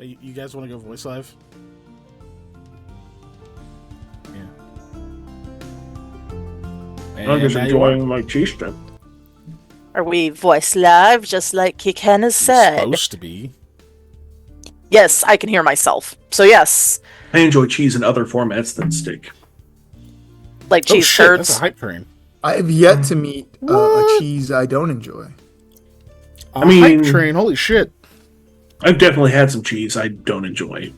You guys want to go voice live? Yeah. I'm just enjoying my cheese strip. Are we voice live, just like Kiken has said? Supposed to be. Yes, I can hear myself. So yes. I enjoy cheese in other formats than steak. Like cheese curds. That's a hype train. I have yet to meet a cheese I don't enjoy. I mean, hype train, holy shit. I've definitely had some cheese I don't enjoy.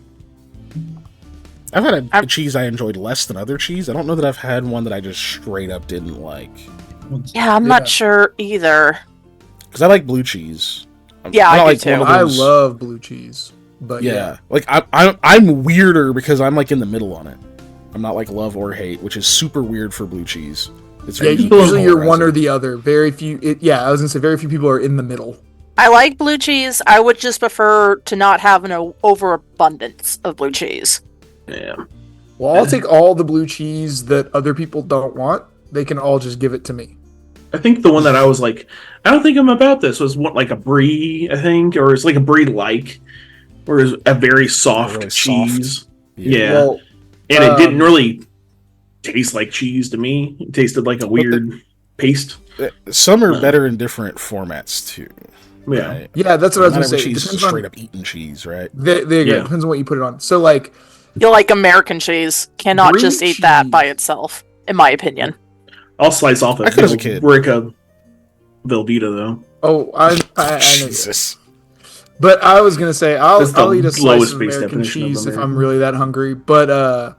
I've had a cheese I enjoyed less than other cheese. I don't know that I've had one that I just straight up didn't like. Yeah, I'm not sure either. Because I like blue cheese. Yeah, I do too. I love blue cheese. But yeah. Like, I'm weirder because I'm like in the middle on it. I'm not like love or hate, which is super weird for blue cheese. It's usually you're one or the other. Very few. I was gonna say very few people are in the middle. I like blue cheese. I would just prefer to not have an overabundance of blue cheese. Yeah. Well, I'll take all the blue cheese that other people don't want. They can all just give it to me. I think the one that I was like, I don't think I'm about this was what, like a brie, I think, or it's like a brie-like, or it's a very soft really cheese. Soft. Yeah. Well, and it didn't really taste like cheese to me. It tasted like a weird paste. Some are better in different formats too. Yeah. Right? Yeah, that's what I was going to say. Cheese is straight up eaten cheese, right? There you go. Depends on what you put it on. So, like... You like American cheese. Cannot just eat that by itself, in my opinion. I'll slice off a brick of Velveeta, though. Oh, I know Jesus. But I was going to say, I'll eat a slice of American cheese if I'm really that hungry. But,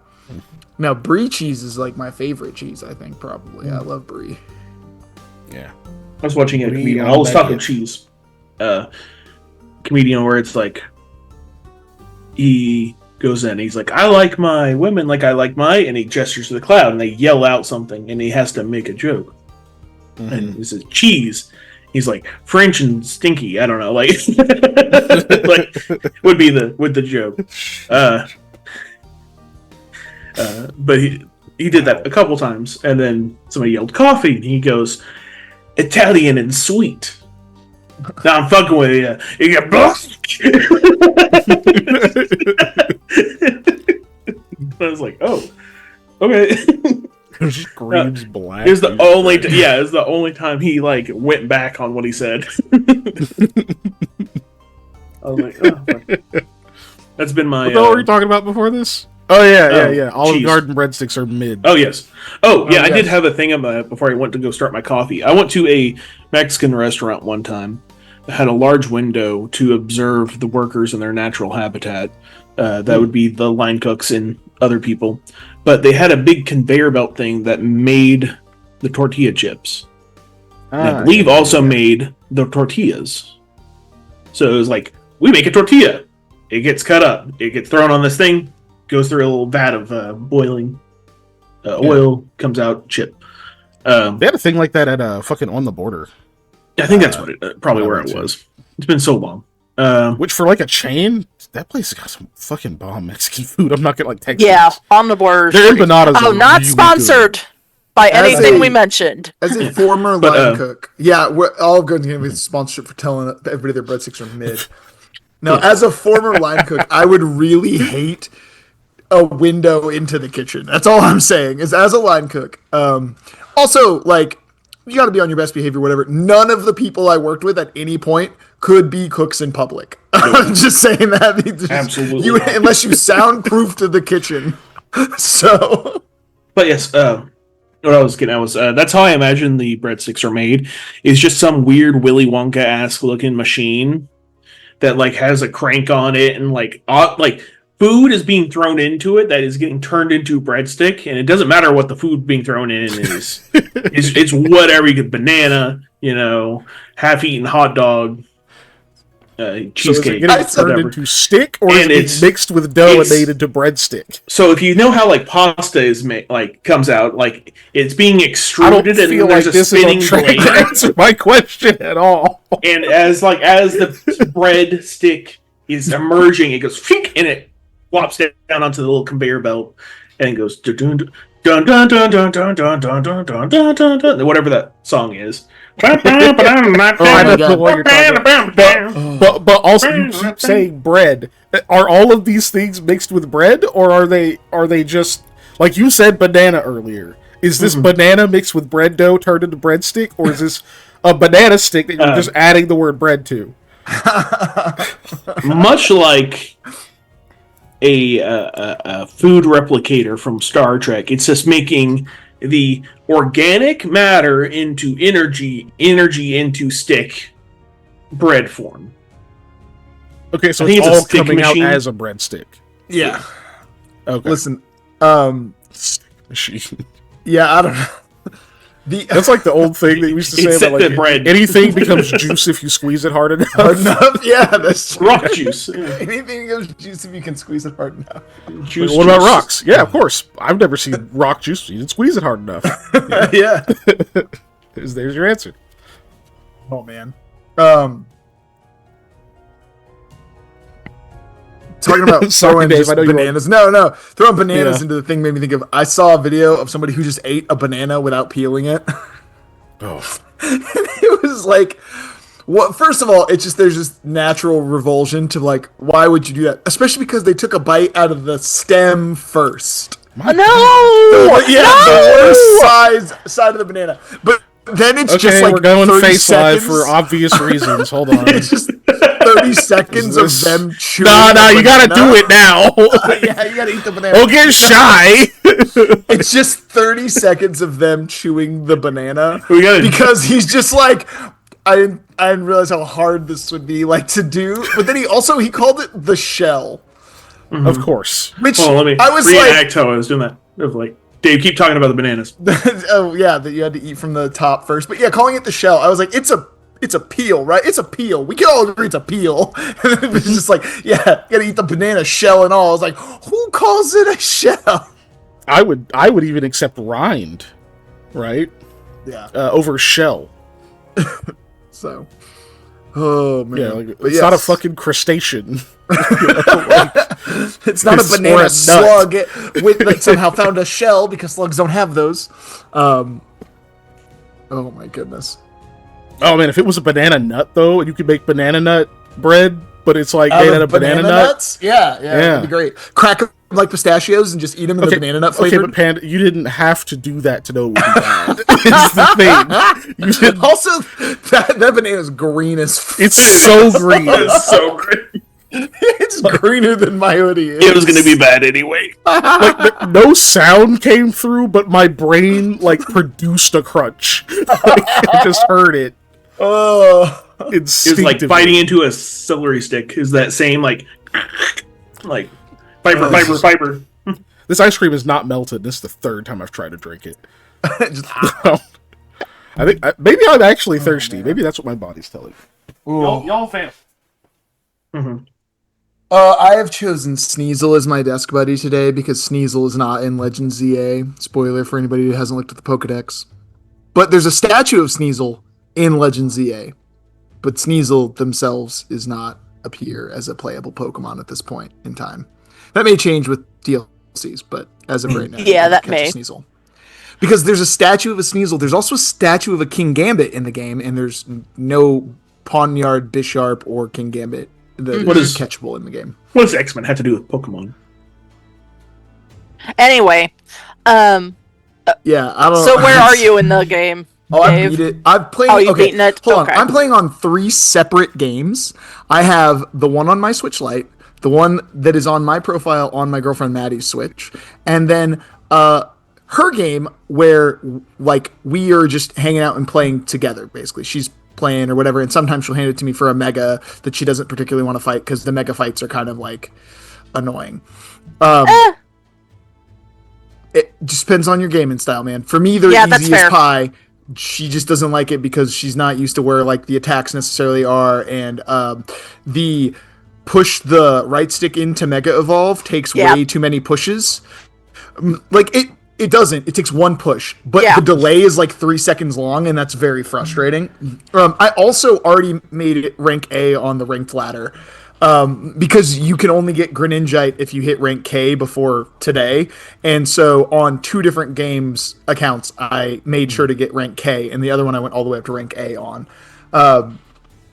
now, brie cheese is, like, my favorite cheese, I think, probably. I love brie. Yeah. I was watching a comedian. I'll stop with cheese. Comedian where it's like, he goes in, he's like, I like my women like I like my, and he gestures to the crowd, and they yell out something, and he has to make a joke. Mm-hmm. And he says, cheese. He's like, French and stinky. I don't know, like, like would be the joke. But he did that a couple times, and then somebody yelled coffee, and he goes, Italian and sweet. Now I'm fucking with you. You get I was like, oh, okay. Screams black. It's the only time he like went back on what he said. I was like, oh, that's been my. What were we talking about before this? Oh yeah. Olive Garden breadsticks are mid. Oh yes. Oh yeah. I did have a thing before I went to go start my coffee. I went to a Mexican restaurant one time. It had a large window to observe the workers in their natural habitat. That would be the line cooks and other people. But they had a big conveyor belt thing that made the tortilla chips. And I believe also made the tortillas. So it was like, we make a tortilla. It gets cut up. It gets thrown on this thing. Goes through a little vat of boiling oil. Comes out chip. They had a thing like that at fucking On the Border. I think that's what probably where it was. It's been so long. Which for like a chain, that place has got some fucking bomb Mexican food. I'm not gonna like Texas. Yeah, On the Border. Their empanadas. Oh, not really sponsored by anything we mentioned. As a former line cook, we're all going to give sponsorship for telling everybody their breadsticks are mid. Now, as a former line cook, I would really hate a window into the kitchen. That's all I'm saying. Is as a line cook. Also, like, you got to be on your best behavior, whatever. None of the people I worked with at any point could be cooks in public. I'm just saying that. Absolutely. Unless you soundproof to the kitchen. So. But yes, what I was getting at was, that's how I imagine the breadsticks are made. It's just some weird Willy Wonka-esque looking machine that, like, has a crank on it and, like food is being thrown into it that is getting turned into breadstick, and it doesn't matter what the food being thrown in is. it's whatever you get, banana, half-eaten hot dog, cheesecake. So is it getting turned into stick, or is it mixed with dough and made into breadstick? So if you know how like pasta is made, like comes out, like it's being extruded, and there's a spinning blade. To answer my question at all. And as the bread stick is emerging, it goes and it flops down onto the little conveyor belt, and it goes dun dun dun dun dun dun dun dun dun dun dun dun, whatever that song is. I don't know what you're talking about. But also, you keep saying bread. Are all of these things mixed with bread, or are they just like you said banana earlier? Is this banana mixed with bread dough turned into breadstick, or is this a banana stick that you're just adding the word bread to? Much like a food replicator from Star Trek, it's just making the organic matter into energy into stick bread form. Okay, so it's all coming out as a breadstick. Yeah. Okay. Listen, stick machine. Yeah, I don't know. That's like the old thing that you used to say about like bread. Anything becomes juice if you squeeze it hard enough. Hard enough? Yeah, that's true. Rock juice. Anything becomes juice if you can squeeze it hard enough. What about rocks? Yeah, of course. I've never seen rock juice. You didn't squeeze it hard enough. Yeah. There's your answer. Oh man. Talking about throwing Dave, bananas. No. Throwing bananas into the thing made me think of... I saw a video of somebody who just ate a banana without peeling it. Oh. It was like... Well, first of all, there's just natural revulsion to like, why would you do that? Especially because they took a bite out of the stem first. No! The worst side of the banana. But then it's just like we're going 30 face live seconds. for obvious reasons. Hold on. It's just 30 seconds of them chewing. No, you gotta do it now. Yeah, you gotta eat the banana. Don't get shy. It's just 30 seconds of them chewing the banana. Because he's just like, I didn't realize how hard this would be like to do. But then he called it the shell. Mm-hmm. Of course. Which I was like, how I was doing that. It was like, Dave, keep talking about the bananas. Oh yeah, that you had to eat from the top first. But yeah, calling it the shell, I was like, it's a peel, right? It's a peel. We can all agree it's a peel. And it was just like, yeah, you gotta eat the banana shell and all. I was like, who calls it a shell? I would even accept rind, right? Yeah. Over shell. So, oh man, yeah, it's not a fucking crustacean. It's not a banana slug that somehow found a shell because slugs don't have those. Oh my goodness. Oh man, if it was a banana nut though, and you could make banana nut bread, but it's like made out of banana nuts. Yeah, that'd be great. Crack them like pistachios and just eat them in the banana nut flavor. Okay, but Panda, you didn't have to do that to know it would be bad. It's the thing. You didn't... Also, that banana is green as fuck. It's so green. It's so green. It's greener than my hoodie is. It was going to be bad anyway. Like, no sound came through, but my brain like produced a crunch. I just heard it. Oh, it was like biting into a celery stick. Is that same like fiber? This ice cream is not melted. This is the third time I've tried to drink it. I think maybe I'm actually thirsty. Maybe that's what my body's telling me. Y'all fail. Mm-hmm. I have chosen Sneasel as my desk buddy today because Sneasel is not in Legend ZA. Spoiler for anybody who hasn't looked at the Pokedex. But there's a statue of Sneasel in Legend ZA. But Sneasel themselves is not appear as a playable Pokemon at this point in time. That may change with DLCs, but as of right now, yeah, that may. Sneasel. Because there's a statue of a Sneasel. There's also a statue of a King Gambit in the game, and there's no Pawniard, Bisharp, or King Gambit that is catchable in the game. What does X-Men have to do with Pokemon? Anyway, yeah, I don't. So where are you in the game? Oh, I beat it. I've played. Oh, you've beaten it. Hold on. I'm playing on 3 separate games. I have the one on my Switch Lite, the one that is on my profile on my girlfriend Maddie's Switch, and then her game where like we are just hanging out and playing together. Basically, she's playing or whatever, and sometimes she'll hand it to me for a mega that she doesn't particularly want to fight because the mega fights are kind of like annoying. It just depends on your gaming style, man. For me, they're easy as pie. She just doesn't like it because she's not used to where like the attacks necessarily are, and the push the right stick into Mega Evolve takes way too many pushes. Like it doesn't. It takes one push, but the delay is like 3 seconds long, and that's very frustrating. I also already made it rank A on the ranked ladder. because you can only get Greninjite if you hit rank K before today. And so on 2 different games accounts, I made sure to get rank K, and the other one I went all the way up to rank A on.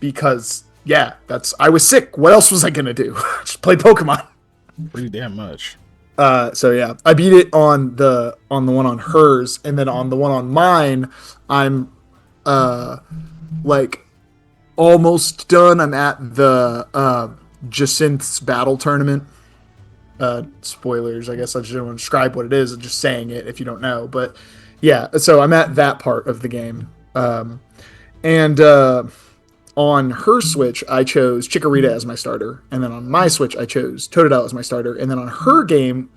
Because, yeah, I was sick. What else was I going to do? Just play Pokemon. Pretty damn much. So yeah, I beat it on the one on hers, and then on the one on mine, I'm like almost done. I'm at the Jacinth's battle tournament. Spoilers, I guess I just don't want to describe what it is. I'm just saying it if you don't know. But yeah, so I'm at that part of the game. And on her Switch, I chose Chikorita as my starter. And then on my Switch, I chose Totodile as my starter. And then on her game,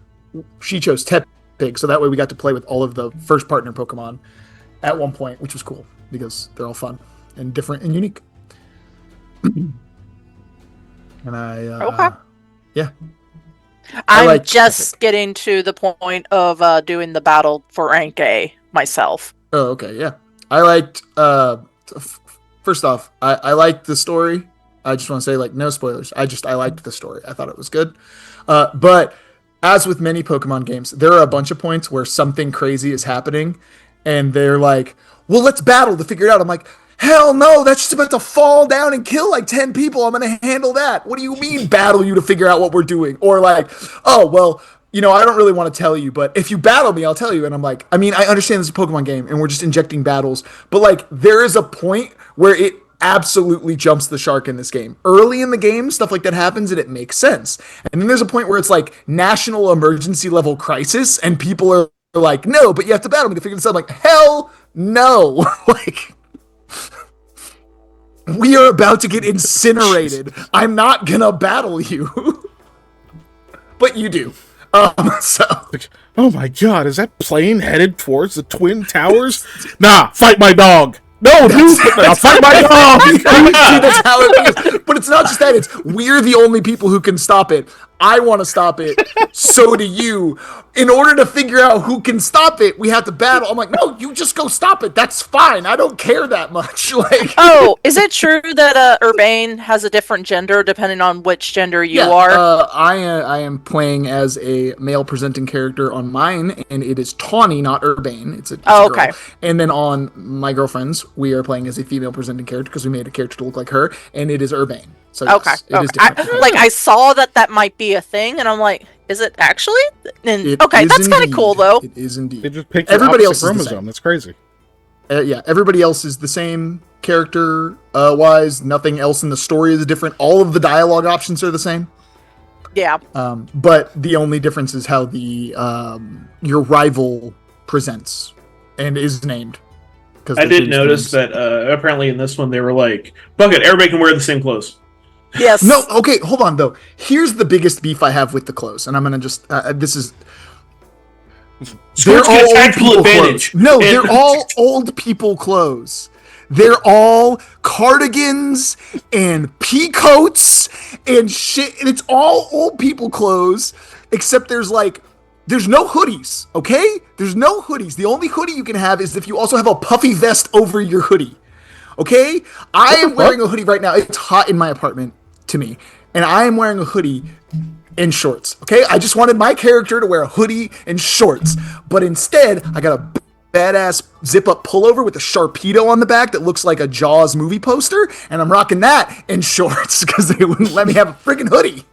she chose Tepig. So that way we got to play with all of the first partner Pokemon at one point, which was cool because they're all fun and different and unique. And Okay. Yeah. I'm just getting to the point of doing the battle for rank A myself. Oh, okay, yeah. I liked first off, I liked the story. I just want to say, like, no spoilers. I liked the story. I thought it was good. But as with many Pokemon games, there are a bunch of points where something crazy is happening, and they're like, well, let's battle to figure it out. I'm like, hell no, that's just about to fall down and kill like 10 people. I'm going to handle that. What do you mean battle you to figure out what we're doing? Or like, oh, well, I don't really want to tell you, but if you battle me, I'll tell you. And I'm like, I mean, I understand this is a Pokemon game and we're just injecting battles, but like there is a point where it absolutely jumps the shark in this game. Early in the game, stuff like that happens and it makes sense. And then there's a point where it's like national emergency level crisis and people are like, no, but you have to battle me to figure this out. I'm like, hell no. Like, we are about to get incinerated. I'm not gonna battle you. But you do. So. Oh my god, is that plane headed towards the Twin Towers? Nah, fight my dog. No, dude, I'll fight my dog. See, that's how it is. But it's not just that. It's we're the only people who can stop it. I want to stop it. So do you. In order to figure out who can stop it, we have to battle. I'm like, no, you just go stop it. That's fine. I don't care that much. Like, oh, is it true that Urbane has a different gender depending on which gender you are? I am playing as a male presenting character on mine, and it is Tawny, not Urbane. It's a girl. Okay. And then on my girlfriend's, we are playing as a female presenting character because we made a character to look like her, and it is Urbane. So yes, okay. It is different. I saw that might be a thing, and I'm like, is it actually? And It okay, is that's kind of indeed. cool, though. It is indeed. They just picked Everybody your else is the chromosome. same. That's crazy. Yeah, everybody else is the same character wise. Nothing else in the story is different. All of the dialogue options are the same. Yeah. But the only difference is how the your rival presents and is named. I did notice that apparently in this one they were like, "Bucket, everybody can wear the same clothes." Yes. No, okay, hold on though. Here's the biggest beef I have with the clothes, and I'm gonna just this is. They're Scorch all gets old tactical people advantage. clothes. No, And- they're all old people clothes. They're all cardigans and pea coats and shit. And it's all old people clothes, except there's no hoodies, okay? There's no hoodies. The only hoodie you can have is if you also have a puffy vest over your hoodie, okay? I am wearing a hoodie right now. It's hot in my apartment to me, and I am wearing a hoodie and shorts, okay? I just wanted my character to wear a hoodie and shorts, but instead, I got a badass zip-up pullover with a Sharpedo on the back that looks like a Jaws movie poster, and I'm rocking that in shorts because they wouldn't let me have a freaking hoodie.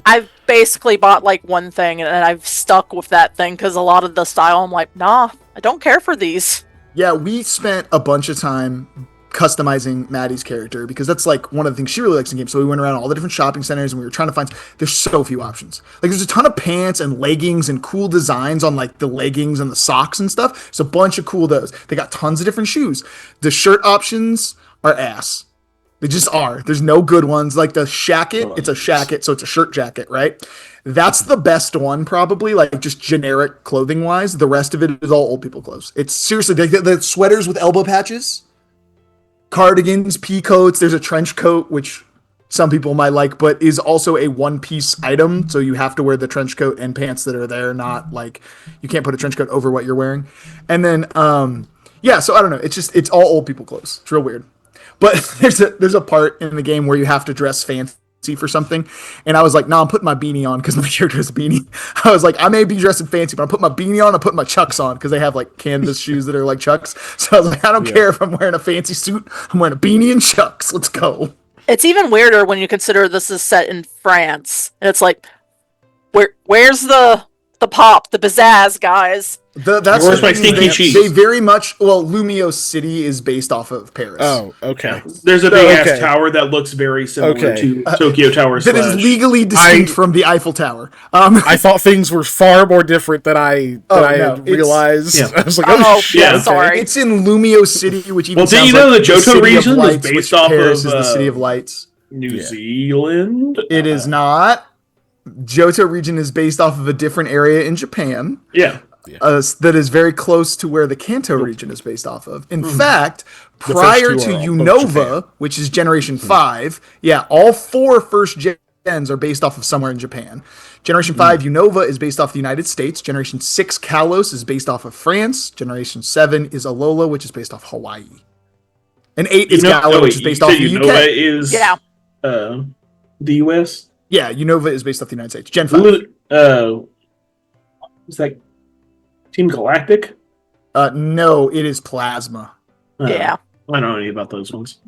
I've basically bought like one thing, and I've stuck with that thing because a lot of the style, I'm like, nah, I don't care for these. Yeah, we spent a bunch of time customizing Maddie's character because that's like one of the things she really likes in games. So we went around all the different shopping centers and we were trying to find. There's so few options. Like there's a ton of pants and leggings and cool designs on like the leggings and the socks and stuff. It's a bunch of cool those. They got tons of different shoes. The shirt options are ass. They just are. There's no good ones. Like the shacket, it's a shacket, so it's a shirt jacket, right? That's the best one, probably, like just generic clothing wise. The rest of it is all old people clothes. It's seriously the sweaters with elbow patches, cardigans, pea coats. There's a trench coat, which some people might like, but is also a one-piece item. So you have to wear the trench coat and pants that are there, not like you can't put a trench coat over what you're wearing. And then, yeah, so I don't know. It's all old people clothes. It's real weird. But there's a part in the game where you have to dress fancy for something, and I was like, I'm putting my beanie on because my character has a beanie. I was like, I may be dressing fancy, but I'm putting my beanie on, I'm putting my Chucks on because they have like canvas shoes that are like Chucks. So I was like, I don't care if I'm wearing a fancy suit, I'm wearing a beanie and Chucks. Let's go. It's even weirder when you consider this is set in France, and it's like, where's the pop, the pizzazz, guys? That's where's my stinky cheese? They very much. Well, Lumio City is based off of Paris. Oh, okay. There's a big ass tower that looks very similar to Tokyo Tower. That is legally distinct from the Eiffel Tower. I thought things were far more different than I had realized. I was like, oh shit. Sorry. It's in Lumio City, which even did sounds you know like the Johto region was Lights, based off Paris of is the City of Lights. New Zealand? It is not. Johto region is based off of a different area in Japan. Yeah. That is very close to where the Kanto region is based off of. In fact, prior to Unova, which is Generation 5, all 4 first gens are based off of somewhere in Japan. Generation 5 Unova is based off the United States. Generation 6 Kalos is based off of France. Generation 7 is Alola, which is based off Hawaii. And 8 is Galar, which is based off the UK. Unova is the US? Yeah, Unova is based off the United States. Gen 5. Is that Team Galactic? No, it is Plasma. I don't know any about those ones.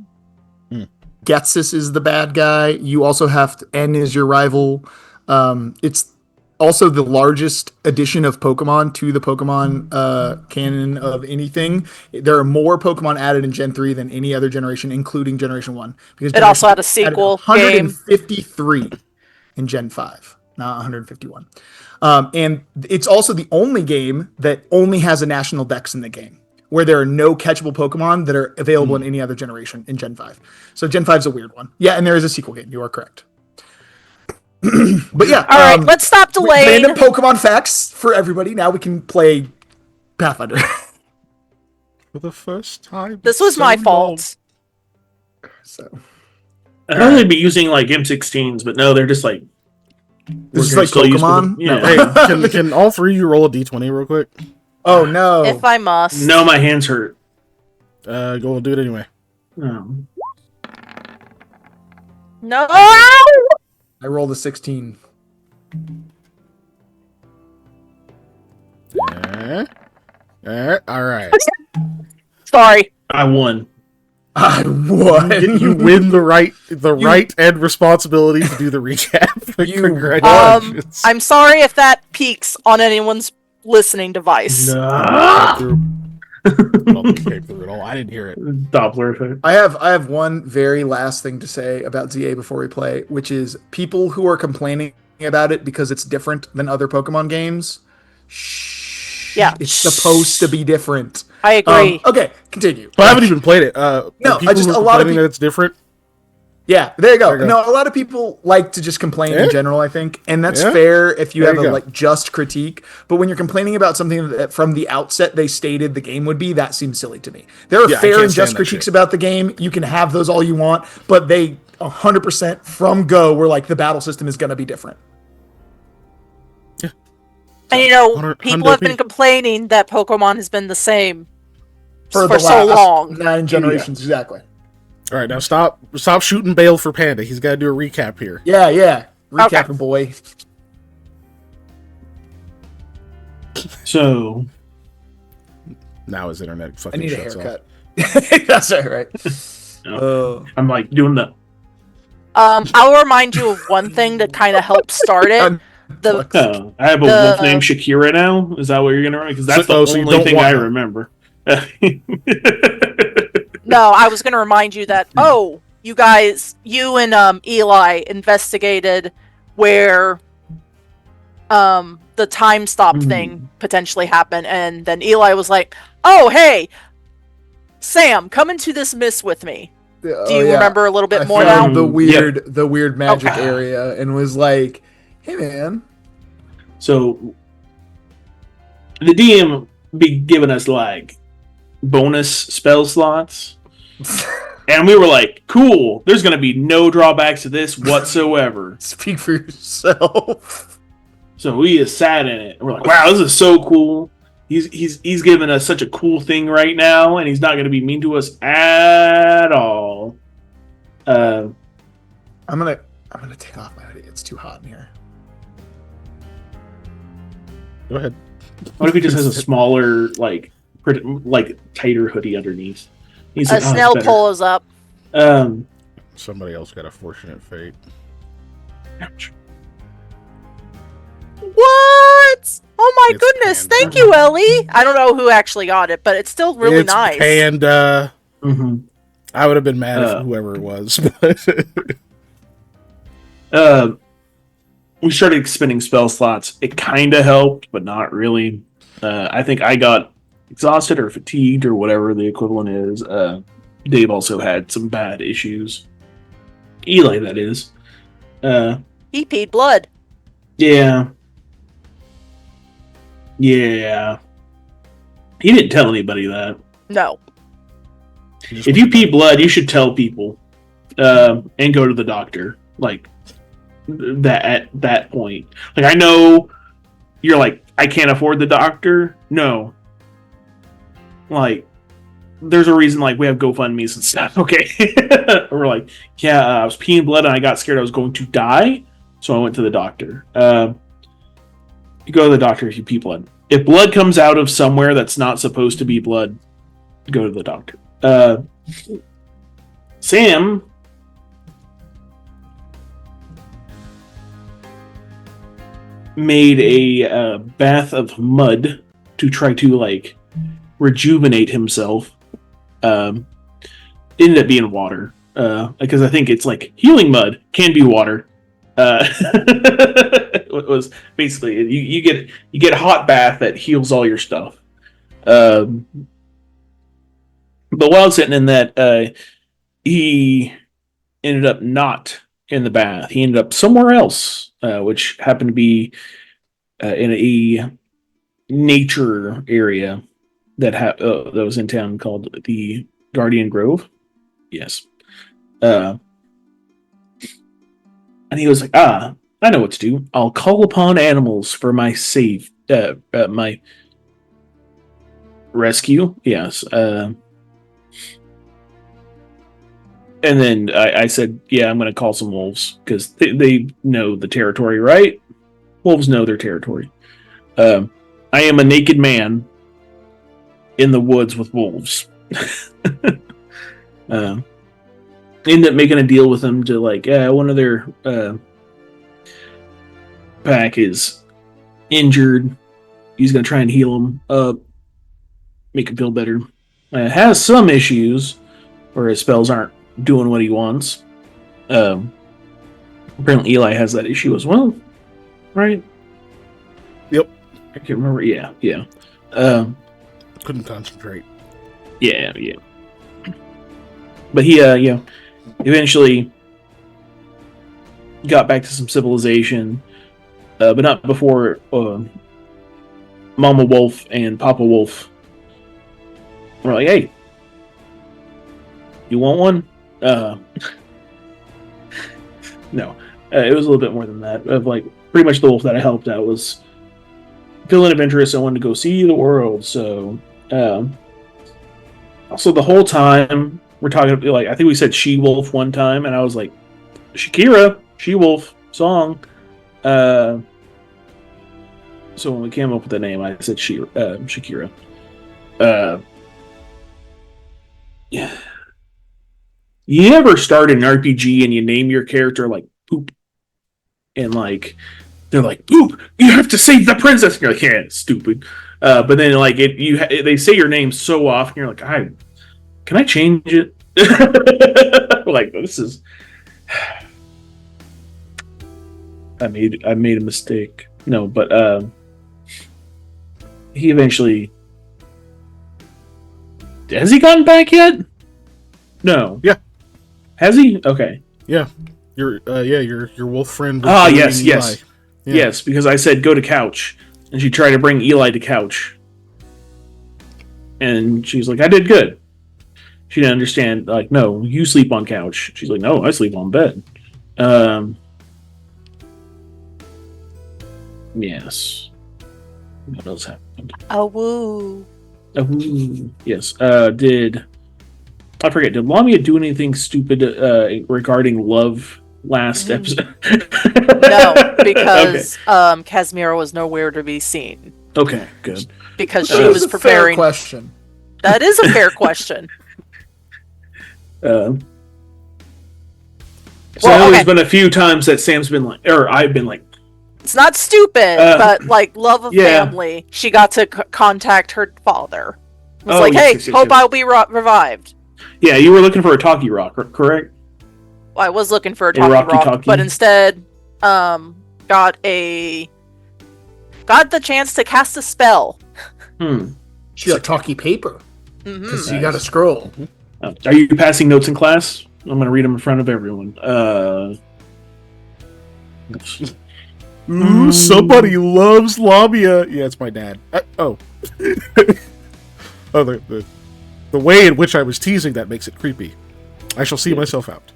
Getsus is the bad guy. You also have N is your rival. It's also the largest addition of Pokemon to the Pokemon canon of anything. There are more Pokemon added in Gen 3 than any other generation, including Generation 1. Because it also had a sequel 153 game in Gen 5, not 151. And it's also the only game that only has a national dex in the game, where there are no catchable Pokemon that are available in any other generation in Gen 5. So Gen 5 is a weird one. Yeah, and there is a sequel game. You are correct. But yeah. All right, let's stop delaying. Random Pokemon facts for everybody. Now we can play Pathfinder. For the first time. This was my fault. So I'd only be using like M16s, but no, they're just like. This is like Pokemon? Hey, can all three of you roll a d20 real quick? Oh, no. If I must. No, my hands hurt. Go do it anyway. No! I rolled a 16. All right. Sorry. I won. I won. You win the right and responsibility to do the recap. Congratulations. I'm sorry if that peaks on anyone's listening device. No. I didn't hear it. Doppler effect. I have one very last thing to say about ZA before we play, which is people who are complaining about it because it's different than other Pokemon games. It's supposed to be different. I agree. Okay, continue. But I haven't even played it. No, I just a lot of people that it's different. Yeah, there you go. No, a lot of people like to just complain in general, I think, and that's fair if you have a just critique. But when you're complaining about something that from the outset they stated the game would be, that seems silly to me. There are fair and just critiques about the game. You can have those all you want, but they 100% from go were like the battle system is going to be different. Yeah. And people have been complaining that Pokemon has been the same for so long. 9 generations, exactly. All right, now stop shooting bail for Panda. He's got to do a recap here. Yeah. Recapping, boy. So now his internet fucking I need a shuts haircut. off. That's right. I'm like doing the. I'll remind you of one thing that kind of helped start it. I have a wolf named Shakira now. Is that what you're gonna write? Because that's the only thing I remember. No, I was going to remind you that, you and Eli investigated where the time stop thing potentially happened, and then Eli was like, oh, hey, Sam, come into this mist with me. Do you remember a little bit more now? The weird magic area, and was like, hey, man. So, the DM be giving us, like, bonus spell slots. And we were like, cool, there's going to be no drawbacks to this whatsoever. Speak for yourself. So we just sat in it. And we're like, wow, this is so cool. he's given us such a cool thing right now, and he's not going to be mean to us at all. I'm gonna take off my hoodie. It's too hot in here. Go ahead. What if he just has a smaller, like tighter hoodie underneath? He's a Snell pulls up. Somebody else got a fortunate fate. Ouch. What? Oh my goodness! Panda. Thank you, Ellie. I don't know who actually got it, but it's still really nice. Panda. Mm-hmm. I would have been mad if whoever it was. We started spinning spell slots. It kind of helped, but not really. I think I got exhausted or fatigued or whatever the equivalent is. Dave also had some bad issues. Eli, that is. He peed blood. Yeah. Yeah. He didn't tell anybody that. No. If you pee blood, you should tell people. And go to the doctor. Like, that at that point. Like, I know you're like, I can't afford the doctor. No. Like, there's a reason, like, we have GoFundMe's and stuff, okay? We're like, yeah, I was peeing blood and I got scared I was going to die, so I went to the doctor. You go to the doctor if you pee blood. If blood comes out of somewhere that's not supposed to be blood, go to the doctor. Sam made a bath of mud to try to, like, rejuvenate himself. Ended up being water, because I think it's like healing mud can be water. It was basically you get a hot bath that heals all your stuff. But while sitting in that, he ended up not in the bath. He ended up somewhere else, which happened to be in a nature area that was in town called the Guardian Grove. Yes. And he was like, I know what to do. I'll call upon animals for my my rescue. Yes. And then I said, yeah, I'm going to call some wolves because they know the territory, right? Wolves know their territory. I am a naked man in the woods with wolves. Ended up making a deal with them to, like, one of their pack is injured. He's going to try and heal him up, make him feel better. Has some issues where his spells aren't doing what he wants. Apparently Eli has that issue as well, right? Yep. I can't remember. Yeah. Couldn't concentrate. Yeah. But he, eventually got back to some civilization, but not before Mama Wolf and Papa Wolf were like, hey, you want one? No. It was a little bit more than that. Of, like, pretty much the wolf that I helped out was feeling adventurous and wanted to go see the world. So, also the whole time we're talking, like, I think we said she-wolf one time, and I was like, Shakira, she-wolf song. So when we came up with the name, I said Shakira. Yeah. You ever start an RPG and you name your character like Poop? And, like, they're like, Poop, you have to save the princess. And you're like, yeah, stupid. But then, like, they say your name so often, you're like, can I change it? Like, this is... I made a mistake. No, but he eventually... Has he gotten back yet? No. Yeah. Has he? Okay. Yeah. Your wolf friend. Yes. Yeah. Yes, because I said go to couch, and she tried to bring Eli to couch, and she's like, I did good. She didn't understand. Like, no, you sleep on couch. She's like, no, I sleep on bed. Yes. What else happened? Oh, woo. Yes. I forget? Did Lamia do anything stupid regarding love last episode? No, because Casimira was nowhere to be seen. Okay, good. Because she was preparing. Fair question. That is a fair question. So there's been a few times that Sam's been like, or I've been like, it's not stupid, but like love of family. She got to contact her father. It was yes, hope I'll be revived. Yeah, you were looking for a talkie rock, correct? Well, I was looking for a talkie rock, but instead, got the chance to cast a spell. She got talkie paper because you got a scroll. Are you passing notes in class? I'm going to read them in front of everyone. Ooh, somebody loves Lamia. Yeah, it's my dad. Oh, the way in which I was teasing that makes it creepy. I shall see myself out.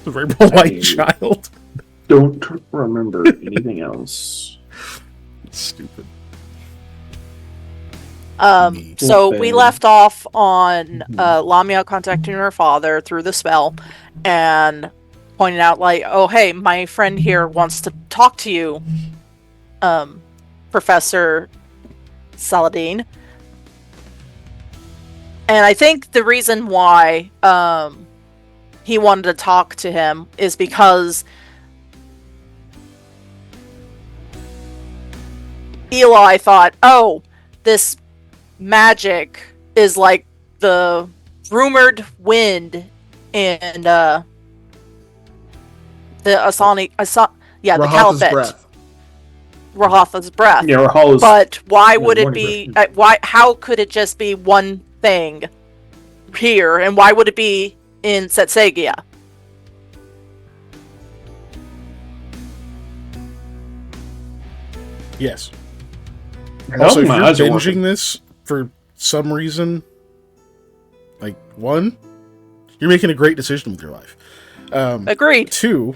A very polite child. Don't remember anything else. Stupid. So we left off on Lamia contacting her father through the spell and pointing out like, oh hey, my friend here wants to talk to you, Professor Saladin. And I think the reason why he wanted to talk to him is because Eli thought, oh, this magic is like the rumored wind and the Asani, the Caliphate. Breath. Rahatha's breath. Yeah, Rahal's. But why would it be? How could it just be one thing here, and why would it be in Setsegia? Yes. Also, if you're binging this for some reason, like, one, you're making a great decision with your life. Agreed. Two,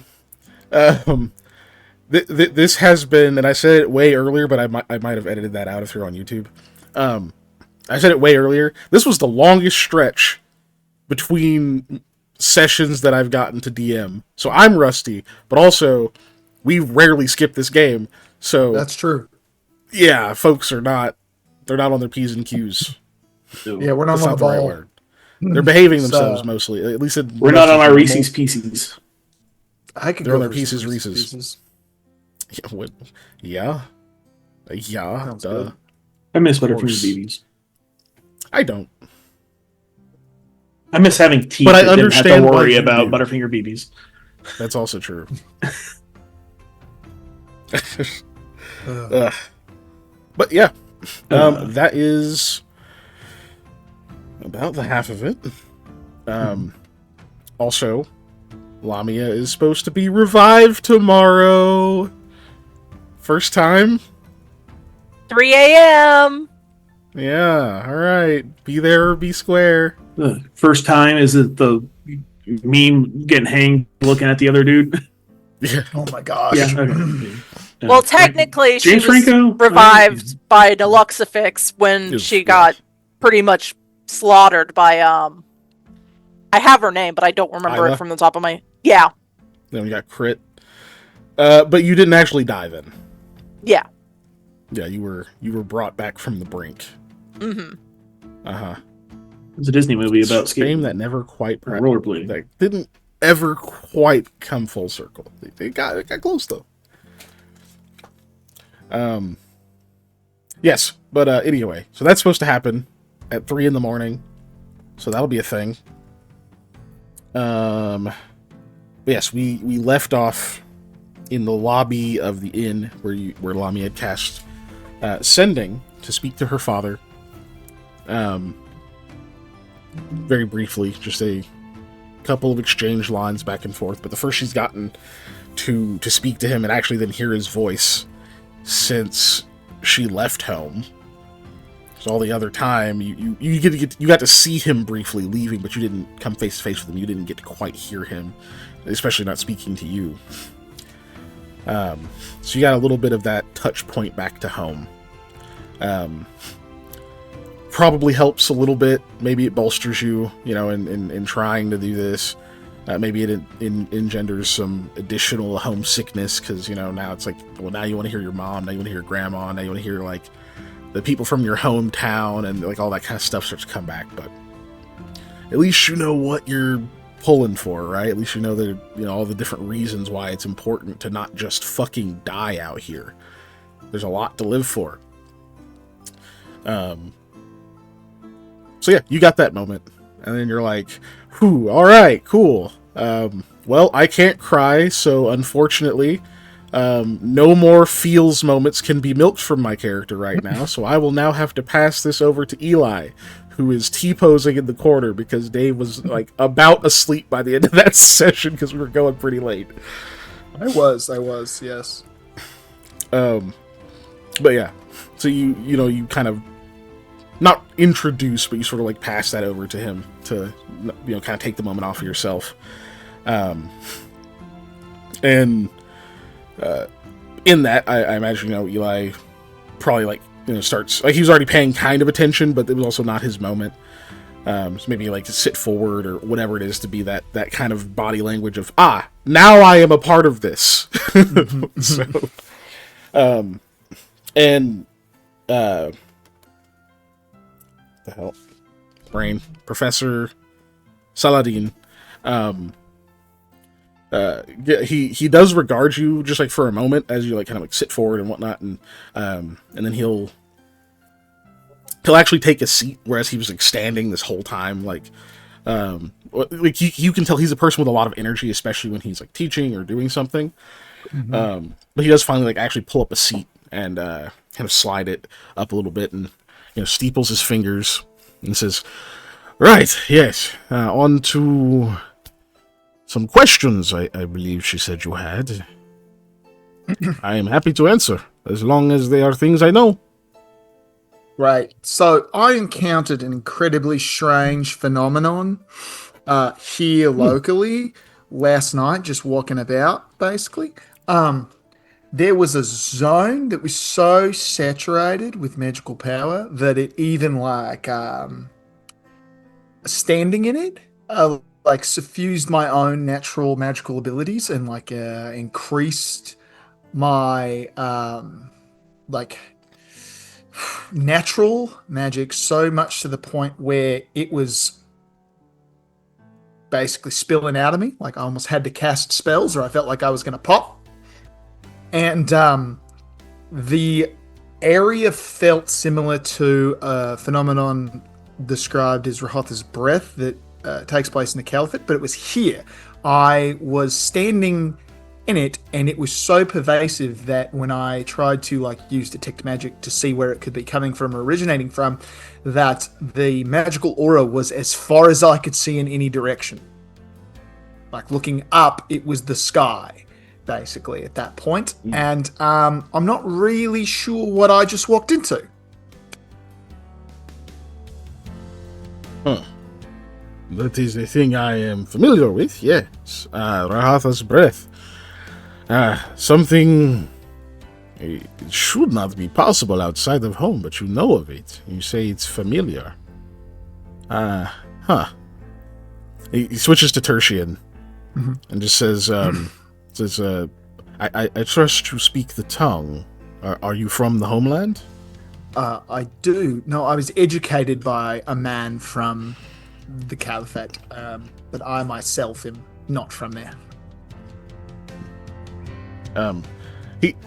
this has been, and I said it way earlier, but I might have edited that out if you're on YouTube. I said it way earlier. This was the longest stretch between sessions that I've gotten to DM. So I'm rusty, but also we rarely skip this game. So that's true. Yeah, folks are not. They're not on their P's and Q's. Yeah, we're not on the ball. Right word. They're behaving themselves mostly. At least we're not on our Reese's Pieces. They're on their Pieces Reese's. Yeah. Duh. I miss Butterfinger BBs. I don't. I miss having teeth, but I understand. Didn't have to worry about Butterfinger BBs. That's also true. But yeah, that is about the half of it. Also, Lamia is supposed to be revived tomorrow. First time. 3 a.m. Yeah, alright. Be there or be square. First time, is it the meme getting hanged looking at the other dude? Yeah. Oh my gosh. Yeah, okay. Well, technically, she was revived by Deluxifix when she got pretty much slaughtered by, I have her name, but I don't remember it from the top of my... Yeah. Then we got crit. But you didn't actually die then. Yeah. Yeah, you were brought back from the brink. Mm-hmm. Uh-huh. It's a Disney movie about skating. Game that never quite... rollerblading. That didn't ever quite come full circle. It got close, though. Yes, but anyway, so that's supposed to happen at 3 a.m, so that'll be a thing. Yes, we left off in the lobby of the inn where Lamia had cast sending to speak to her father. Very briefly, just a couple of exchange lines back and forth, but the first she's gotten to speak to him and actually then hear his voice since she left home. So all the other time, you got to see him briefly leaving, but you didn't come face to face with him. You didn't get to quite hear him, especially not speaking to you. So you got a little bit of that touch point back to home. Probably helps a little bit. Maybe it bolsters you, in trying to do this. Maybe it engenders some additional homesickness because, now it's like, well, now you want to hear your mom, now you want to hear your grandma, now you want to hear, like, the people from your hometown, and, like, all that kind of stuff starts to come back. But at least you know what you're pulling for, right? At least you know that, all the different reasons why it's important to not just fucking die out here. There's a lot to live for. So yeah, you got that moment. And then you're like, whew, all right, cool. Well, I can't cry, so unfortunately, no more feels moments can be milked from my character right now, so I will now have to pass this over to Eli, who is T-posing in the corner because Dave was, like, about asleep by the end of that session because we were going pretty late. I was, yes. But yeah, so you kind of, not introduce, but you sort of like pass that over to him to, kind of take the moment off of yourself. And in that, I imagine, Eli probably like, starts, like, he was already paying kind of attention, but it was also not his moment. So maybe like to sit forward or whatever it is to be that kind of body language of, now I am a part of this. So, the hell, brain, Professor Saladin, he does regard you just like for a moment as you like kind of like sit forward and whatnot, and then he'll actually take a seat, whereas he was like standing this whole time, like you can tell he's a person with a lot of energy, especially when he's like teaching or doing something. Mm-hmm. But he does finally like actually pull up a seat and kind of slide it up a little bit and steeples his fingers and says, right, yes, on to some questions I believe she said you had. I am happy to answer, as long as they are things I know. Right, so I encountered an incredibly strange phenomenon here locally last night, just walking about, basically. There was a zone that was so saturated with magical power that it even like standing in it like suffused my own natural magical abilities and like increased my like natural magic so much to the point where it was basically spilling out of me. Like I almost had to cast spells, or I felt like I was going to pop. And the area felt similar to a phenomenon described as Hayette's breath that takes place in the Caliphate, but it was here. I was standing in it, and it was so pervasive that when I tried to like use detect magic to see where it could be coming from or originating from, that the magical aura was as far as I could see in any direction. Like looking up, it was the sky. Basically at that point. And I'm not really sure what I just walked into. That is a thing I am familiar with, yes. Hayette's breath. Something it should not be possible outside of home, but you know of it. You say it's familiar. He switches to Tertian and just says, I trust you speak the tongue. Are you from the homeland? I do. No, I was educated by a man from the Caliphate, but I myself am not from there.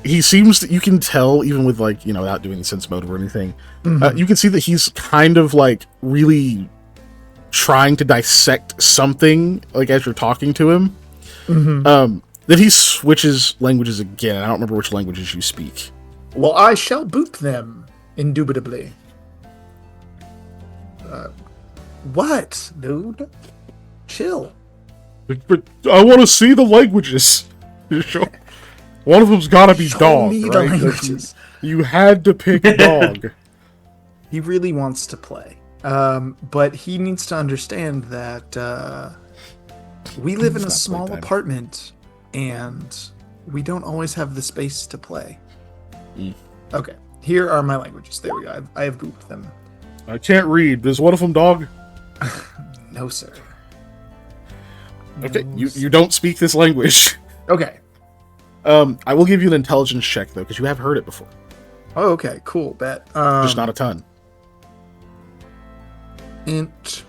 He seems that you can tell, even with like, without doing the sense motive or anything, you can see that he's kind of like really trying to dissect something, like as you're talking to him. Then he switches languages again. I don't remember which languages you speak. Well, I shall boot them, indubitably. What, dude? Chill. But I want to see the languages. One of them's got to be Show dog, me right? the languages. You had to pick dog. He really wants to play. But he needs to understand that we live in a small apartment, and we don't always have the space to play. Okay, here are my languages. There we go. I have grouped them. I can't read. Is one of them dog? No, sir. Okay, you don't speak this language. Okay. I will give you an intelligence check, though, because you have heard it before. Oh, okay, cool, bet. Just not a ton. Int.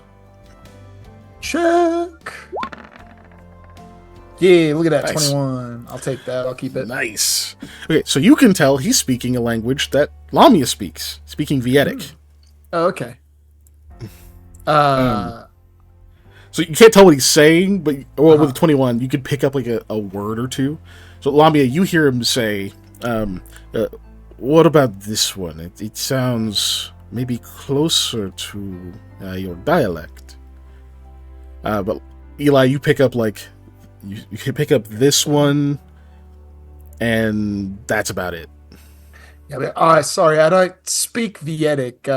Check. Yeah, look at that, nice. 21. I'll take that, I'll keep it. Nice. Okay, so you can tell he's speaking a language that Lamia speaks, speaking Vietic. Oh, okay. So you can't tell what he's saying, but with 21, you could pick up like a word or two. So Lamia, you hear him say, what about this one? It sounds maybe closer to your dialect. But Eli, you pick up like, you can pick up this one, and that's about it. Yeah, but, sorry, I don't speak Vietic.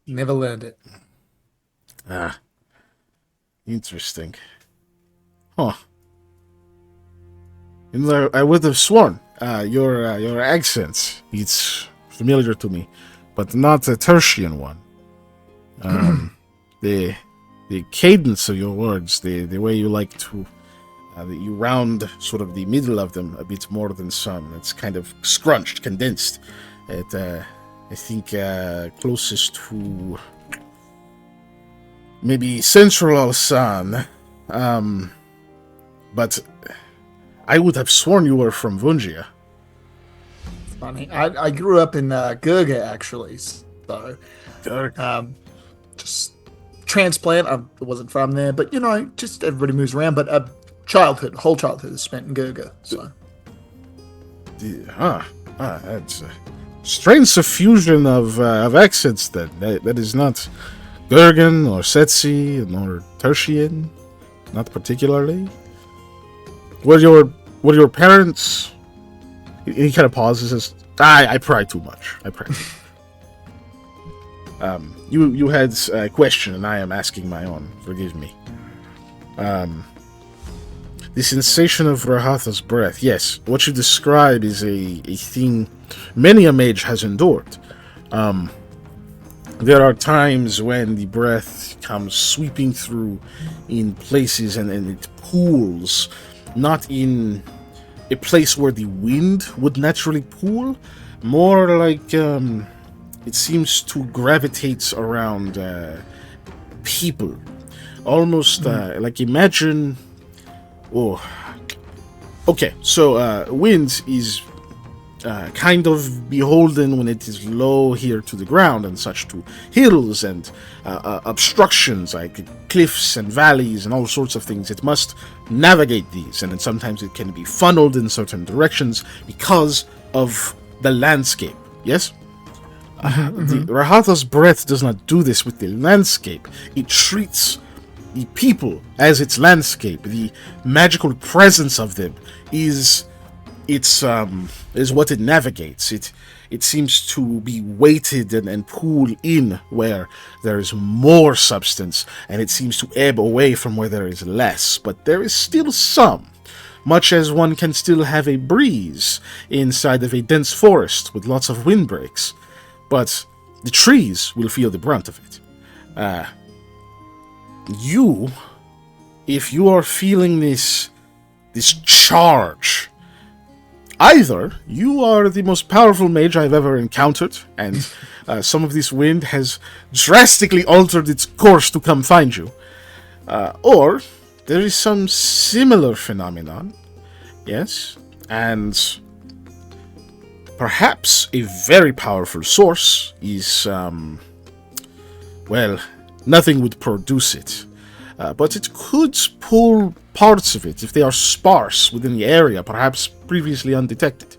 Never learned it. Interesting. Huh. I would have sworn your accent, it's familiar to me, but not a Tertian one. The cadence of your words, the way you like to, you round sort of the middle of them a bit more than some. It's kind of scrunched, condensed. I think closest to maybe Central Alsan. But I would have sworn you were from Vungia. Funny. I grew up in Gurga, actually. So, just transplant. I wasn't from there, but just everybody moves around. But whole childhood is spent in Gurga. So, that's a strange suffusion of accents. That is not Gurgan or Setsi nor Tertian, not particularly. Were your parents? He kind of pauses and says, I pry too much. I pry. You had a question, and I am asking my own. Forgive me. The sensation of Rahatha's breath. Yes, what you describe is a thing many a mage has endured. There are times when the breath comes sweeping through in places and it pools, not in a place where the wind would naturally pool, more like it seems to gravitate around people. Almost like imagine... Oh, okay, so wind is kind of beholden when it is low here to the ground and such to hills and obstructions like cliffs and valleys and all sorts of things. It must navigate these, and then sometimes it can be funneled in certain directions because of the landscape. Yes? The Rahatha's breath does not do this with the landscape. It treats the people as its landscape. The magical presence of them is what it navigates. It seems to be weighted and pull in where there is more substance, and it seems to ebb away from where there is less. But there is still some, much as one can still have a breeze inside of a dense forest with lots of windbreaks. But the trees will feel the brunt of it. If you are feeling this charge, either you are the most powerful mage I've ever encountered, and some of this wind has drastically altered its course to come find you, or there is some similar phenomenon, yes, and perhaps a very powerful source is, nothing would produce it. But it could pull parts of it if they are sparse within the area, perhaps previously undetected.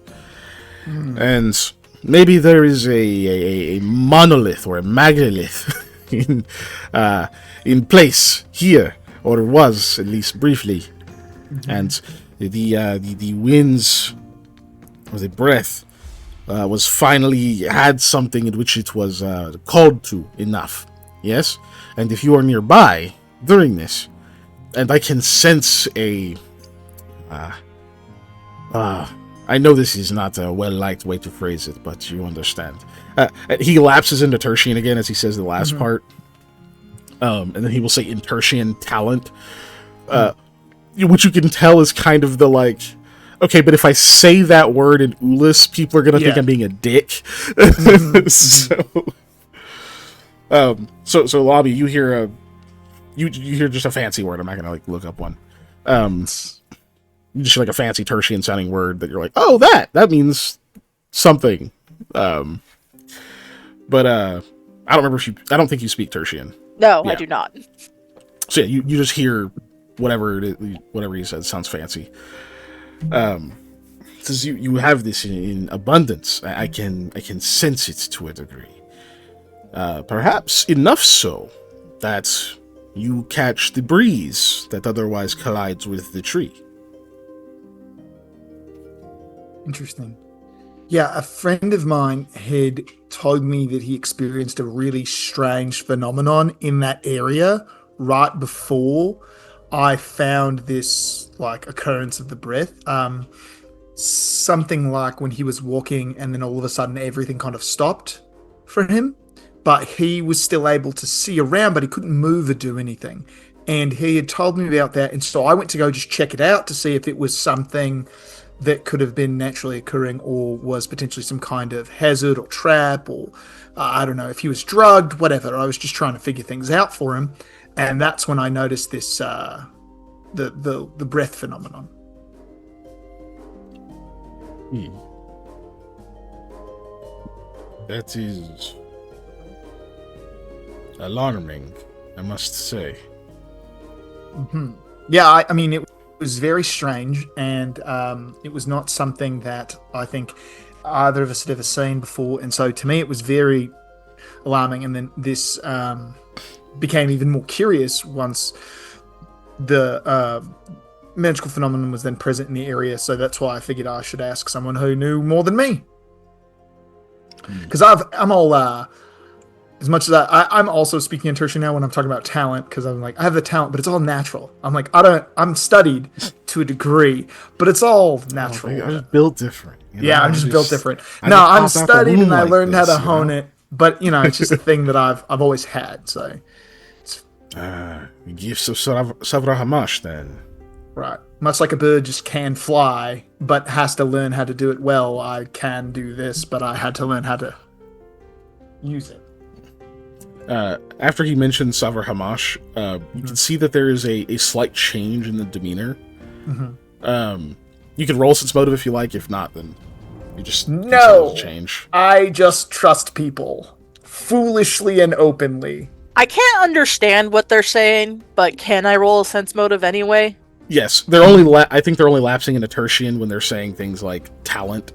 And maybe there is a monolith or a megalith in place here, or was at least briefly. And the winds, or the breath, was finally had something in which it was called to enough. Yes, and if you are nearby during this, and I can sense a I know this is not a well-liked way to phrase it, but you understand. He lapses into Tertian again as he says the last part. And then he will say in Tertian talent. Which you can tell is kind of the like, okay, but if I say that word in Ulis, people are going to think I'm being a dick. So Lobby, you hear you hear just a fancy word. I'm not going to like look up one. Just like a fancy Tertian sounding word that you're like, oh, that means something. But I don't remember I don't think you speak Tertian. No, I do not. So yeah, you just hear whatever he said sounds fancy. Says you have this in abundance. I can sense it to a degree. Perhaps enough so that you catch the breeze that otherwise collides with the tree. Interesting. Yeah, a friend of mine had told me that he experienced a really strange phenomenon in that area right before I found this like occurrence of the breath. Something like when he was walking and then all of a sudden everything kind of stopped for him, but he was still able to see around, but he couldn't move or do anything. And he had told me about that. And so I went to go just check it out to see if it was something that could have been naturally occurring or was potentially some kind of hazard or trap or I don't know if he was drugged, whatever. I was just trying to figure things out for him. And that's when I noticed this, the breath phenomenon. That is alarming, I must say. Yeah, I mean, it was very strange, and it was not something that I think either of us had ever seen before. And so to me, it was very alarming. And then this became even more curious once the magical phenomenon was then present in the area. So that's why I figured I should ask someone who knew more than me. Because I'm all as much as I'm also speaking in Tertian now when I'm talking about talent, because I'm like, I have the talent, but it's all natural. I'm like, I'm studied to a degree, but it's all natural. I'm just built different. I'm just built different. No, I'm studied and I learned how to hone it, but it's just a thing that I've always had. So, gifts of Savra Hamash, then. Right. Much like a bird just can fly, but has to learn how to do it well. I can do this, but I had to learn how to use it. After he mentioned Savra Hamash, you can see that there is a slight change in the demeanor. You can roll sense motive if you like. If not, then you just change. I just trust people foolishly and openly. I can't understand what they're saying, but can I roll a sense motive anyway? Yes, they're only. I think they're only lapsing into Tertian when they're saying things like talent.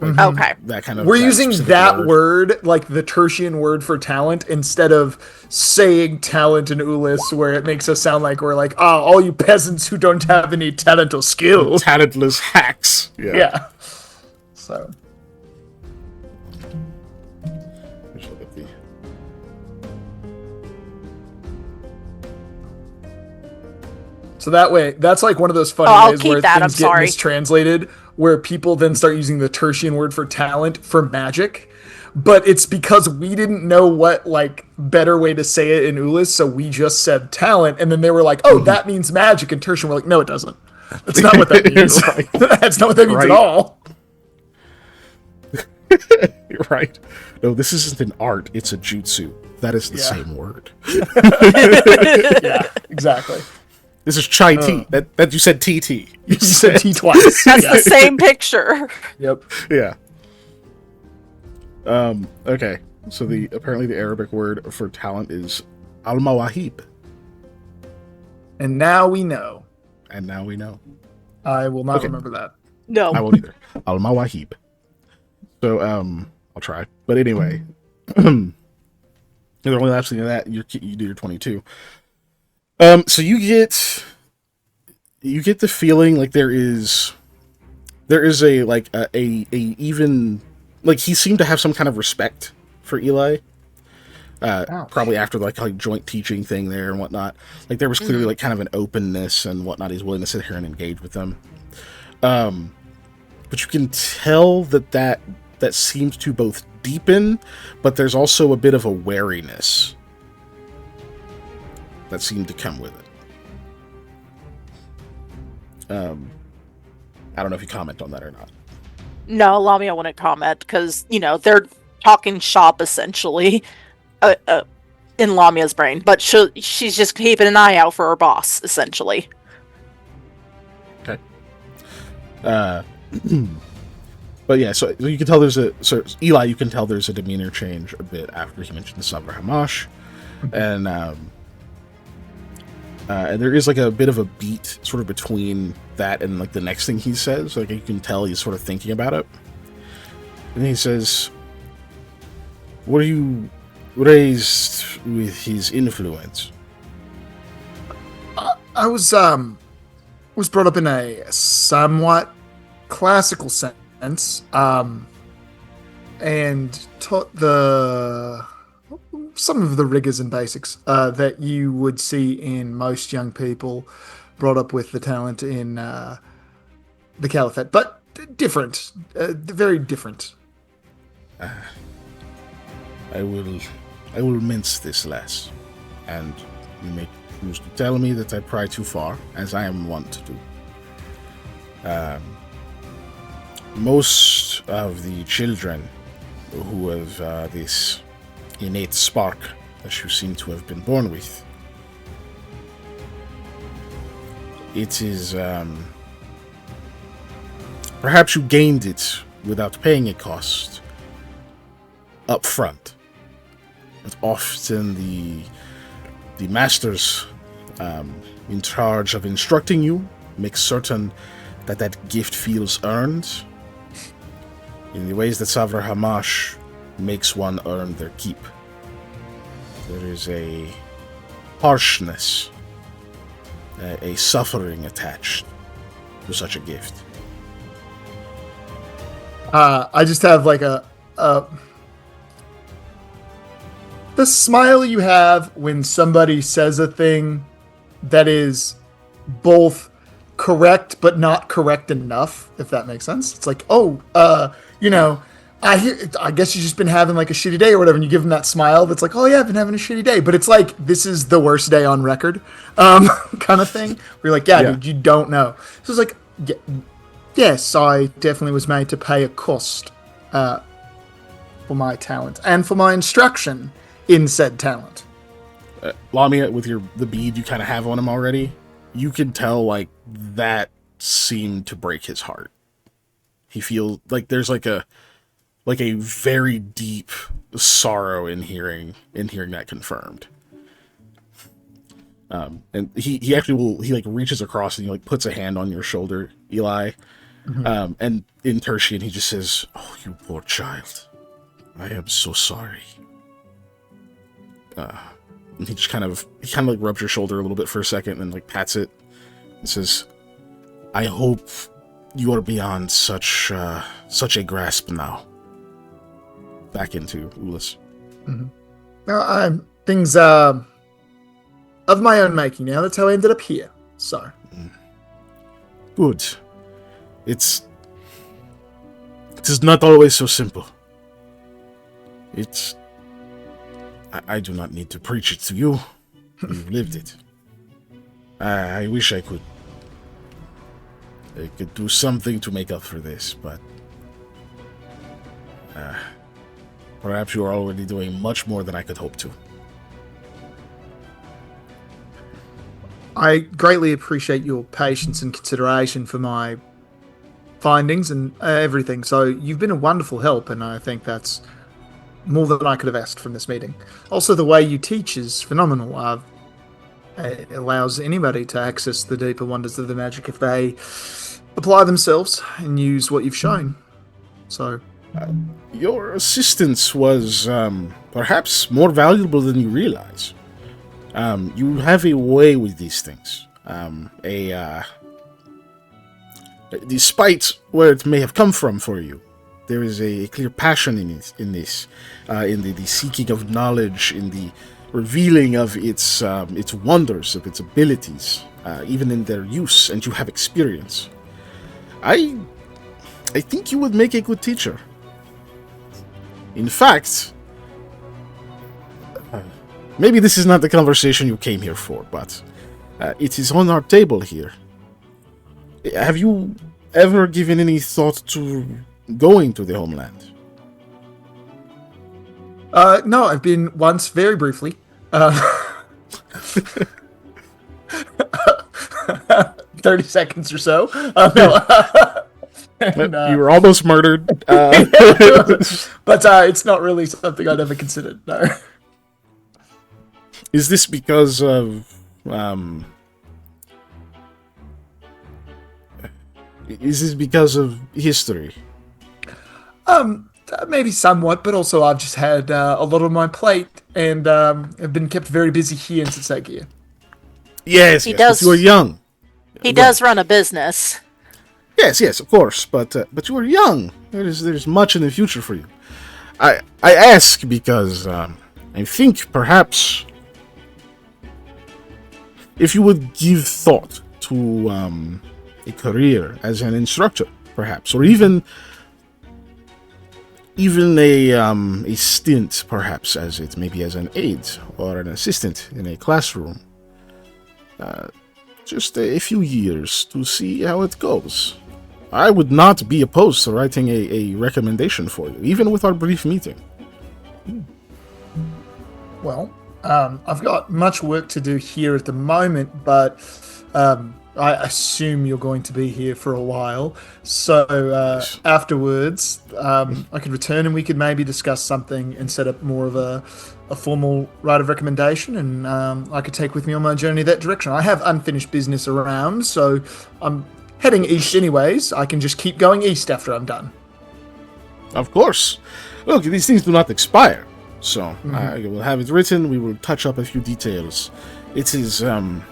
Okay. That kind of. We're using that word, like the Tertian word for talent, instead of saying talent in Ulis, where it makes us sound like we're like, all you peasants who don't have any talent or skill. Talentless hacks. Yeah. So. So that way, that's like one of those funny ways where things get mistranslated, where people then start using the Tertian word for talent for magic. But it's because we didn't know what like better way to say it in Ulis, so we just said talent, and then they were like, "Oh, that means magic." And Tertian, we're like, "No, it doesn't. That's not what that means. That's not what that means at all." You're right. No, this isn't an art; it's a jutsu. That is the same word. Yeah, exactly. This is chai tea. That you said TT. You said T twice. That's the same picture. Yep. Yeah. Okay. So apparently the Arabic word for talent is al-mawahib. And now we know. I will not remember that. No. I won't either. Al-mawahib. So I'll try. But anyway, they're only lapsing in that. You do your 22. So you get the feeling like there is a like a even like he seemed to have some kind of respect for Eli. Probably after like joint teaching thing there and whatnot. Like there was clearly like kind of an openness and whatnot. He's willing to sit here and engage with them. but you can tell that seems to both deepen, but there's also a bit of a wariness that seemed to come with it. I don't know if you comment on that or not. No, Lamia wouldn't comment because, they're talking shop essentially in Lamia's brain, but she's just keeping an eye out for her boss essentially. Okay. But yeah, so you can tell Eli, you can tell there's a demeanor change a bit after he mentioned the Sabra Hamash, and there is like a bit of a beat sort of between that and like the next thing he says. Like you can tell he's sort of thinking about it, and he says, "Were you raised with his influence?" I was brought up in a somewhat classical sense. And taught some of the rigors and basics that you would see in most young people brought up with the talent in the Caliphate, but different, very different. I will mince this less, and you may choose to tell me that I pry too far, as I am wont to do. Most of the children who have this innate spark that you seem to have been born with, it is perhaps you gained it without paying a cost up front, but often the masters in charge of instructing you make certain that gift feels earned in the ways that Savra Hamash makes one earn their keep. There is a harshness, a suffering attached to such a gift. I just have like the smile you have when somebody says a thing that is both correct but not correct enough, if that makes sense. It's like, I guess you've just been having like a shitty day or whatever, and you give them that smile that's like, oh yeah, I've been having a shitty day, but it's like, this is the worst day on record, kind of thing, where you're like, dude, you don't know. So it's like, yes, I definitely was made to pay a cost for my talent and for my instruction in said talent. Lamia, with the bead you kind of have on him already, you can tell like that seemed to break his heart. He feels like there's like a very deep sorrow in hearing that confirmed. And he actually he reaches across and he like puts a hand on your shoulder, Eli. Mm-hmm. And in Tertian he just says, "Oh, you poor child. I am so sorry." And he kind of like rubs your shoulder a little bit for a second and then like pats it and says, "I hope you are beyond such a grasp now." Back into Ulyss. Mm-hmm. Now, things of my own making now. That's how I ended up here. So. Good. It is not always so simple. I do not need to preach it to you. You've lived it. I wish I could do something to make up for this, but perhaps you are already doing much more than I could hope to. I greatly appreciate your patience and consideration for my findings and everything. So you've been a wonderful help, and I think that's more than I could have asked from this meeting. Also, the way you teach is phenomenal. It allows anybody to access the deeper wonders of the magic if they apply themselves and use what you've shown. So, your assistance was perhaps more valuable than you realize. You have a way with these things. Despite where it may have come from for you, there is a clear passion in the seeking of knowledge, in the revealing of its wonders, of its abilities, even in their use, and you have experience. I think you would make a good teacher. In fact, maybe this is not the conversation you came here for, but it is on our table here. Have you ever given any thought to going to the homeland? No, I've been once, very briefly. 30 seconds or so. No. And, you were almost murdered. But it's not really something I'd ever considered, no. Is this because of... is this because of history? Maybe somewhat, but also I've just had a lot on my plate, and have been kept very busy here in Tsagia. Yes, but you are young. He does run a business. Yes, of course, but you are young. There's much in the future for you. I ask because I think perhaps if you would give thought to a career as an instructor, perhaps, or even a stint, perhaps, as an aide or an assistant in a classroom. Just a few years to see how it goes. I would not be opposed to writing a recommendation for you, even with our brief meeting. Well, I've got much work to do here at the moment, but I assume you're going to be here for a while. So afterwards, I could return and we could maybe discuss something and set up more of a formal write of recommendation, and I could take with me on my journey that direction. I have unfinished business around, so I'm heading east anyways. I can just keep going east after I'm done. Of course. Look, these things do not expire. So I will have it written. We will touch up a few details. It is... there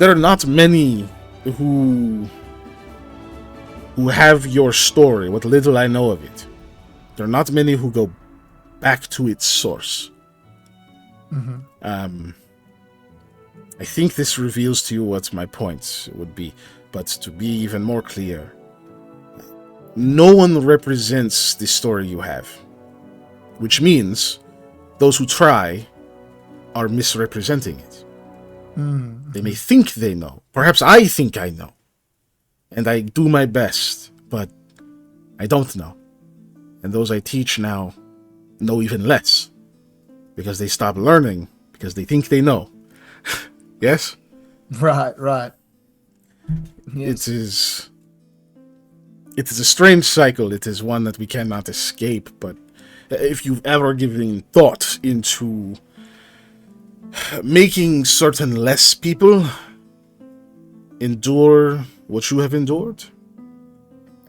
are not many who have your story, what little I know of it. There are not many who go back to its source. I think this reveals to you what my point would be, but to be even more clear, no one represents the story you have, which means those who try are misrepresenting it. They may think they know. Perhaps I think I know. And I do my best, but I don't know. And those I teach now know even less. Because they stop learning, because they think they know. Yes? Right. Yes. It is a strange cycle. It is one that we cannot escape, but if you've ever given thought into making certain less people endure what you have endured,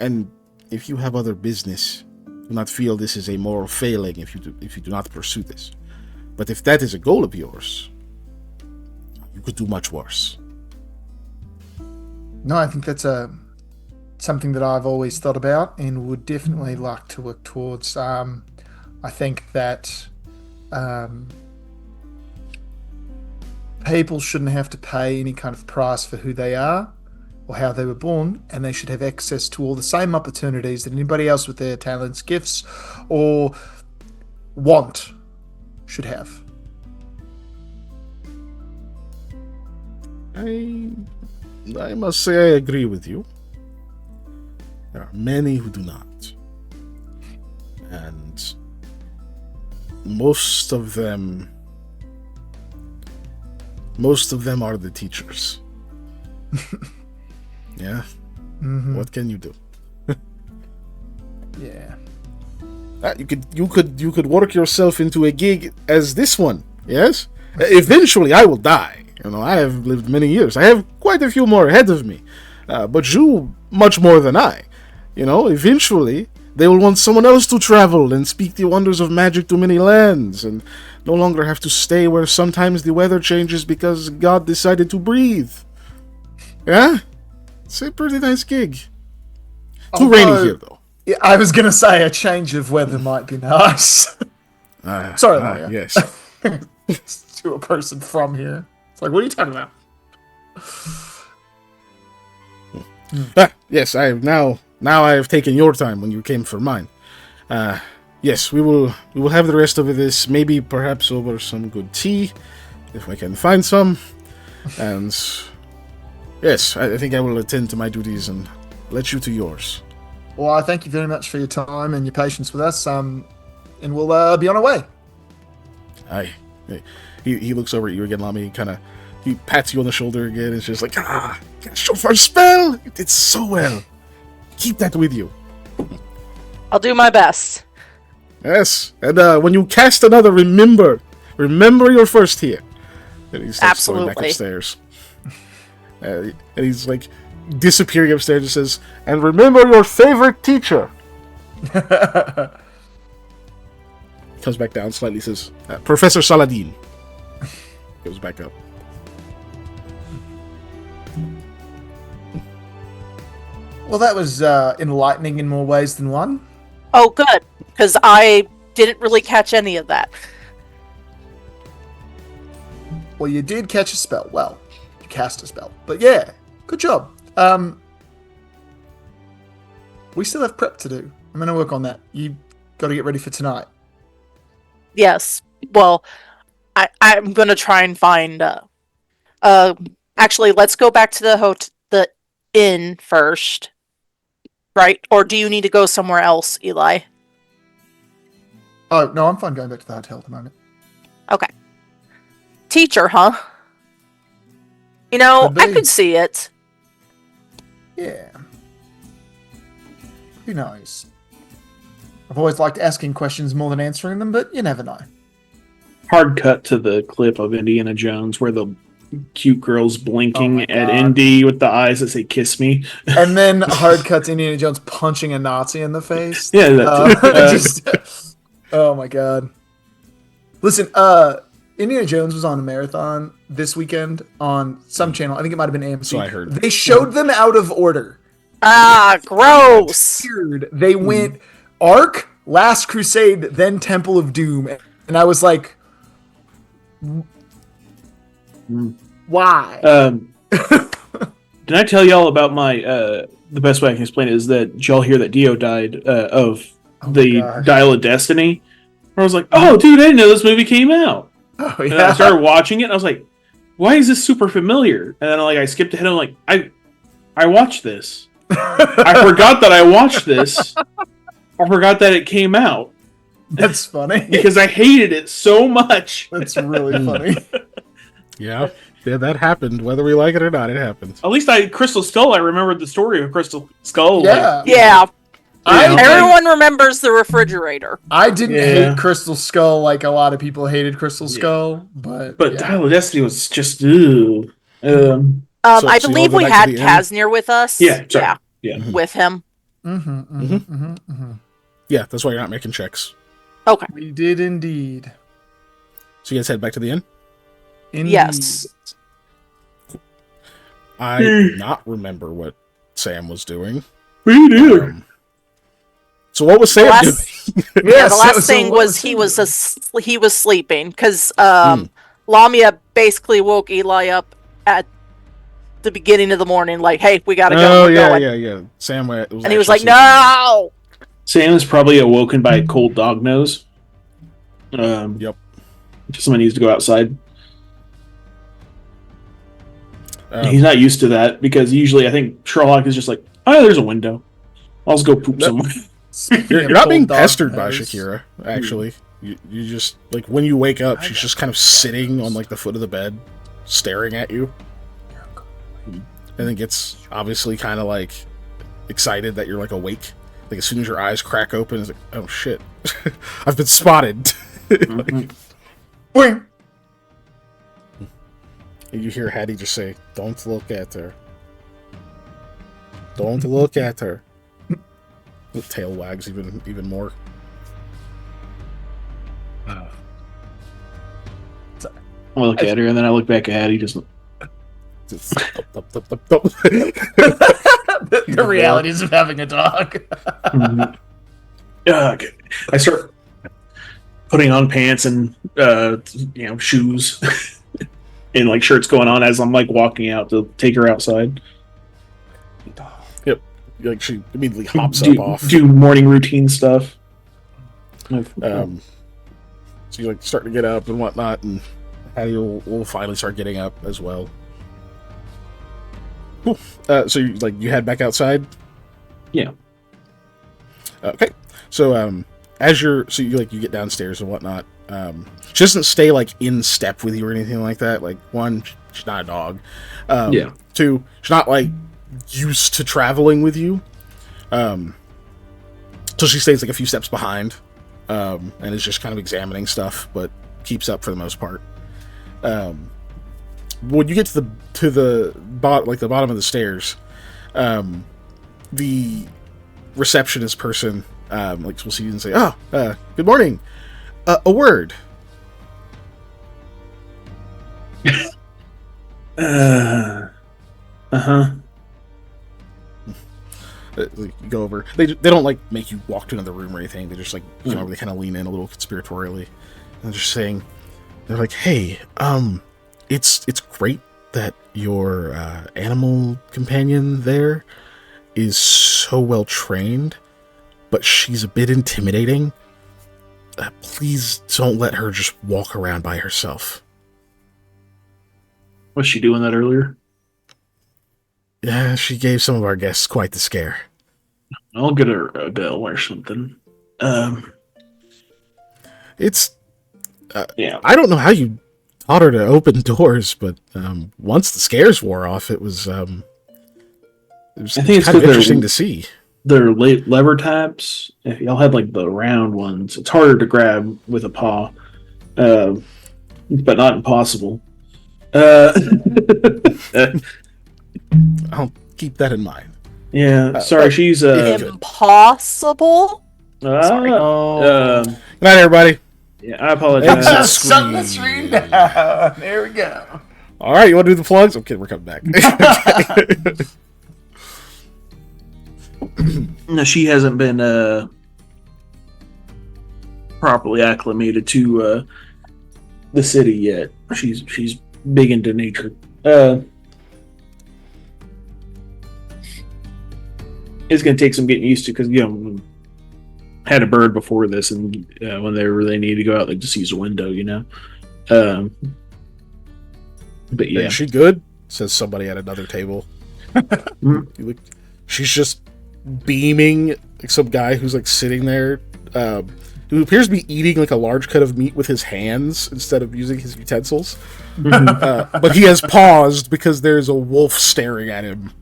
and if you have other business, do not feel this is a moral failing if you do not pursue this. But if that is a goal of yours, you could do much worse. No, I think that's something that I've always thought about and would definitely like to work towards. I think that people shouldn't have to pay any kind of price for who they are or how they were born, and they should have access to all the same opportunities that anybody else with their talents, gifts, or want should have. I must say I agree with you. There are many who do not. And most of them are the teachers. Yeah? What can you do? Yeah. You could work yourself into a gig as this one, yes? Eventually I will die. I have lived many years. I have quite a few more ahead of me. But you, much more than I. Eventually, they will want someone else to travel and speak the wonders of magic to many lands, and no longer have to stay where sometimes the weather changes because God decided to breathe. Yeah? It's a pretty nice gig. Too rainy here, though. Yeah, I was going to say a change of weather might be nice. Sorry, Mario. Yes. To a person from here. It's like, what are you talking about? Yes, I have now now I have taken your time when you came for mine. Yes, we will have the rest of this, maybe perhaps over some good tea, if I can find some. And yes, I think I will attend to my duties and let you to yours. Well, I thank you very much for your time and your patience with us. And we'll be on our way. Aye. He looks over at you again, Lami. He pats you on the shoulder again. It's just like, shofar spell! You did so well. Keep that with you. I'll do my best. Yes, and when you cast another, remember your first here. And he starts going back upstairs. And he's like disappearing upstairs and says, and remember your favorite teacher. Comes back down slightly, says, Professor Saladin. Goes back up. Well, that was enlightening in more ways than one. Oh, good, because I didn't really catch any of that. Well, you did catch a spell. Well, you cast a spell. But yeah, good job. We still have prep to do. I'm going to work on that. You got to get ready for tonight. Yes. Well, I'm going to try and find... actually, let's go back to the inn first. Right? Or do you need to go somewhere else, Eli? Oh, no, I'm fine going back to the hotel at the moment. Okay. Teacher, huh? You know, I could see it. Yeah. Who knows? I've always liked asking questions more than answering them, but you never know. Hard cut to the clip of Indiana Jones where the cute girl's blinking at Indy with the eyes that say "kiss me," and then hard cut to Indiana Jones punching a Nazi in the face. Yeah, oh my god! Listen, Indiana Jones was on a marathon this weekend on some channel. I think it might have been AMC. So I heard. They showed them out of order. Ah, gross! They went Ark, Last Crusade, then Temple of Doom, and I was like, why? Did I tell y'all about my the best way I can explain it is that did y'all hear that Dio died of the Dial of Destiny? I was like, oh dude, I didn't know this movie came out. Oh yeah. And I started watching it and I was like, why is this super familiar? And then I skipped ahead and I'm like, I watched this. I forgot that I watched this. I forgot that it came out. That's funny. Because I hated it so much. That's really funny. Yeah, that happened. Whether we like it or not, it happened. At least Crystal Skull, I remembered the story of Crystal Skull. Yeah. Everyone remembers the refrigerator. I didn't hate Crystal Skull like a lot of people hated Crystal Skull, but Dial of Destiny was just I believe we had Kaznir with us. Yeah. With him. Yeah, that's why you're not making checks. Okay. We did indeed. So you guys head back to the inn? Indeed. Yes. I do not remember what Sam was doing. Me neither. So what was Sam doing? The last thing was he was sleeping because Lamia basically woke Eli up at the beginning of the morning, like, "Hey, we gotta go." Oh yeah. Sam was, and he was like, "No." Sam is probably awoken by a cold dog nose. Yep. Someone needs to go outside. He's not used to that because usually I think Sherlock is just like, oh, there's a window. I'll just go poop somewhere. You're not being pestered by Shakira, actually. You just, like, when you wake up, she's just kind of sitting on, like, the foot of the bed, staring at you. And then gets, obviously, kind of, like, excited that you're, like, awake. Like, as soon as your eyes crack open, it's like, oh, shit. I've been spotted. Boing. And you hear Hattie just say, don't look at her. Don't look at her. The tail wags even more. I look at her and then I look back at Hattie. Just the realities of having a dog. I start putting on pants and shoes and like shirts going on as I'm like walking out to take her outside. Yep. like she immediately hops up off. Do morning routine stuff. So you like start to get up and whatnot, and Hattie will finally start getting up as well. Cool. So you head back outside. Yeah. Okay. So you get downstairs and whatnot. She doesn't stay like in step with you or anything like that. Like, one, she's not a dog. Yeah. Two, she's not like used to traveling with you. So she stays like a few steps behind, and is just kind of examining stuff, but keeps up for the most part. When you get to the bottom of the stairs, the receptionist person will see you and say, "Oh, good morning. A word." You go over. They don't like make you walk to another room or anything. They just like they kind of lean in a little conspiratorially, and they're just saying, they're like, "Hey, it's great that your animal companion there is so well trained, but she's a bit intimidating. Please don't let her just walk around by herself." Was she doing that earlier? Yeah, she gave some of our guests quite the scare. I'll get her a bell or something. It's yeah. I don't know how you taught her to open doors, but once the scares wore off, it was I think it's kind of interesting to see. They're lever taps. If y'all had like the round ones, it's harder to grab with a paw, but not impossible. I'll keep that in mind. Yeah, sorry, she's impossible. Sorry. Good night, everybody. Yeah, I apologize. Shut the screen down. There we go. All right, you want to do the plugs? Okay, we're coming back. No, she hasn't been properly acclimated to the city yet. She's big into nature. It's going to take some getting used to, because had a bird before this, and when they really need to go out, they just use a window, But yeah, is she good? Says somebody at another table. She's just beaming, like some guy who's like sitting there, who appears to be eating like a large cut of meat with his hands instead of using his utensils. But he has paused because there's a wolf staring at him.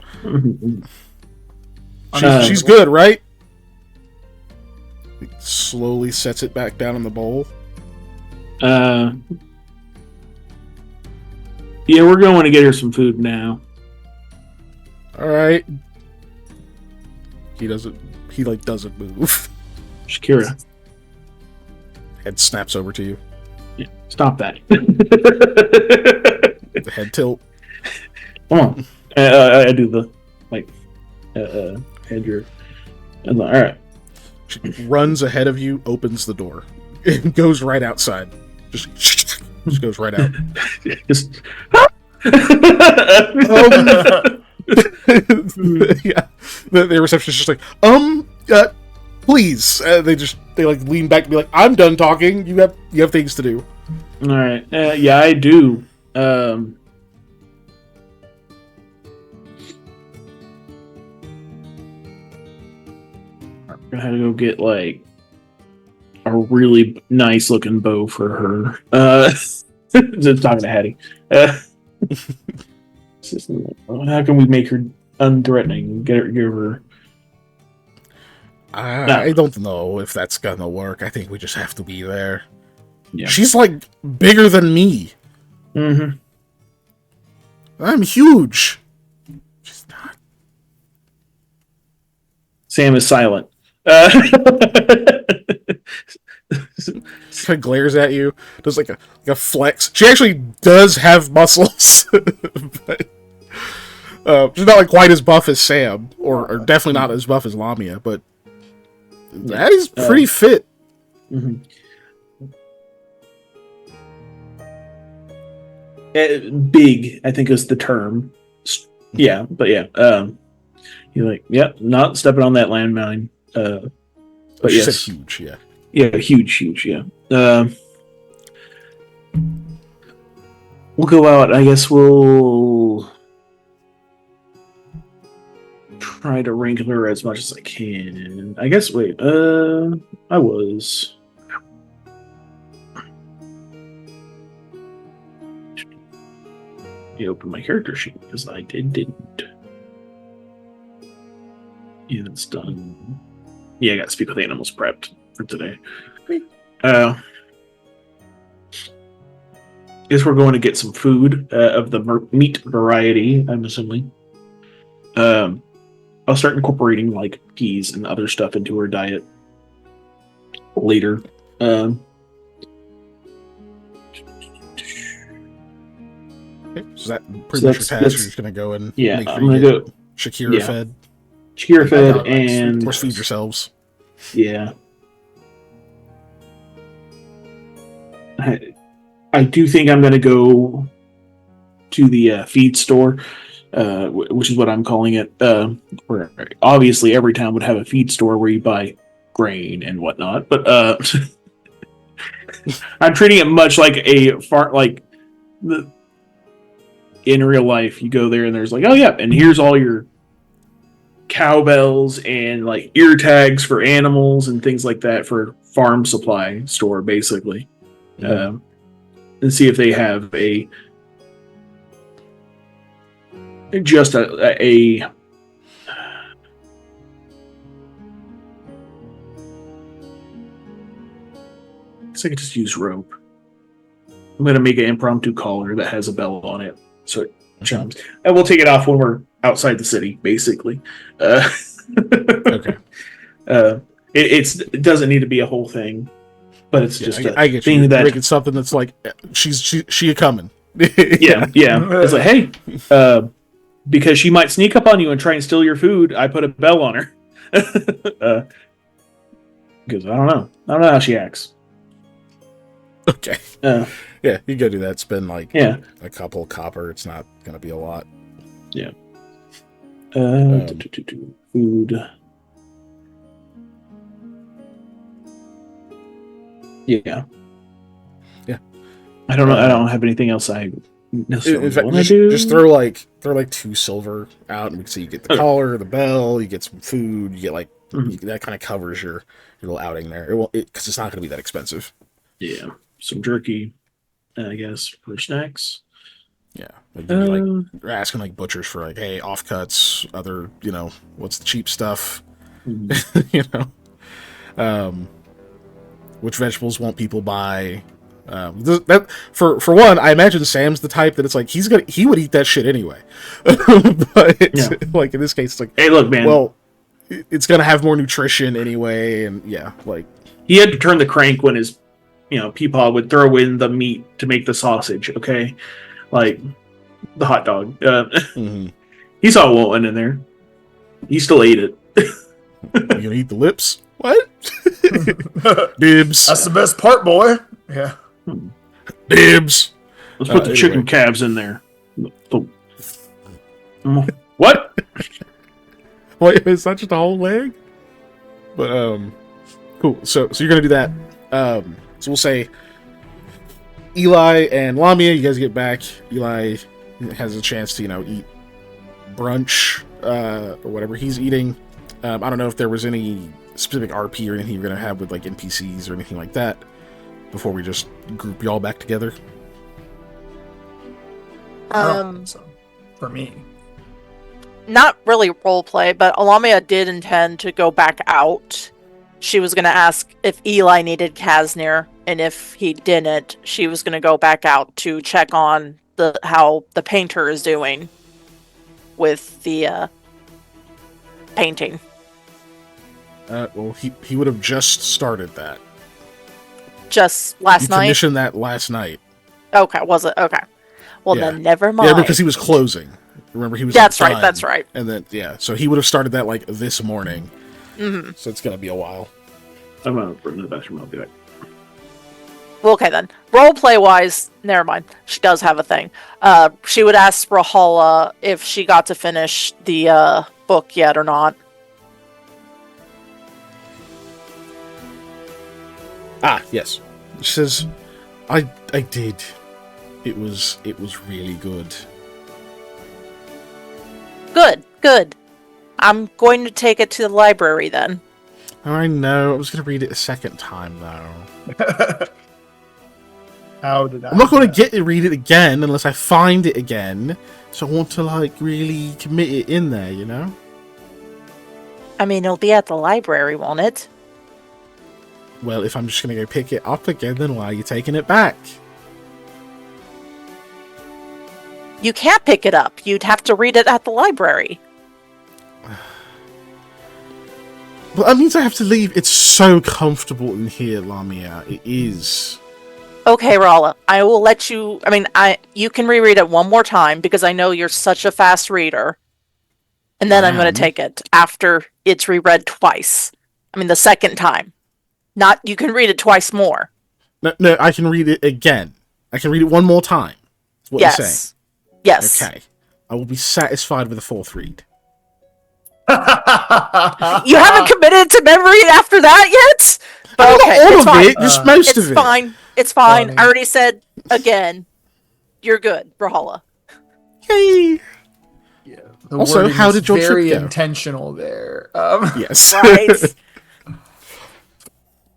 She's good, right? He slowly sets it back down in the bowl. Yeah, we're going to get her some food now. All right. He doesn't move. Shakira. Head snaps over to you. Yeah, stop that. The head tilt. Come on. I do the head your. All right. She runs ahead of you, opens the door, and goes right outside. Just goes right out. Just. Yeah, the receptionist is just like, please. They lean back and be like, "I'm done talking. You have things to do." All right. Yeah, I do. I'm gonna have to go get like a really nice looking bow for her. Just talking to Hattie. How can we make her unthreatening? Give her. I don't know if that's gonna work. I think we just have to be there. Yeah. She's like bigger than me. Mm-hmm. I'm huge. She's not. Sam is silent. She kind of glares at you. Does like a flex. She actually does have muscles, but she's not like quite as buff as Sam, or definitely not as buff as Lamia. But Addie's pretty fit. Mm-hmm. Big, I think, is the term. Yeah, but yeah. You're like, yep, not stepping on that landmine. But she yes, said huge, yeah. Yeah, huge, yeah. We'll go out. I guess we'll try to wrangle as much as I can. I guess. Wait. I was. You open my character sheet because I didn't. Yeah, it's done. Yeah, I got Speak with Animals prepped for today. Guess we're going to get some food of the meat variety, I'm assuming. I'll start incorporating like peas and other stuff into her diet later. So that pretty much your task. You're just going to go and make sure I'm going to go Shakira fed. Shakira fed and... Of course, feed yourselves. Yeah. I do think I'm going to go to the feed store, which is what I'm calling it. Where obviously every town would have a feed store where you buy grain and whatnot, but I'm treating it much like a farm. Like in real life, you go there and there's like, oh yeah, and here's all your cowbells and like ear tags for animals and things like that for farm supply store, basically. Mm-hmm. And see if they have a I guess I could just use rope. I'm going to make an impromptu collar that has a bell on it, so it chimes. And we'll take it off when we're outside the city, basically. Okay. It doesn't need to be a whole thing, but it's just I get thing you. that Making something that's like she a coming. yeah. It's like, hey, because she might sneak up on you and try and steal your food. I put a bell on her because I don't know how she acts. Okay. Yeah, you go do that. Spend like a couple copper. It's not gonna be a lot. Yeah. Food. Yeah. Yeah. I don't know. I don't have anything else I necessarily want to do. Just throw like 2 silver out, and so you get the collar, the bell, you get some food, you get like that kind of covers your little outing there. It won't because it's not going to be that expensive. Yeah, some jerky, I guess, for snacks. Yeah, like asking like butchers for like, hey, offcuts, other, what's the cheap stuff, which vegetables won't people buy? That for one, I imagine Sam's the type that it's like he would eat that shit anyway, but like in this case, it's like, hey, look, man, well, it's gonna have more nutrition anyway, and like he had to turn the crank when his Peepaw would throw in the meat to make the sausage. Okay, like the hot dog. He saw what went in there. He still ate it. You gonna eat the lips? What? Dibs. That's the best part, boy. Yeah. Dibs. Let's put the chicken calves in there. What? Wait, is that just a whole leg? But cool. So you're gonna do that. So we'll say Eli and Lamia, you guys get back. Eli has a chance to eat brunch or whatever he's eating. I don't know if there was any specific RP or anything you're gonna have with like NPCs or anything like that before we just group y'all back together. So, for me, not really role play, but Alamia did intend to go back out. She was going to ask if Eli needed Kasnir, and if he didn't, she was going to go back out to check on how the painter is doing with the painting. Well, he would have just started that. Just last night? You commissioned that last night. Okay, was it? Okay. Well, then never mind. Yeah, because he was closing. Remember, he was That's right. And then, so he would have started that like this morning. Mm-hmm. So it's going to be a while. I'm going to run to the bathroom. I'll be back. Well, okay then. Roleplay wise, never mind. She does have a thing. She would ask Rahala if she got to finish the book yet or not. Ah, yes. She says, I did. It was really good. Good. I'm going to take it to the library then. Oh, I know. I was going to read it a second time, though. How did I? I'm not going to get to read it again unless I find it again. So I want to, like, really commit it in there, you know? I mean, it'll be at the library, won't it? Well, if I'm just going to go pick it up again, then why are you taking it back? You can't pick it up. You'd have to read it at the library. Well, that means I have to leave. It's so comfortable in here, Lamia. It is. Okay, Rala. I will let you... I mean, you can reread it one more time because I know you're such a fast reader. And then I'm going to take it after it's reread twice. I mean, the second time. Not, you can read it twice more. No, I can read it again. I can read it one more time. That's what you're saying. Yes. Okay. I will be satisfied with the fourth read. You haven't committed to memory after that yet? But okay, not all it's of fine. it, just most of it. It's fine. I already said again. You're good, Brawlhalla. Yay! Yeah. Also, how did your trip go? Very intentional there. Yes. Right.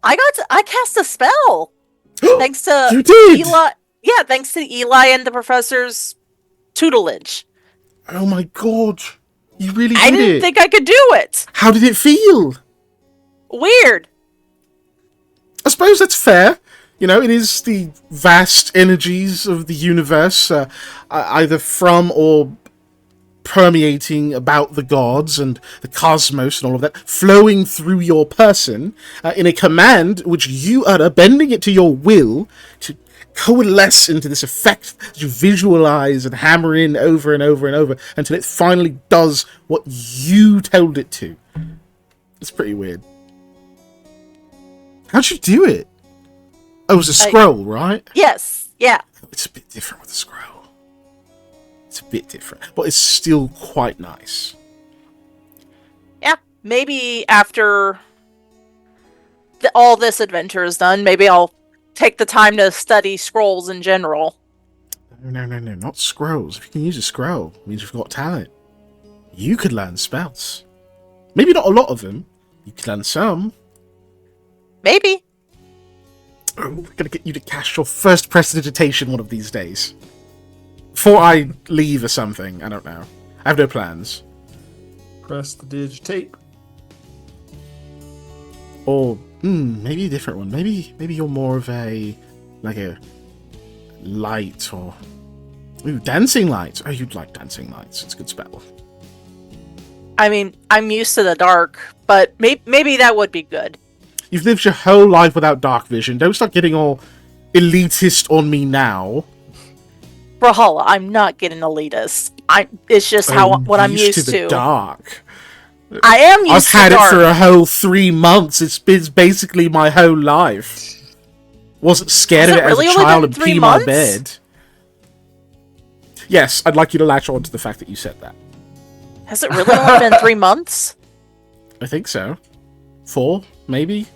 I cast a spell. Thanks to You did? Eli. Yeah, thanks to Eli and the professor's tutelage. Oh my god. You really did I didn't think I could do it. How did it feel? Weird. I suppose that's fair. You know, it is the vast energies of the universe, either from or permeating about the gods and the cosmos and all of that, flowing through your person in a command which you utter, bending it to your will to coalesce into this effect that you visualize and hammer in over and over and over until it finally does what you told it to. It's pretty weird. How'd you do it? Oh, it was a scroll, right? Yes, yeah. It's a bit different with a scroll. It's a bit different, but it's still quite nice. Yeah, maybe after all this adventure is done, maybe I'll take the time to study scrolls in general. No, not scrolls. If you can use a scroll, it means you've got talent. You could learn spells. Maybe not a lot of them. You could learn some. Maybe. Oh, we're gonna get you to cast your first prestidigitation one of these days. Before I leave or something, I don't know. I have no plans. Prestidigitate. Or maybe a different one. Maybe you're more of a light or dancing lights. Oh, you'd like dancing lights. It's a good spell. I mean, I'm used to the dark, but maybe that would be good. You've lived your whole life without dark vision. Don't start getting all elitist on me now. Brawlhalla, I'm not getting elitist. It's just what I'm used to. The dark. I am used to I've had dark. it for a whole 3 months. It's been basically my whole life. Wasn't scared of it really as a only child been and 3 pee months? my bed. Yes, I'd like you to latch on to the fact that you said that. Has it really only been 3 months? I think so. 4, maybe?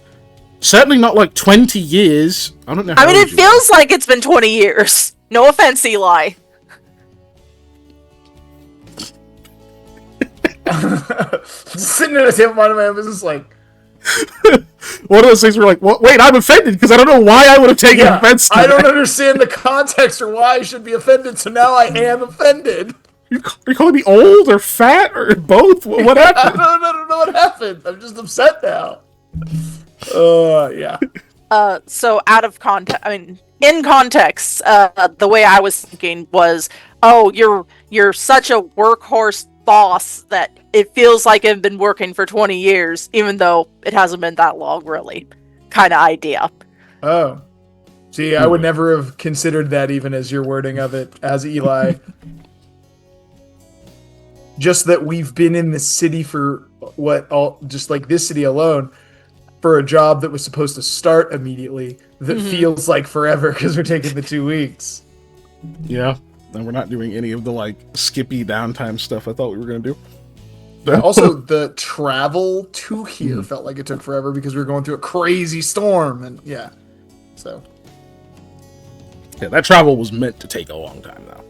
Certainly not like 20 years. I don't know how I mean, old it you feels like it's been 20 years. No offense, Eli. Sitting at a table minding my own business like... One of those things where like, what? Wait, I'm offended because I don't know why I would have taken offense to I don't that. understand the context or why I should be offended, so now I am offended. You're calling me old or fat or both? What happened? I don't know what happened. I'm just upset now. Yeah. So out of context, I mean, in context, the way I was thinking was, oh, you're such a workhorse boss that it feels like I've been working for 20 years, even though it hasn't been that long, really, kind of idea. Oh. See, I would never have considered that even as your wording of it, as Eli. Just that we've been in the city for just like this city alone, for a job that was supposed to start immediately, that feels like forever because we're taking the 2 weeks. Yeah, and we're not doing any of the like skippy downtime stuff I thought we were gonna do. Also, the travel to here felt like it took forever because we were going through a crazy storm, and so. Yeah, that travel was meant to take a long time, though.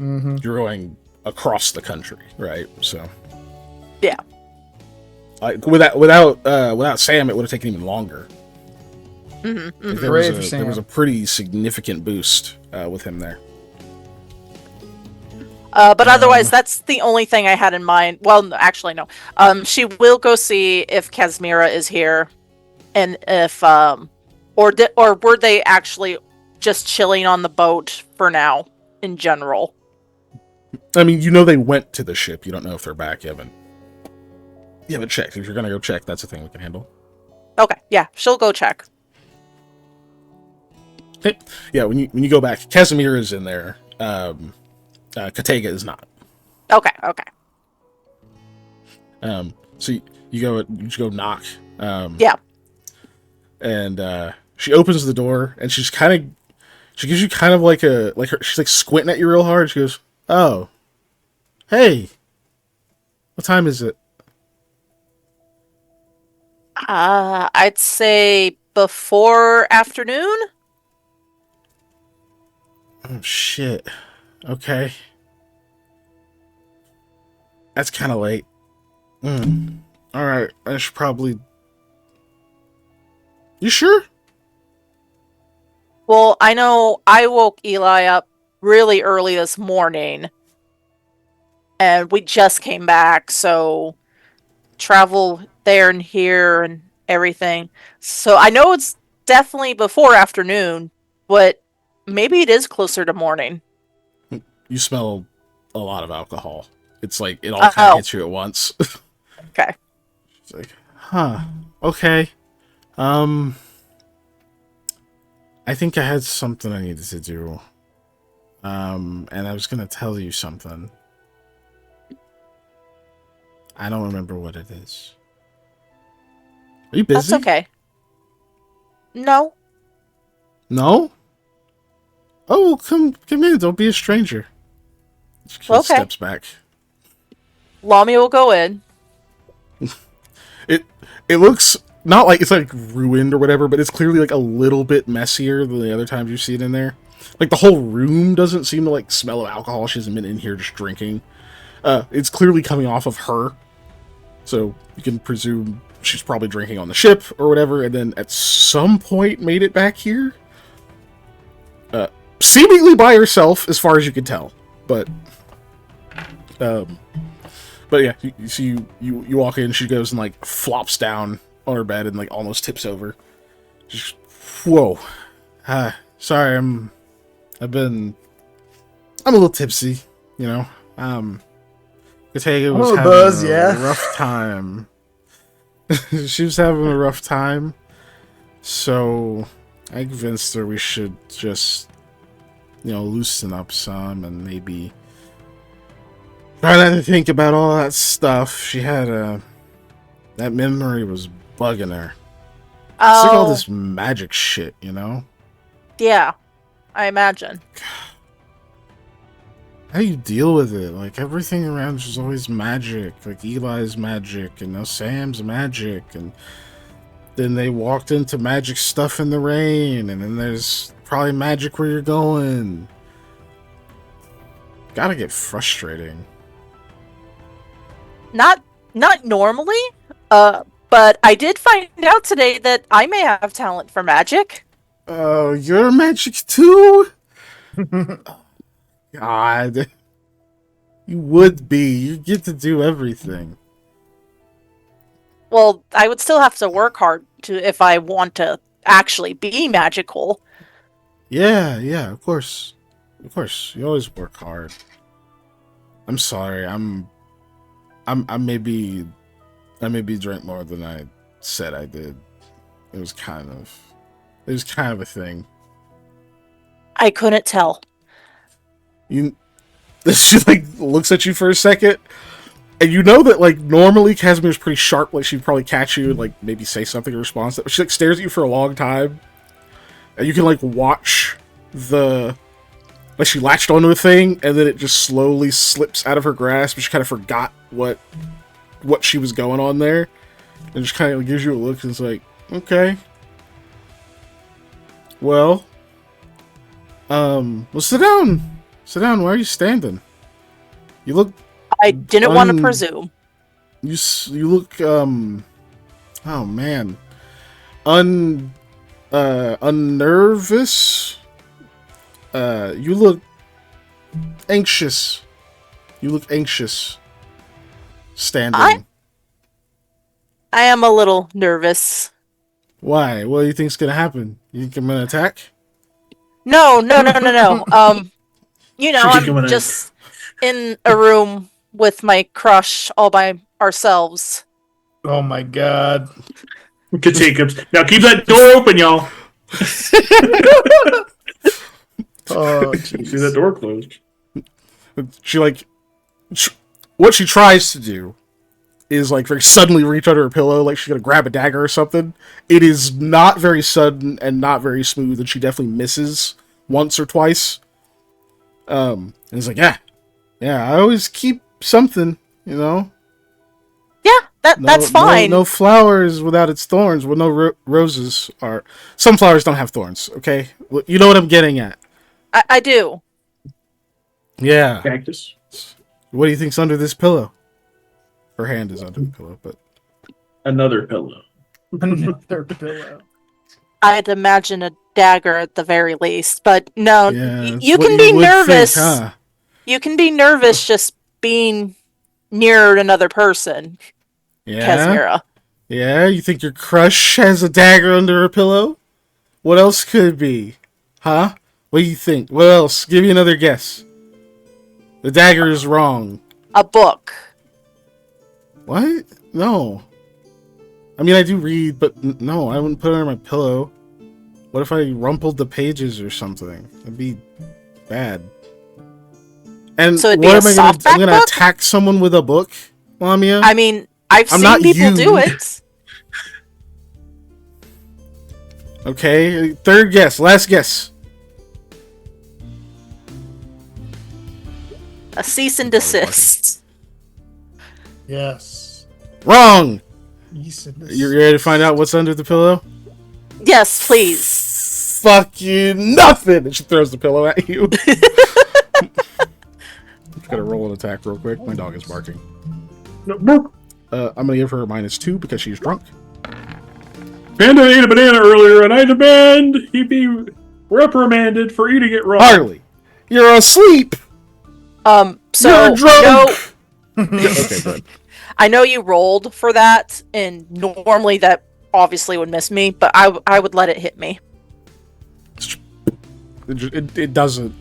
Mm-hmm. You're going across the country, right? So. Yeah. Like without Sam, it would have taken even longer. Mm-hmm. There was a pretty significant boost with him there. But otherwise, that's the only thing I had in mind. Well, actually, no. She will go see if Kazmira is here, and if or were they actually just chilling on the boat for now in general? I mean, they went to the ship. You don't know if they're back. You haven't checked. If you're gonna go check, that's a thing we can handle. Okay, yeah, she'll go check. Okay. Yeah, when you go back, Casimir is in there. Katega is not. Okay. So you go knock. Yeah. And she opens the door, and she gives you kind of she's like squinting at you real hard. She goes, "Oh, hey, what time is it?" I'd say before afternoon. Oh shit. Okay. That's kind of late. Alright, I should probably... You sure? Well, I know I woke Eli up really early this morning. And we just came back, so... travel there and here and everything. So I know it's definitely before afternoon, but maybe it is closer to morning. You smell a lot of alcohol. It's like it all kind of hits you at once. Okay. It's like, huh. Okay. I think I had something I needed to do. And I was gonna tell you something. I don't remember what it is. Are you busy? That's okay. No. No? Oh, come in. Don't be a stranger. She Okay. steps back. Lami will go in. It looks not like it's like ruined or whatever, but it's clearly like a little bit messier than the other times you see it in there. Like the whole room doesn't seem to like smell of alcohol. She hasn't been in here just drinking. It's clearly coming off of her. So you can presume she's probably drinking on the ship or whatever, and then at some point made it back here. Seemingly by herself, as far as you can tell. But yeah, you walk in, she goes and like flops down on her bed and like almost tips over. Just, whoa. Sorry, I'm a little tipsy, you know. Katega was having a rough time. She was having a rough time. So I convinced her we should just, loosen up some and maybe try not to think about all that stuff. She had that memory was bugging her. Oh. It's like all this magic shit, Yeah, I imagine. How do you deal with it? Like, everything around is always magic. Like, Eli's magic, and now Sam's magic, and then they walked into magic stuff in the rain, and then there's probably magic where you're going. Gotta get frustrating. Not normally, but I did find out today that I may have talent for magic. Oh, you're magic too? God. You would be. You get to do everything. Well, I would still have to work hard if I want to actually be magical. Yeah, of course. Of course. You always work hard. I'm sorry. I maybe drank more than I said I did. It was kind of a thing. I couldn't tell. She like looks at you for a second, and you know that like normally Casimir's pretty sharp. Like she'd probably catch you and like maybe say something in response. But she like stares at you for a long time, and you can like watch like she latched onto a thing, and then it just slowly slips out of her grasp. And she kind of forgot what what she was going on there. And just kind of gives you a look and it's like, okay. Well, sit down. Sit down. Why are you standing? You look... I didn't want to presume. You look, oh man. Unnervous? You look anxious. You look anxious. Standing. I am a little nervous. Why? What do you think's gonna happen? You think I'm gonna attack? No. You know, I'm just in a room with my crush all by ourselves. Oh my god. Jacobs. Now keep that door open, y'all. Oh, see that door closed. What she tries to do is like very suddenly reach under her pillow, like she's gonna grab a dagger or something. It is not very sudden and not very smooth, and she definitely misses once or twice. And it's like, yeah, I always keep something, you know. Yeah, that's fine. No flowers without its thorns. Well, no roses are. Some flowers don't have thorns. Okay, you know what I'm getting at. I do. Yeah. Cactus. What do you think's under this pillow? Her hand is under the pillow, but another pillow. Another pillow. I'd imagine a dagger at the very least, but no, yeah, you can be nervous. Think, huh? You can be nervous just being near another person. Yeah. Casimira. Yeah, you think your crush has a dagger under her pillow? What else could it be? Huh? What do you think? What else? Give me another guess. The dagger is wrong. A book. What? No. I mean, I do read, but no, I wouldn't put it under my pillow. What if I rumpled the pages or something? That'd be bad. And so what am I going to? I'm going to attack someone with a book, Lamia? I mean, I've seen people do it. Okay, third guess, last guess. A cease and desist. Yes. Wrong. You're ready to find out what's under the pillow? Yes, please. Fuck you, nothing. And she throws the pillow at you. I'm gonna roll an attack real quick. My dog is barking. I'm gonna give her a -2 because she's drunk. Panda ate a banana earlier, and I demand he be reprimanded for eating it raw. Harley, you're asleep. So you're drunk. Okay, good. I know you rolled for that, and normally that obviously would miss me, but I would let it hit me. It doesn't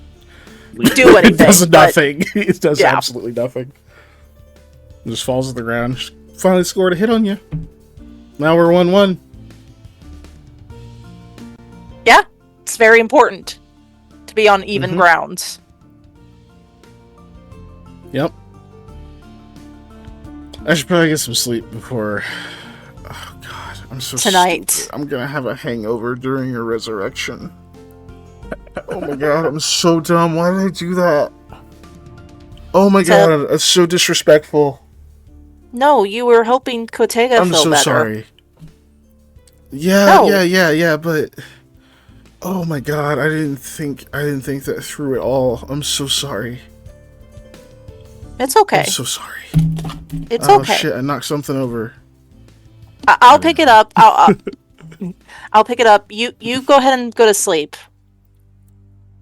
do anything. It does nothing. It does absolutely nothing. It just falls to the ground. She finally scored a hit on you. Now we're 1-1. Yeah, it's very important to be on even grounds. Yep. I should probably get some sleep before... Oh, God. I'm so Tonight. Stupid. I'm gonna have a hangover during your resurrection. Oh, my God. I'm so dumb. Why did I do that? Oh, my God. That's so disrespectful. No, you were helping Kotega feel better. I'm so sorry. Yeah, but... Oh, my God. I didn't think that through at all. I'm so sorry. It's okay. I'm so sorry. It's okay. Oh shit! I knocked something over. I'll pick it up. I'll pick it up. You go ahead and go to sleep,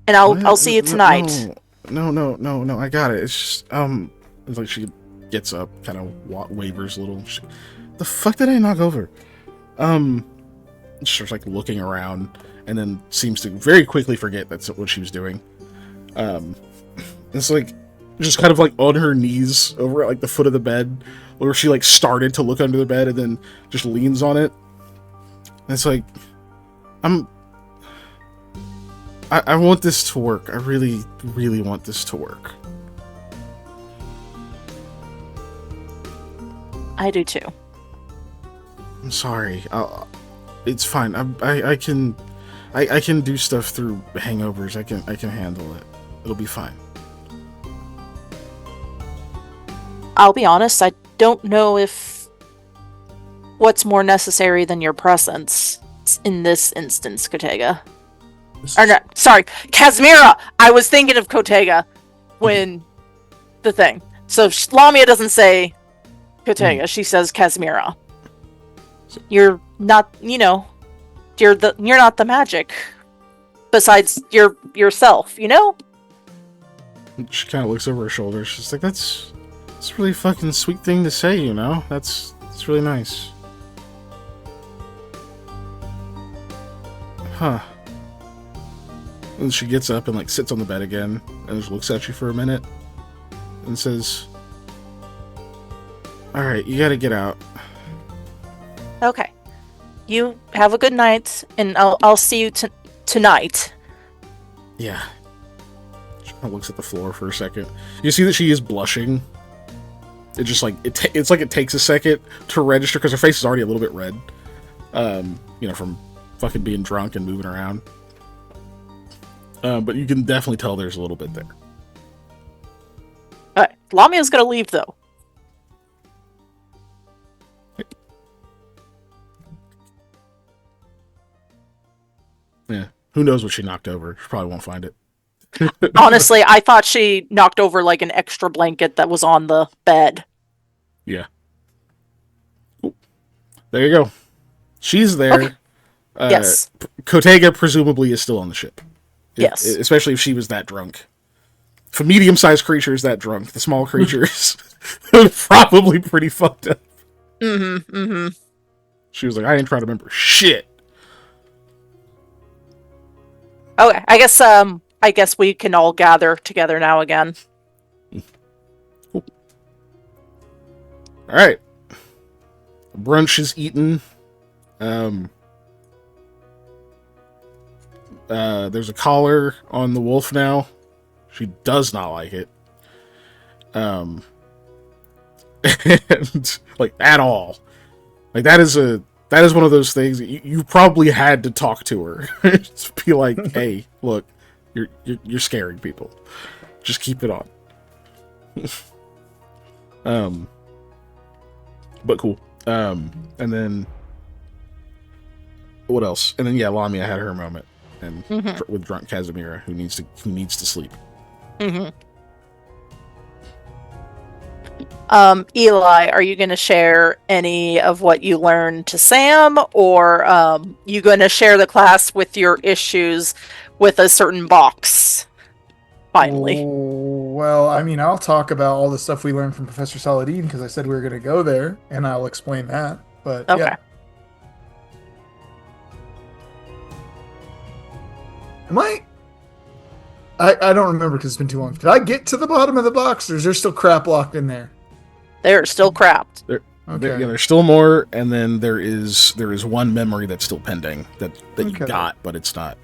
and I'll see you tonight. No. I got it. It's just it's like she gets up, kind of wavers a little. The fuck did I knock over? She starts like looking around, and then seems to very quickly forget that's what she was doing. It's like. Just kind of like on her knees over at like the foot of the bed where she like started to look under the bed and then just leans on it. And it's like, I want this to work. I really, really want this to work. I do too. I'm sorry. It's fine. I can do stuff through hangovers. I can handle it. It'll be fine. I'll be honest, I don't know if what's more necessary than your presence in this instance, Kotega. Or no, sorry, Kazmira! I was thinking of Kotega when the thing. So Lamia doesn't say Kotega, she says Kazmira. You're not, you're not the magic. Besides yourself, She kind of looks over her shoulder. She's like, that's a really fucking sweet thing to say, That's really nice. Huh. And she gets up and like sits on the bed again and just looks at you for a minute and says, "Alright, you gotta get out." Okay. You have a good night, and I'll see you tonight. Yeah. She kind of looks at the floor for a second. You see that she is blushing. It just like it's like it takes a second to register because her face is already a little bit red. From fucking being drunk and moving around. But you can definitely tell there's a little bit there. Alright, Lamia's gonna leave though. Yeah, who knows what she knocked over? She probably won't find it. Honestly, I thought she knocked over like an extra blanket that was on the bed. Yeah. Ooh. There you go. She's there. Okay. Yes. Kotega presumably is still on the ship. Yes. Especially if she was that drunk. If a medium-sized creature is that drunk, the small creatures are probably pretty fucked up. Mm-hmm. Mm-hmm. She was like, I ain't trying to remember shit. Okay, I guess we can all gather together now again. Cool. Alright. Brunch is eaten. There's a collar on the wolf now. She does not like it. And like at all. Like that is one of those things that you probably had to talk to her. Just be like, hey, look, you're scaring people. Just keep it on. But cool. And then what else? And then Lamia had her moment. And with drunk Casimira, who needs to sleep. Mm-hmm. Eli, are you going to share any of what you learned to Sam, or you going to share the class with your issues with a certain box? Finally. Well, I'll talk about all the stuff we learned from Professor Saladin because I said we were going to go there, and I'll explain that. But okay. Yeah. Am I don't remember because it's been too long. Did I get to the bottom of the box, or is there still crap locked in there? They're still crapped. There's still more, and then there is one memory that's still pending that you got, but it's not.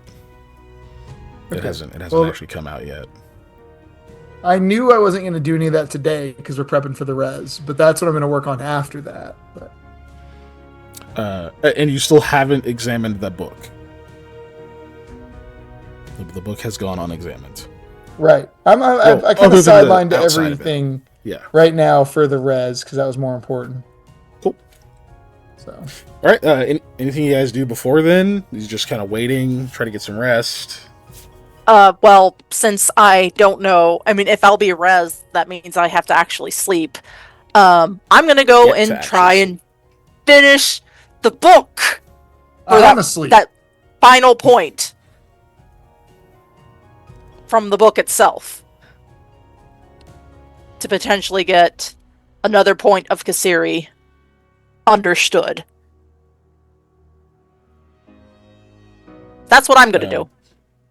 It hasn't actually come out yet. I knew I wasn't going to do any of that today because we're prepping for the res, but that's what I'm going to work on after that. But. And you still haven't examined that book. The book has gone unexamined. Right. I kind of sidelined everything right now for the res because that was more important. Cool. So. All right. Anything you guys do before then? You're just kind of waiting, try to get some rest. Well, since I don't know, if I'll be res, that means I have to actually sleep. I'm gonna go and try and finish the book. I'm asleep. That final point. From the book itself to potentially get another point of Kasiri understood. That's what I'm going to do.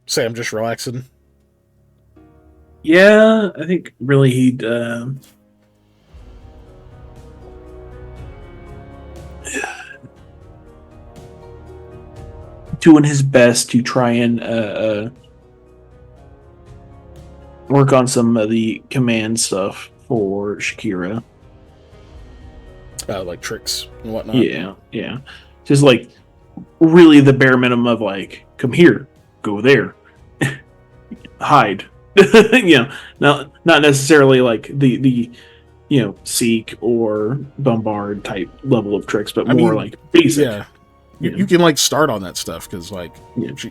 Sam just relaxing. Yeah, I think really he'd doing his best to try and work on some of the command stuff for Shakira. Like tricks and whatnot. Yeah. Just like really the bare minimum of like, come here, go there, hide. Not necessarily like the seek or bombard type level of tricks, but more like basic. Yeah. You can like start on that stuff because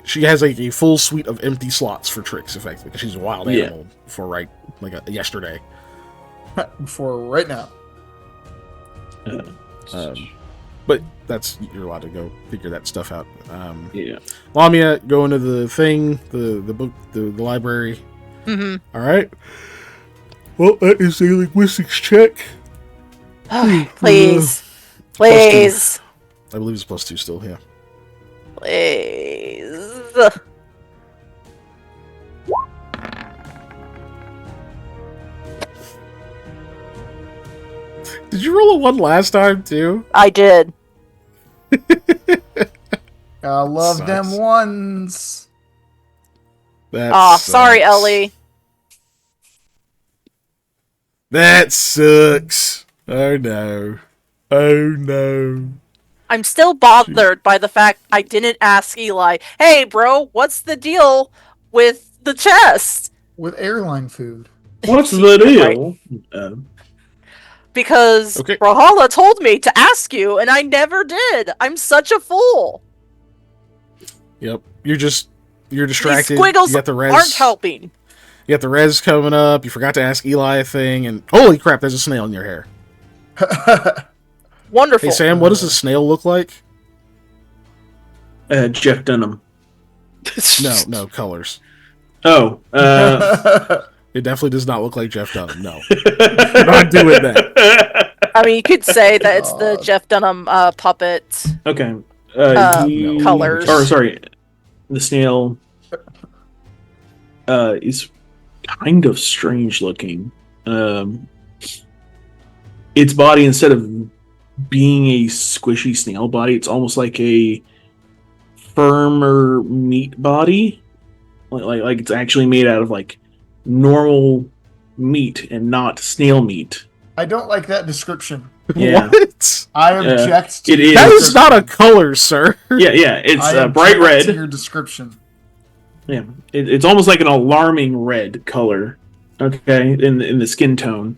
she has like a full suite of empty slots for tricks, effectively, because she's a wild animal for yesterday. For right now. But you're allowed to go figure that stuff out. Lamia, go into the thing, the book, the library. Mm-hmm. All right. Well, that is a linguistics check. Oh, please. Please. I believe it's +2 still, yeah. Please. Did you roll a 1 last time, too? I did. I love them ones. Sorry, Ellie. That sucks. Oh, no. Oh, no. I'm still bothered by the fact I didn't ask Eli, hey, bro, what's the deal with the chest? With airline food. What's the deal? Right. Because Rahala told me to ask you, and I never did. I'm such a fool. Yep. You're distracted. These squiggles you got the res, aren't helping. You got the res coming up. You forgot to ask Eli a thing, and holy crap, there's a snail in your hair. Wonderful. Hey, Sam, what does a snail look like? Jeff Dunham. No, colors. Oh, it definitely does not look like Jeff Dunham. No, we're not doing that. I mean, you could say that it's the Jeff Dunham puppet. Okay. Colors. Or sorry, the snail is kind of strange looking. Its body, instead of being a squishy snail body, it's almost like a firmer meat body. Like it's actually made out of like normal meat and not snail meat. I don't like that description. Yeah. What? I object to it is. That is not a color, sir. Yeah, it's bright red. To your description. Yeah, it's almost like an alarming red color. Okay, in the skin tone.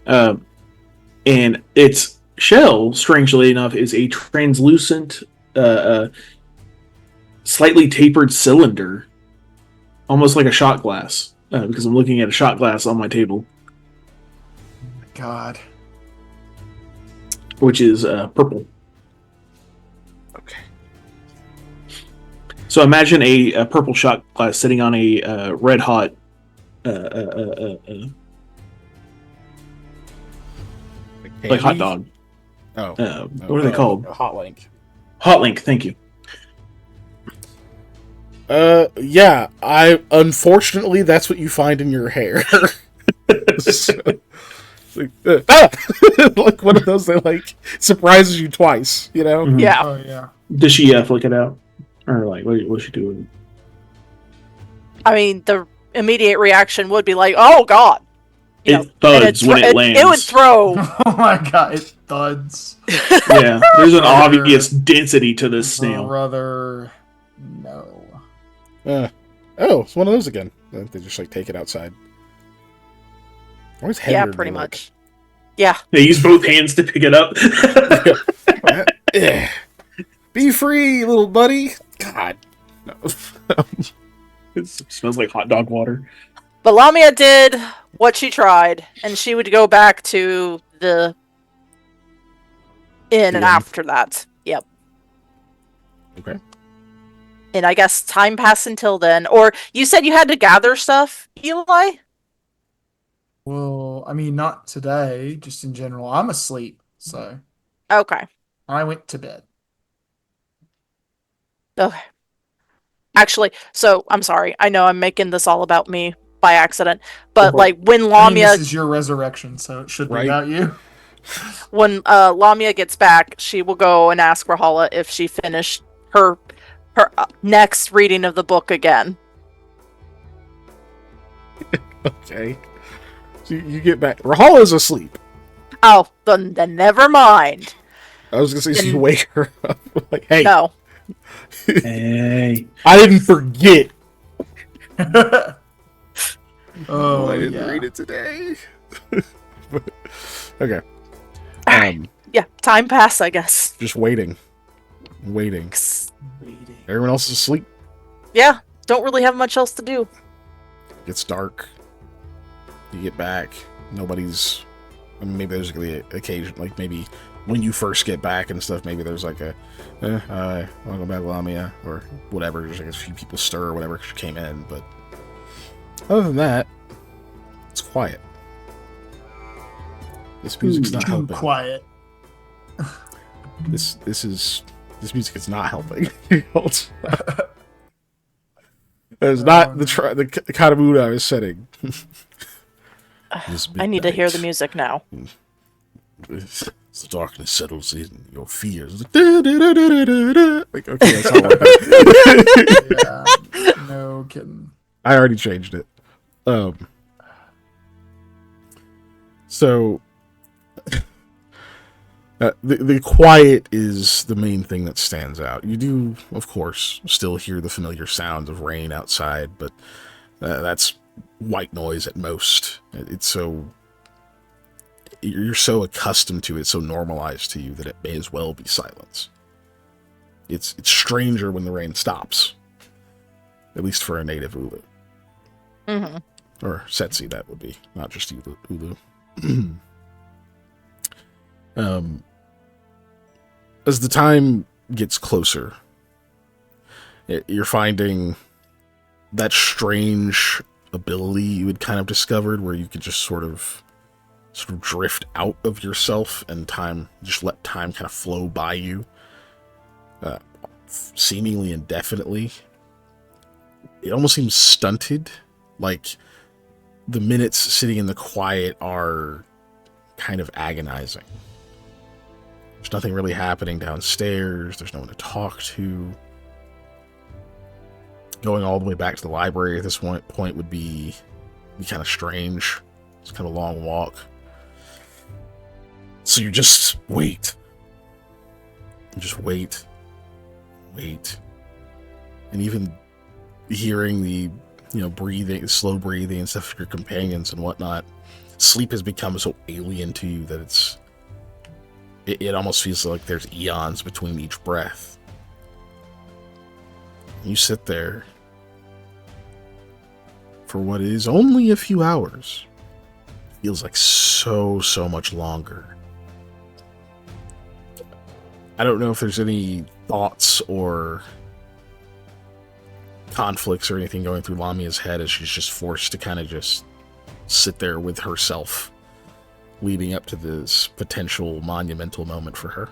And its shell, strangely enough, is a translucent, slightly tapered cylinder, almost like a shot glass. Because I'm looking at a shot glass on my table. Oh my God. Which is purple. Okay. So imagine a purple shot glass sitting on a red hot. Like hot dog. What are they called? Hot link. Hot link. Thank you. Yeah. Unfortunately, that's what you find in your hair. So, like one of those that like surprises you twice. You know? Mm-hmm. Yeah. Oh yeah. Does she flick it out, or like what's she doing? I mean, the immediate reaction would be like, "Oh God." It thuds when it lands. It would throw. Oh my God! It thuds. Yeah, there's an obvious density to this snail. Brother, no. It's one of those again. They just like take it outside. Always heavier. Yeah, pretty much. Yeah. They use both hands to pick it up. Be free, little buddy. God. No. It smells like hot dog water. But Lamia did what she tried, and she would go back to the inn after that. Yep. Okay. And I guess time passed until then. Or you said you had to gather stuff, Eli? Well, I mean, not today. Just in general, I'm asleep, so Okay. I went to bed. Okay. Actually, so I'm sorry. I know I'm making this all about me by accident, but like when Lamia, this is your resurrection, so it should be about you. When Lamia gets back, she will go and ask Rahala if she finished her next reading of the book again. Okay. So you get back. Rahala's asleep. Oh, then never mind. I was gonna say, so you wake her up. Like, hey. No. Hey. I didn't forget. Oh, I didn't read it today. Okay. Yeah, time pass, I guess. Just waiting. Everyone else is asleep. Yeah, don't really have much else to do. It's dark. You get back. Nobody's... I mean, maybe there's the occasion, like maybe when you first get back and stuff, maybe there's like a, welcome back, Lamia, or whatever. There's like a few people stir or whatever because you came in, but other than that, it's quiet. This music's not helping. Quiet. This music is not helping. It's not the kind of mood I was setting. I need to hear the music now. As the darkness settles in, your fears. Like, okay, that's how Yeah, no kidding. I already changed it. So the quiet is the main thing that stands out. You do, of course, still hear the familiar sounds of rain outside, but that's white noise at most. It's so... You're so accustomed to it, so normalized to you, that it may as well be silence. It's stranger when the rain stops. At least for a native Ulu. Mm-hmm. Or Setsi, that would be. Not just Ulu. As the time gets closer, you're finding that strange ability you had kind of discovered where you could just sort of drift out of yourself and just let time kind of flow by you, seemingly indefinitely. It almost seems stunted, like the minutes sitting in the quiet are kind of agonizing. There's nothing really happening downstairs. There's no one to talk to. Going all the way back to the library at this point would be kind of strange. It's kind of a long walk. So you just wait. You just wait. And even hearing the, breathing, slow breathing and stuff of your companions and whatnot, sleep has become so alien to you that it almost feels like there's eons between each breath. You sit there for what is only a few hours. It feels like so much longer. I don't know if there's any thoughts or conflicts or anything going through Lamia's head as she's just forced to kind of just sit there with herself, leading up to this potential monumental moment for her.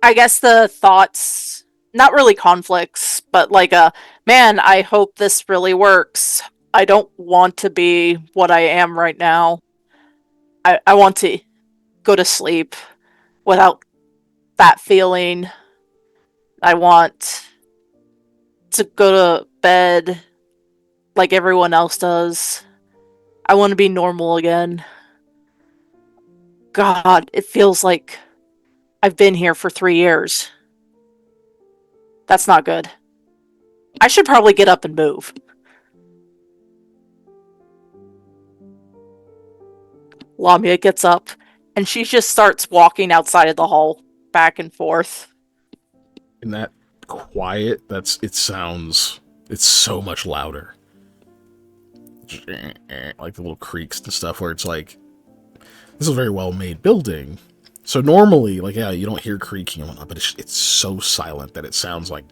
I guess the thoughts, not really conflicts, but like man, I hope this really works. I don't want to be what I am right now. I want to go to sleep without that feeling. I want to go to bed like everyone else does. I want to be normal again. God, it feels like I've been here for 3 years. That's not good. I should probably get up and move. Lamia gets up, and she just starts walking outside of the hall, back and forth. In that quiet, it's so much louder. Like the little creaks and stuff where it's like, this is a very well-made building. So normally, like, yeah, you don't hear creaking and whatnot, but it's so silent that it sounds like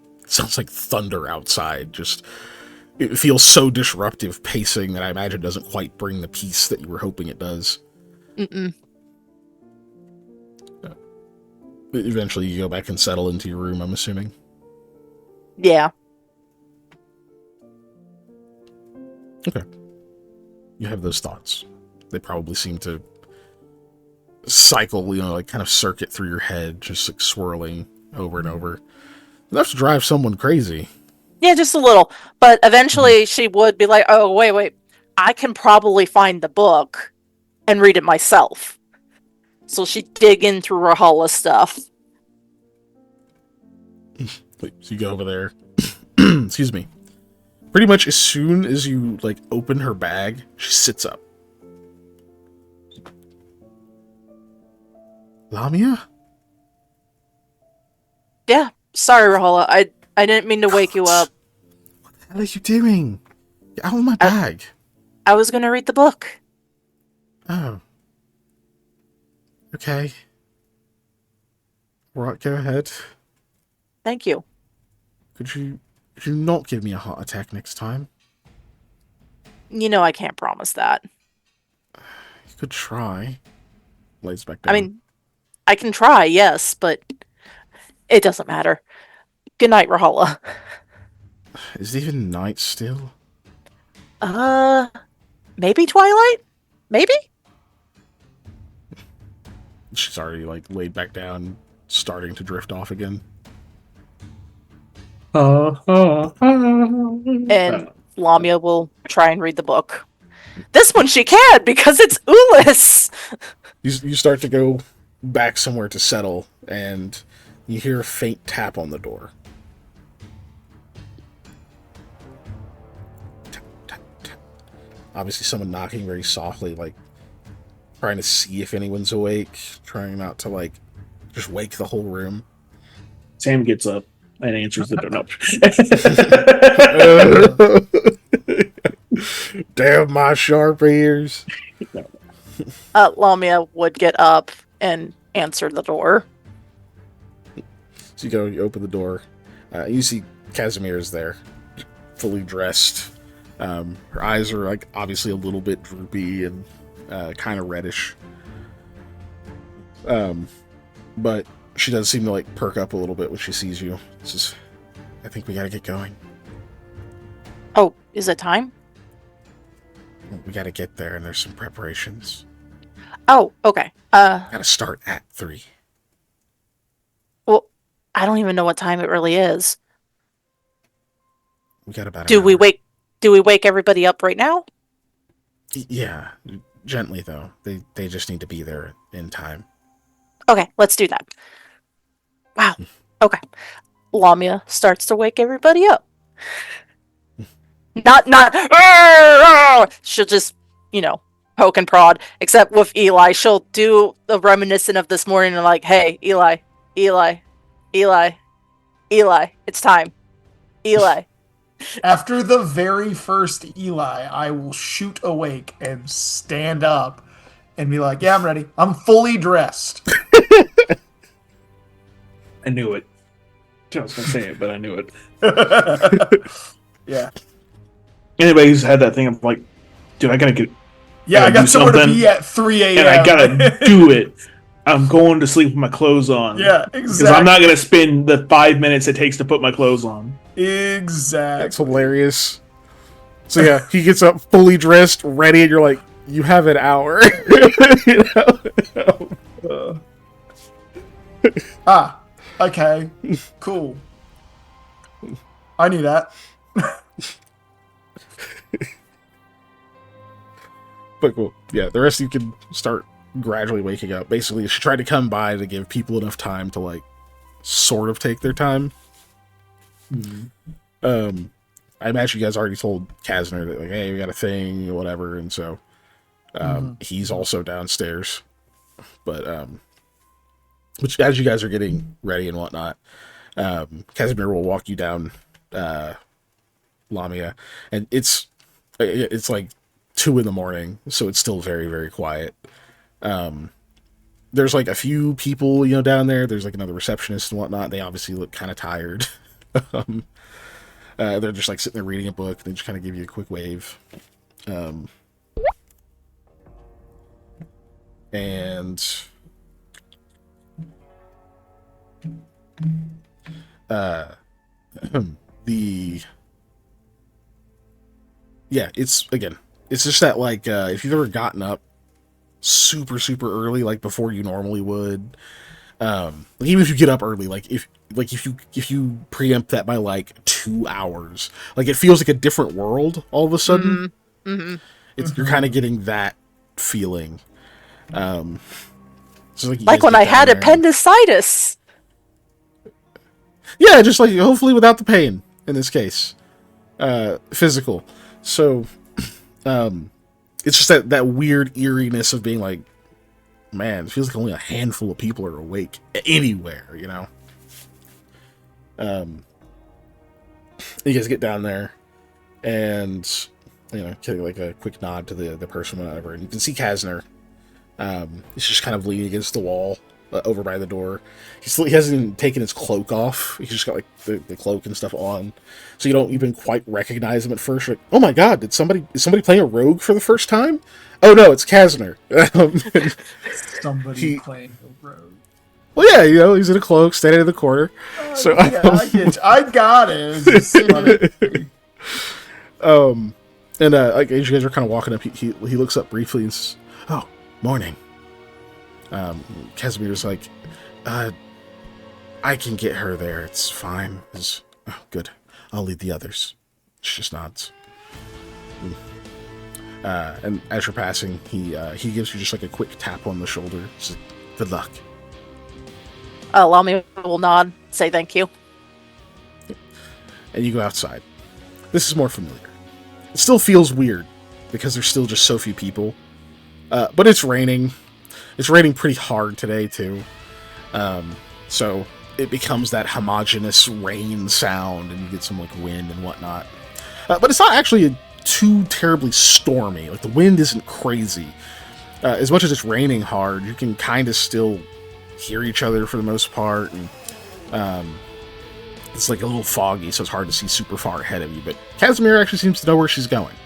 thunder outside. Just, it feels so disruptive pacing that I imagine doesn't quite bring the peace that you were hoping it does. Mm-mm. Eventually you go back and settle into your room, I'm assuming. Yeah. Okay. You have those thoughts. They probably seem to cycle, like kind of circuit through your head, just like swirling over and over. Enough to drive someone crazy. Yeah, just a little. But eventually she would be like, oh, wait. I can probably find the book and read it myself. So she'd dig in through Rahala stuff. So you go over there. Excuse me. Pretty much as soon as you like open her bag, she sits up. Lamia? Yeah, sorry, Rahala. I didn't mean to wake you up. What the hell are you doing? Get out of my bag. I was gonna read the book. Oh. Okay. Right, go ahead. Thank you. Could you not give me a heart attack next time? You know I can't promise that. You could try. Lays back down. I mean, I can try, yes, but it doesn't matter. Good night, Rahala. Is it even night still? Maybe twilight? Maybe? She's already, like, laid back down, starting to drift off again. And Lamia will try and read the book. This one she can, because it's Ulyss! You start to go back somewhere to settle, and you hear a faint tap on the door. Tap, tap, tap. Obviously someone knocking very softly, like, trying to see if anyone's awake, trying not to, like, just wake the whole room. Sam gets up and answers the door. No. Damn my sharp ears. Lamia would get up and answer the door. So you open the door. You see Casimir's there, fully dressed. Her eyes are, like, obviously a little bit droopy and kind of reddish. But she does seem to, like, perk up a little bit when she sees you. Says, I think we gotta get going. Oh, is it time? We gotta get there, and there's some preparations. Oh, okay. Gotta start at 3. Well, I don't even know what time it really is. We got about. Do we wake everybody up right now? Yeah, gently though. They just need to be there in time. Okay, let's do that. Wow. Okay. Lamia starts to wake everybody up. Not. She'll just, poke and prod. Except with Eli, she'll do the reminiscent of this morning and like, hey, Eli, it's time. Eli. After the very first Eli, I will shoot awake and stand up and be like, yeah, I'm ready. I'm fully dressed. I knew it. I was going to say it, but I knew it. Yeah. Anybody who's had that thing of like, dude, I got somewhere to be at 3 a.m. And I gotta do it. I'm going to sleep with my clothes on. Yeah, exactly. Because I'm not going to spend the 5 minutes it takes to put my clothes on. Exactly. That's hilarious. So yeah, he gets up fully dressed, ready, and you're like, you have an hour. Okay. Cool. I knew that. But cool. Yeah, the rest of you can start gradually waking up. Basically, she tried to come by to give people enough time to, like, sort of take their time. Mm-hmm. I imagine you guys already told Kasner that, like, hey, we got a thing, or whatever, and so he's also downstairs. But which, as you guys are getting ready and whatnot, Casimir will walk you down Lamia, and it's like 2 a.m, so it's still very, very quiet. There's like a few people, down there. There's like another receptionist and whatnot. They obviously look kind of tired. They're just like sitting there reading a book. They just kind of give you a quick wave. It's just that, like, if you've ever gotten up super, super early, like before you normally would, even if you get up early, if you preempt that by like 2 hours, like, it feels like a different world all of a sudden. Mm-hmm. You're kind of getting that feeling. So like when I had appendicitis. Yeah, just like hopefully without the pain in this case, physical. So, it's just that weird eeriness of being like, man, it feels like only a handful of people are awake anywhere, you know. You guys get down there, and take like a quick nod to the person, whatever, and you can see Kasner. He's just kind of leaning against the wall over by the door. He hasn't even taken his cloak off. He's just got like the cloak and stuff on, so you don't even quite recognize him at first. You're like, oh my god, is somebody playing a rogue for the first time? Oh no, it's Kasner. Somebody playing a rogue. Well, yeah, he's in a cloak, standing in the corner. So yeah, I got it. And like as you guys are kind of walking up, he looks up briefly and says, "Oh, morning." Casimir's like, I can get her there. It's fine. Oh, good. I'll lead the others. She just nods. And as you're passing, he gives you just like a quick tap on the shoulder. Says, good luck. Lami will nod, say thank you. And you go outside. This is more familiar. It still feels weird because there's still just so few people. But it's raining. It's raining pretty hard today, too. So it becomes that homogeneous rain sound, and you get some like wind and whatnot. But it's not actually too terribly stormy. Like, the wind isn't crazy. As much as it's raining hard, you can kind of still hear each other for the most part, and it's like a little foggy, so it's hard to see super far ahead of you. But Casimir actually seems to know where she's going,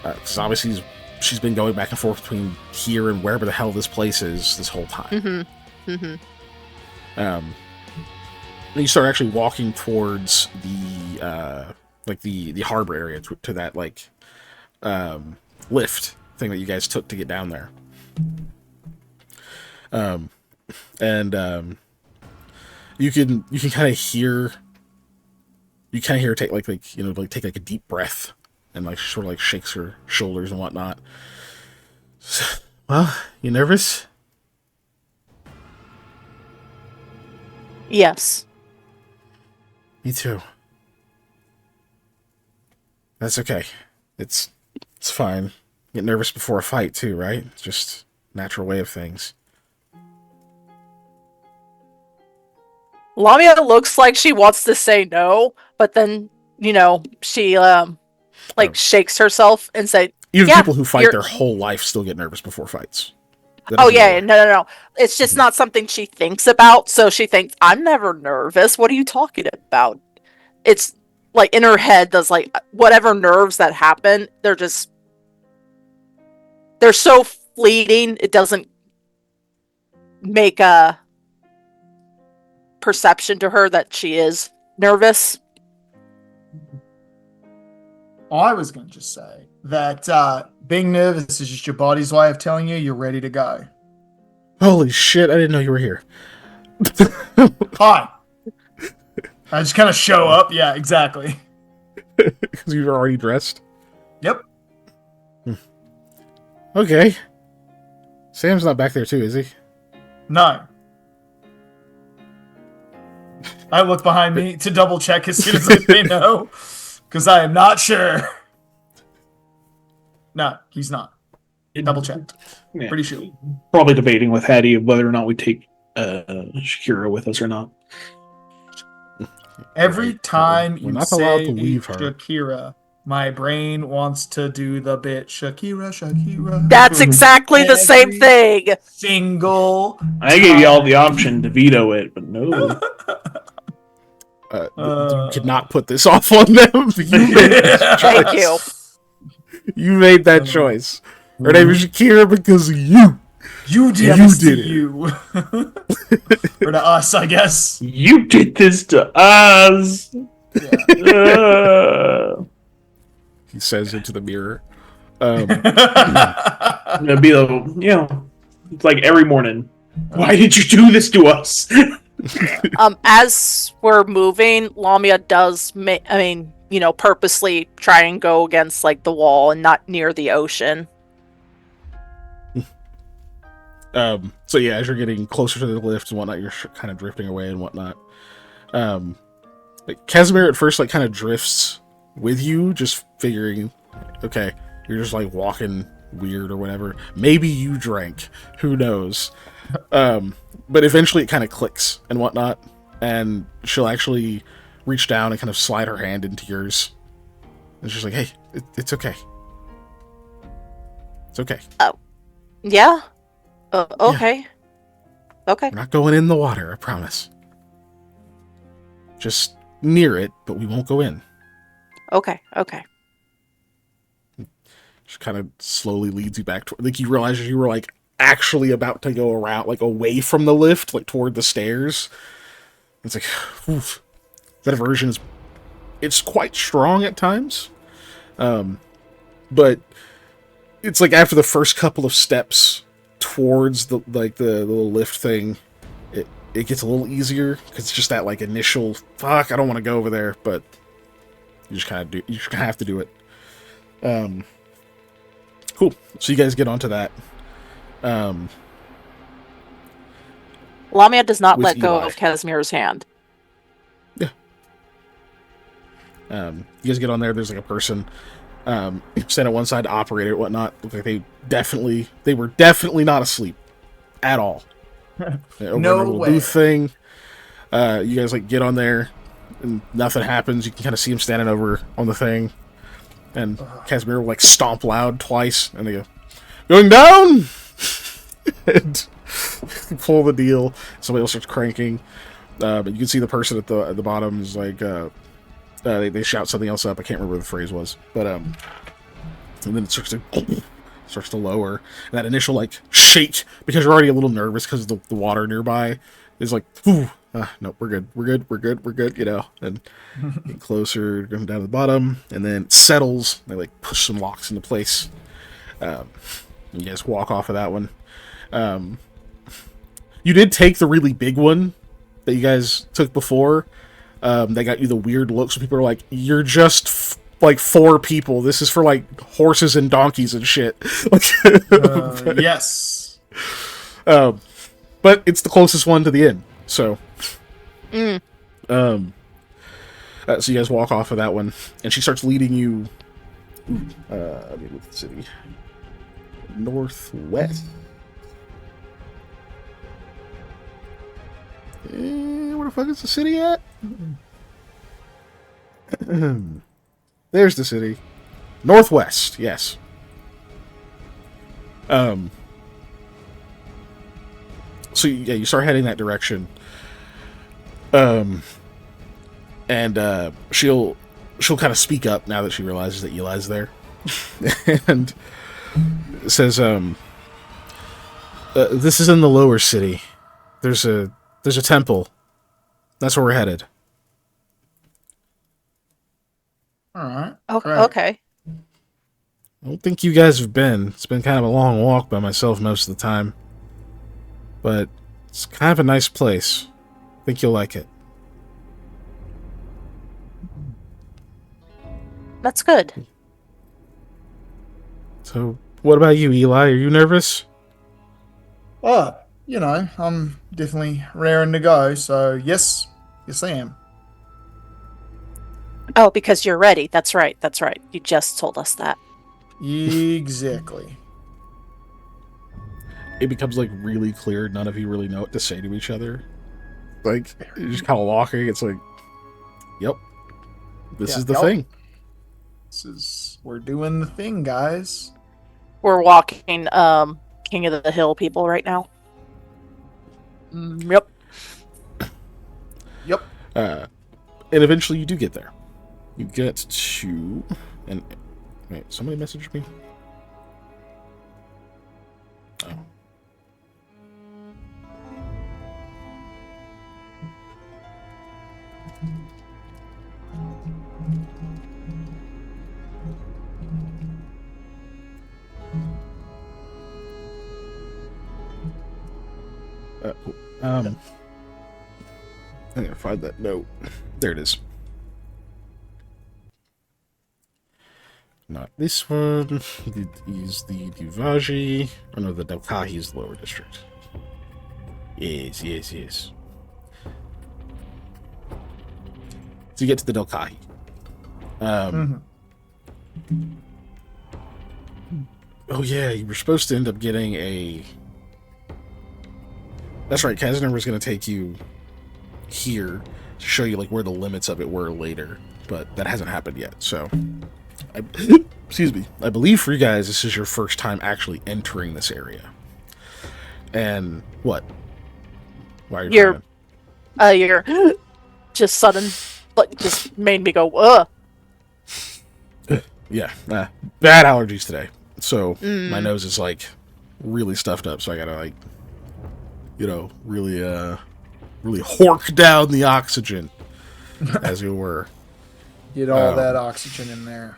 because obviously she's been going back and forth between here and wherever the hell this place is this whole time. And you start actually walking towards the harbor area to that like lift thing that you guys took to get down there. You can kind of hear her take take like a deep breath and like sort of like shakes her shoulders and whatnot. Well, you nervous? Yes. Me too. That's okay. It's fine. Get nervous before a fight too, right? It's just natural way of things. Lamia looks like she wants to say no, but then, she shakes herself and say, even people who fight their whole life still get nervous before fights. Oh yeah, no. It's just not something she thinks about, so she thinks, I'm never nervous. What are you talking about? It's like in her head, does like whatever nerves that happen, they're so fleeting, it doesn't make a perception to her that she is nervous. I was going to just say that being nervous is just your body's way of telling you you're ready to go. Holy shit, I didn't know you were here. Hi. I just kind of show up. Yeah, exactly. Because you were already dressed? Yep. Okay. Sam's not back there too, is he? No. I look behind me to double check as soon as I say no, because I am not sure. No, he's not. Double checked. Yeah. Pretty sure. Probably debating with Hattie whether or not we take Shakira with us or not. Every time We're you not allowed say to leave her. Shakira, my brain wants to do the bit Shakira. That's exactly the same thing. Single. I gave you all the option to veto it, but no. You could not put this off on them. Thank you. You made that choice. Her name is Shakira because of you. You did this to you. Or to us, I guess. You did this to us. Yeah. He says into the mirror. It'd be it's like every morning. Why did you do this to us? As we're moving, Lamia does, purposely try and go against like the wall and not near the ocean. So yeah, as you're getting closer to the lift and whatnot, you're kind of drifting away and whatnot. Like, Casimir at first, like, kind of drifts with you, just figuring, okay, you're just, like, walking weird or whatever. Maybe you drank. Who knows? But eventually it kind of clicks and whatnot, and she'll actually reach down and kind of slide her hand into yours. And she's like, hey, it's okay. It's okay. Oh. Yeah? Okay. Yeah. Okay. We're not going in the water, I promise. Just near it, but we won't go in. Okay. She kind of slowly leads you back to, like, you realize you were, like, actually about to go around, like, away from the lift, like, toward the stairs. It's like, oof. That aversion is, it's quite strong at times. But it's like after the first couple of steps towards the little lift thing, it gets a little easier, because it's just that, like, initial, fuck, I don't want to go over there, but you just kind of have to do it. Cool. So you guys get onto that. Lamia does not let go of Casimir's hand. Yeah. You guys get on there. There's, like, a person stand at one side, operator, whatnot. Look like they were definitely not asleep at all. No way. Booth thing. You guys, like, get on there, and nothing happens. You can kind of see him standing over on the thing, and Casimir will, like, stomp loud twice, and they go, going down. And pull the deal. Somebody else starts cranking, but you can see the person at the bottom is like, they shout something else up. I can't remember what the phrase was, but and then it starts to lower. And that initial, like, shake, because you're already a little nervous because of the water nearby, is like, no, we're good, you know. And get closer, going down to the bottom, and then it settles. They, like, push some locks into place. You guys walk off of that one. You did take the really big one that you guys took before. They got you the weird look, so people are like, you're just like 4 people. This is for, like, horses and donkeys and shit. Yes. But it's the closest one to the inn, so. So you guys walk off of that one, and she starts leading you. Let me look at the city. Northwest. Where the fuck is the city at? There's the city. Northwest, yes. So yeah, you start heading that direction. And she'll kind of speak up now that she realizes that Eli's there. And says, this is in the lower city. There's a temple. That's where we're headed. All right. Okay. I don't think you guys have been. It's been kind of a long walk by myself most of the time. But it's kind of a nice place. I think you'll like it. That's good. So, what about you, Eli? Are you nervous? You know, I'm definitely raring to go, so yes I am. Oh, because you're ready. That's right. You just told us that. Exactly. It becomes, like, really clear. None of you really know what to say to each other. Like, you're just kind of walking. It's like, yep. This is the thing. We're doing the thing, guys. We're walking King of the Hill people right now. Yep. And eventually you do get there. You get to... And wait, somebody messaged me? Oh. Cool. I'm gonna find that note. There it is. Not this one. It is the Divaji. Oh no, the Dalkahi is the lower district. Yes. It's to get to the Delkahi. Oh yeah, you were supposed to end up getting a... That's right, Kazner was going to take you here to show you like where the limits of it were later, but that hasn't happened yet. So, excuse me. I believe for you guys, this is your first time actually entering this area. And what? Why are you crying? You're just sudden, like, just made me go, ugh. Yeah, bad allergies today. So my nose is like really stuffed up. So I gotta like, really hork down the oxygen, as it were. Get all that oxygen in there.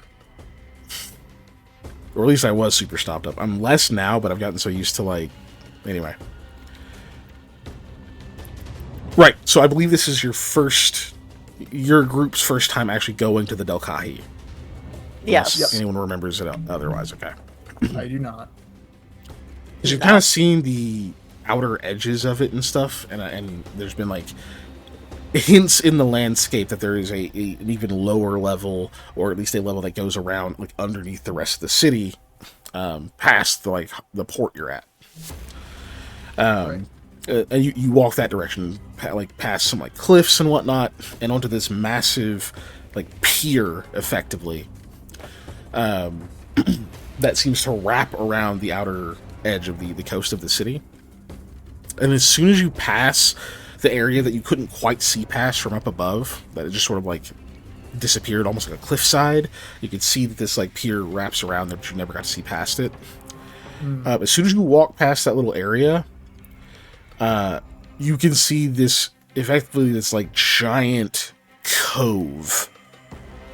Or at least I was super stopped up. I'm less now, but I've gotten so used to like, anyway. Right. So I believe this is your group's first time actually going to the Delkahi. Yes. Unless anyone remembers it otherwise, okay. I do not. Because you've kind of seen the outer edges of it and stuff, and there's been like hints in the landscape that there is an even lower level, or at least a level that goes around like underneath the rest of the city, past the port you're at. And you walk that direction, like past some like cliffs and whatnot, and onto this massive like pier, effectively. That seems to wrap around the outer edge of the coast of the city. And as soon as you pass the area that you couldn't quite see past from up above, that it just sort of like disappeared, almost like a cliffside, you can see that this like pier wraps around there, but you never got to see past it. As soon as you walk past that little area, you can see this like giant cove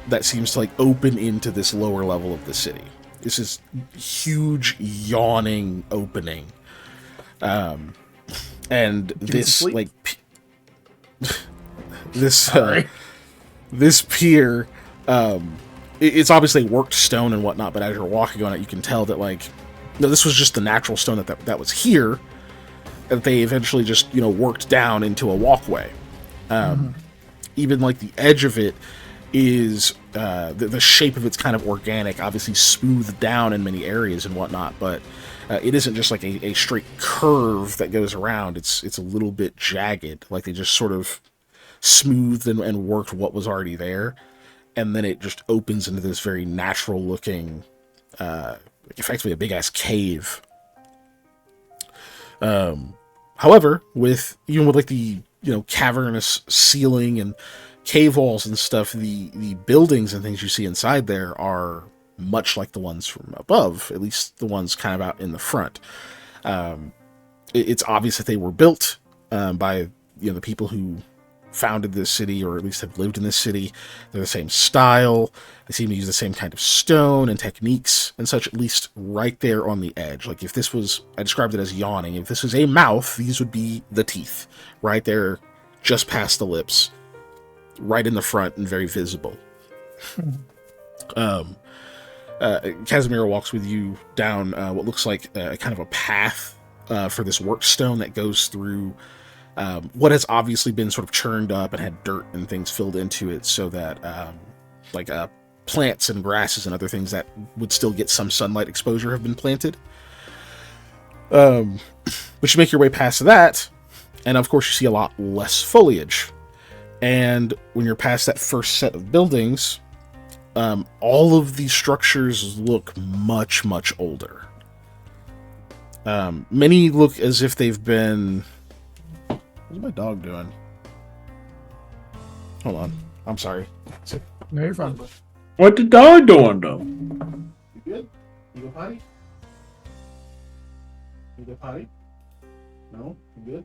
that seems to like open into this lower level of the city. This is huge yawning opening. And this like this pier, it's obviously worked stone and whatnot, but as you're walking on it, you can tell that like, no, this was just the natural stone that was here, that they eventually just worked down into a walkway. Even like the edge of it is the shape of it's kind of organic, obviously smoothed down in many areas and whatnot, but it isn't just like a straight curve that goes around. It's a little bit jagged, like they just sort of smoothed and worked what was already there, and then it just opens into this very natural looking, effectively a big ass cave. However, with like the cavernous ceiling and cave walls and stuff, the buildings and things you see inside there are much like the ones from above, at least the ones kind of out in the front. It's obvious that they were built by the people who founded this city, or at least have lived in this city. They're the same style. They seem to use the same kind of stone and techniques and such, at least right there on the edge. Like if this was, I described it as yawning, if this was a mouth, these would be the teeth right there, just past the lips, right in the front and very visible. Casimiro walks with you down what looks like kind of a path for this work stone that goes through what has obviously been sort of churned up and had dirt and things filled into it, so that plants and grasses and other things that would still get some sunlight exposure have been planted. But you make your way past that, and of course you see a lot less foliage. And when you're past that first set of buildings, all of these structures look much, much older. Many look as if they've been... What's my dog doing? Hold on. I'm sorry. No, you're fine. What the dog doing, though? You good? You go potty? You go potty? No? You good?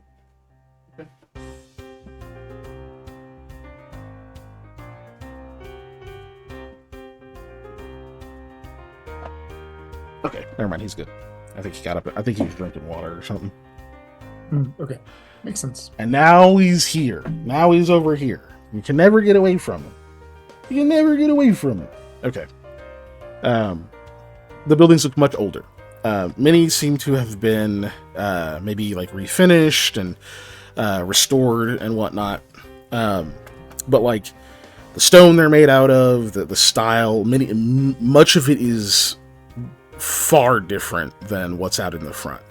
Okay. Okay, never mind. He's good. I think he got up. I think he was drinking water or something. Okay, makes sense. And now he's here. Now he's over here. You can never get away from him. You can never get away from it. Okay. The buildings look much older. Many seem to have been maybe like refinished and restored and whatnot. But like stone they're made out of, the style. Much of it is far different than what's out in the front.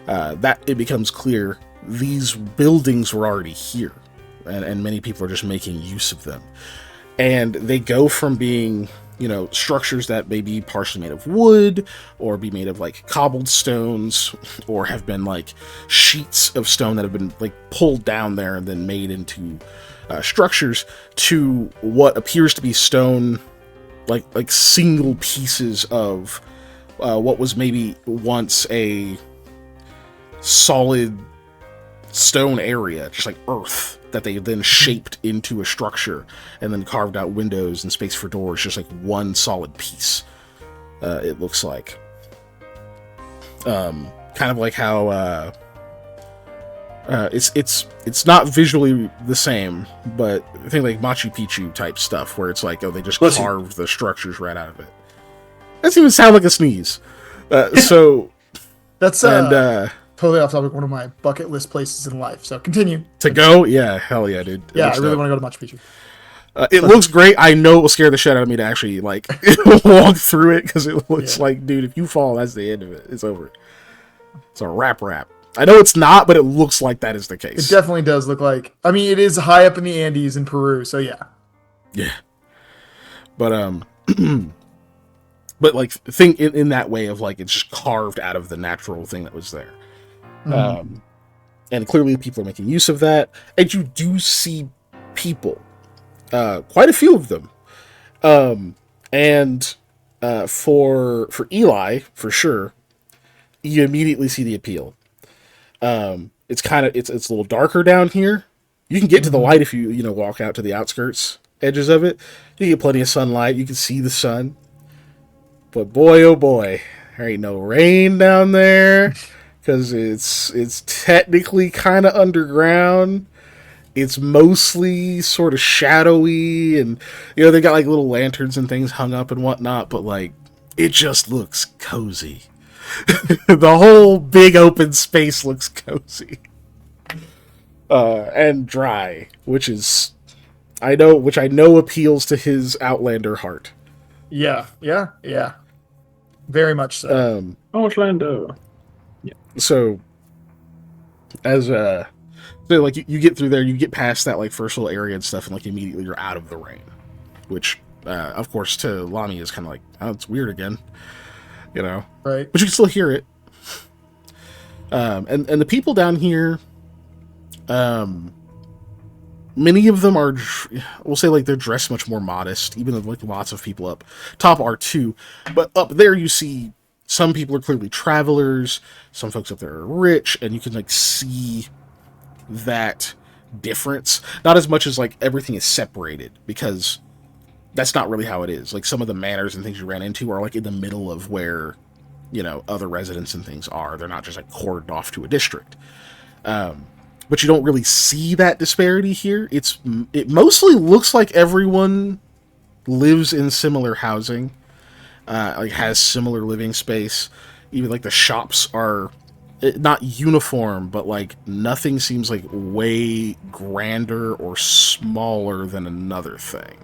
That it becomes clear these buildings were already here, and many people are just making use of them. And they go from being, structures that may be partially made of wood, or be made of like cobbled stones, or have been like sheets of stone that have been like pulled down there and then made into structures, to what appears to be stone, like single pieces of what was maybe once a solid stone area, just like earth, that they then shaped into a structure and then carved out windows and space for doors, just like one solid piece. It looks like kind of like how it's not visually the same, but I think like Machu Picchu type stuff, where it's like, they just carved the structures right out of it. That doesn't even sound like a sneeze. So that's totally off topic. One of my bucket list places in life. So continue. To go? Yeah, hell yeah, dude. Yeah, I really want to go to Machu Picchu. It looks great. I know it will scare the shit out of me to actually like walk through it, because it looks like, dude, if you fall, that's the end of it. It's over. It's a wrap. I know it's not, but it looks like that is the case. It definitely does look like. I mean, it is high up in the Andes in Peru, so yeah. Yeah. But but like think in that way of like, it's just carved out of the natural thing that was there. Mm-hmm. And clearly people are making use of that, and you do see people, quite a few of them, and for Eli, for sure, you immediately see the appeal. It's a little darker down here. You can get to the light if you walk out to the outskirts edges of it. You get plenty of sunlight. You can see the sun. But boy, oh boy, there ain't no rain down there, because it's technically kind of underground. It's mostly sort of shadowy, and they got like little lanterns and things hung up and whatnot, but like it just looks cozy. The whole big open space looks cozy. And dry, which I know appeals to his Outlander heart. Yeah. Very much so. Outlander. Yeah. So, as so like you get through there, you get past that like first little area and stuff, and like immediately you're out of the rain, which of course to Lami is kind of like, oh, it's weird again, right? But you can still hear it. And the people down here, many of them are, we'll say, like, they're dressed much more modest, even though like lots of people up top are too. But up there you see some people are clearly travelers, some folks up there are rich, and you can like see that difference. Not as much as like everything is separated, because that's not really how it is. Like some of the manors and things you ran into are like in the middle of where other residents and things are. They're not just like cordoned off to a district. But you don't really see that disparity here. It mostly looks like everyone lives in similar housing, like has similar living space. Even like the shops are not uniform, but like nothing seems like way grander or smaller than another thing.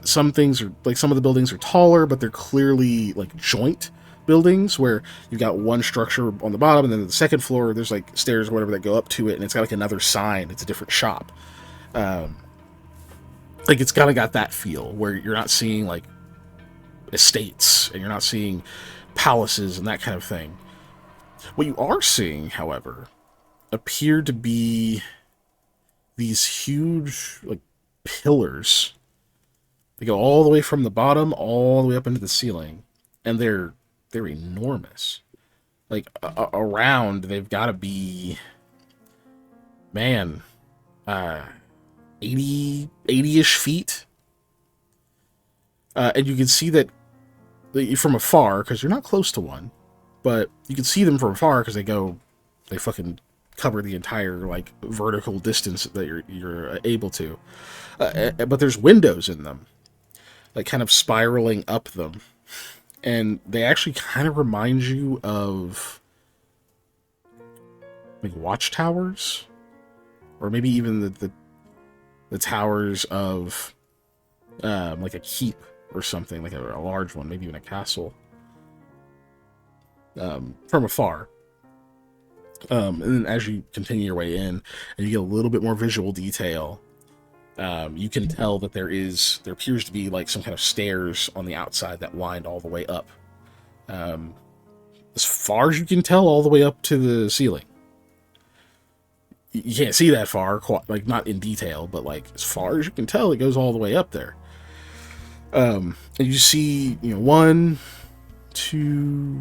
Some things are like, some of the buildings are taller, but they're clearly like joint buildings, where you've got one structure on the bottom, and then the second floor there's like stairs or whatever that go up to it, and it's got like another sign. It's a different shop. Like it's kind of got that feel where you're not seeing like estates, and you're not seeing palaces and that kind of thing. What you are seeing, however, appear to be these huge like pillars. They go all the way from the bottom all the way up into the ceiling, and they're enormous. Like around, they've got to be, man, 80-ish feet. And you can see that from afar, because you're not close to one, but you can see them from afar because they fucking cover the entire like vertical distance that you're able to. But there's windows in them, like kind of spiraling up them. And they actually kind of remind you of like watchtowers, or maybe even the the towers of like a keep or something, like a large one, maybe even a castle, from afar. And then as you continue your way in and you get a little bit more visual detail, you can tell that there appears to be like some kind of stairs on the outside that wind all the way up. As far as you can tell, all the way up to the ceiling. You can't see that far, like not in detail, but like as far as you can tell, it goes all the way up there. And you see, one, two,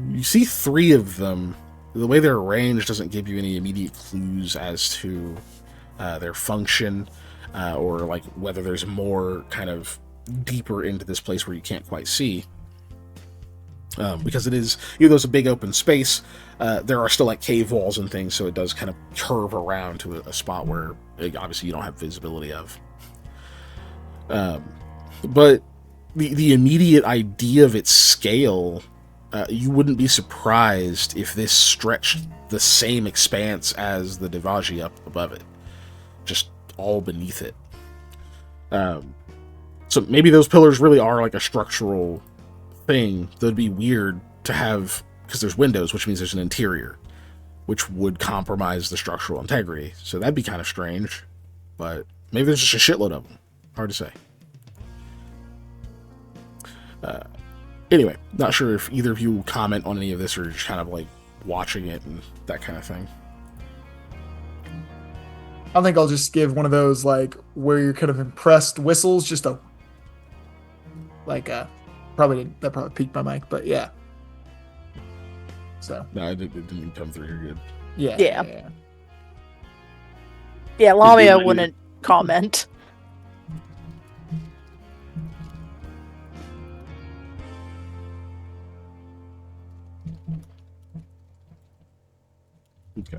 you see three of them. The way they're arranged doesn't give you any immediate clues as to their function, or like whether there's more kind of deeper into this place where you can't quite see. Because it is, even though it's a big open space, there are still like cave walls and things, so it does kind of curve around to a spot where obviously you don't have visibility of. But the immediate idea of its scale, you wouldn't be surprised if this stretched the same expanse as the Devaji up above it, just all beneath it. So maybe those pillars really are like a structural thing that'd be weird to have, because there's windows, which means there's an interior, which would compromise the structural integrity. So that'd be kind of strange, but maybe there's just a shitload of them. Hard to say. Anyway, not sure if either of you will comment on any of this or just kind of like watching it and that kind of thing. I think I'll just give one of those like where you're kind of impressed whistles, just a that probably peaked my mic, but yeah. So no, it didn't come through. You're good. Yeah, Lamia wouldn't comment. Okay.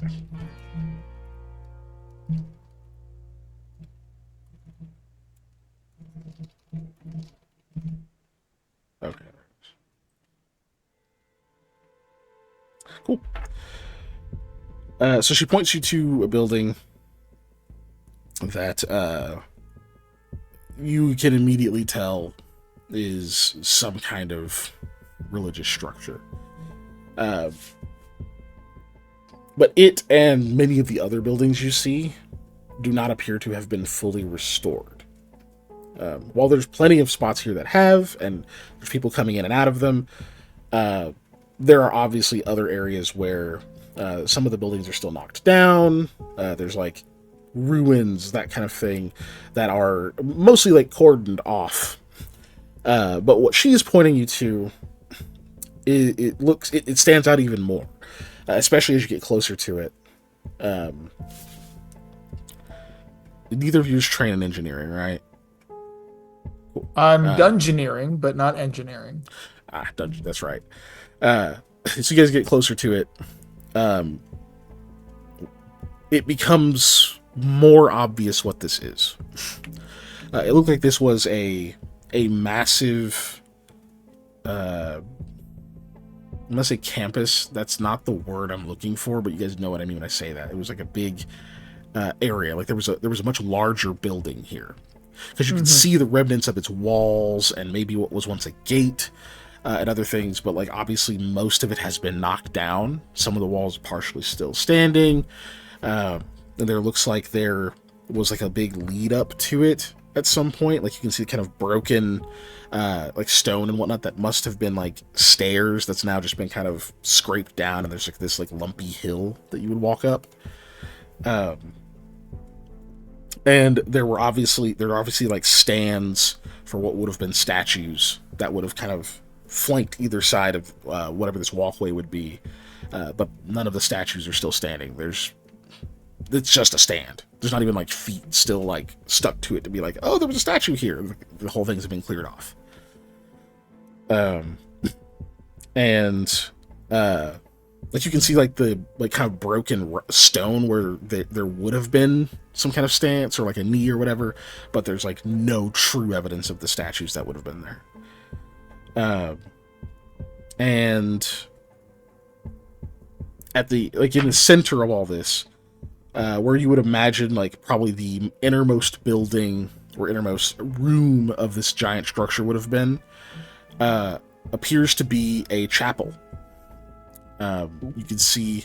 Okay. Cool. So she points you to a building that you can immediately tell is some kind of religious structure. But it and many of the other buildings you see do not appear to have been fully restored. While there's plenty of spots here that have, and there's people coming in and out of them, there are obviously other areas where some of the buildings are still knocked down. There's like ruins, that kind of thing, that are mostly like cordoned off. But what she's pointing you to, it stands out even more, especially as you get closer to it. Neither of you is trained in engineering, right? I'm dungeoneering, but not engineering. Dungeon, that's right. So you guys get closer to it. It becomes more obvious what this is. It looked like this was a massive, I'm gonna say campus. That's not the word I'm looking for, but you guys know what I mean when I say that. It was like a big area. Like there was a much larger building here, because you can see the remnants of its walls and maybe what was once a gate and other things. But like obviously most of it has been knocked down. Some of the walls are partially still standing. And there looks like there was like a big lead up to it at some point. Like you can see kind of broken like stone and whatnot that must have been like stairs that's now just been kind of scraped down, and there's like this like lumpy hill that you would walk up. And there are obviously like stands for what would have been statues that would have kind of flanked either side of whatever this walkway would be. But none of the statues are still standing. It's just a stand. There's not even like feet still like stuck to it to be like, oh, there was a statue here. The whole thing's been cleared off. Like you can see like the like kind of broken stone where there would have been some kind of stance or like a knee or whatever, but there's like no true evidence of the statues that would have been there. And at the like in the center of all this, where you would imagine like probably the innermost building or innermost room of this giant structure would have been, appears to be a chapel. You can see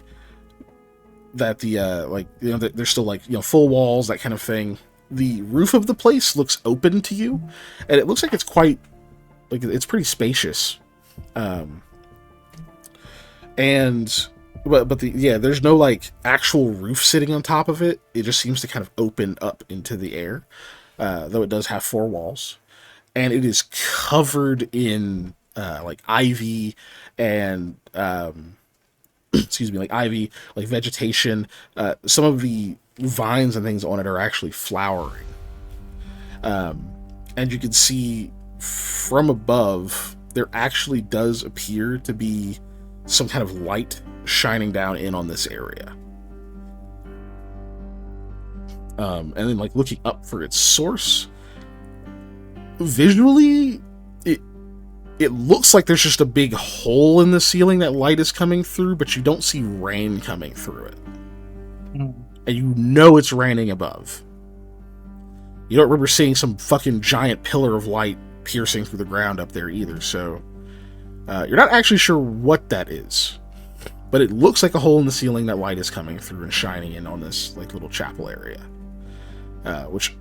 that the there's still like full walls, that kind of thing. The roof of the place looks open to you, and it looks like it's quite like it's pretty spacious. But there's no like actual roof sitting on top of it. It just seems to kind of open up into the air, though it does have 4 walls, and it is covered in like ivy and like vegetation. Some of the vines and things on it are actually flowering, and you can see from above there actually does appear to be some kind of light shining down in on this area. And then like looking up for its source, visually it looks like there's just a big hole in the ceiling that light is coming through, but you don't see rain coming through it. And you know it's raining above. You don't remember seeing some fucking giant pillar of light piercing through the ground up there either, so you're not actually sure what that is. But it looks like a hole in the ceiling that light is coming through and shining in on this like little chapel area, which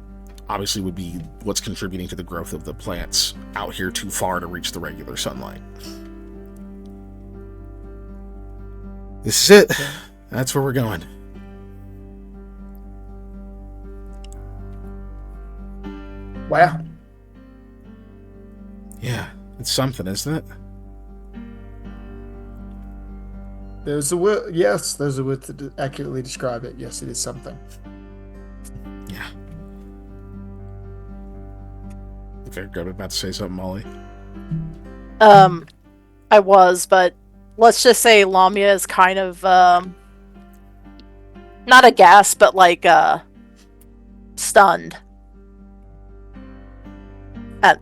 obviously would be what's contributing to the growth of the plants out here too far to reach the regular sunlight. This is it. That's where we're going. Wow. Yeah, it's something, isn't it? There's a word. Yes, there's a word to accurately describe it. Yes, it is something. Yeah. Okay, I'm about to say something, Molly. I was, but let's just say Lamia is kind of not aghast, but like stunned at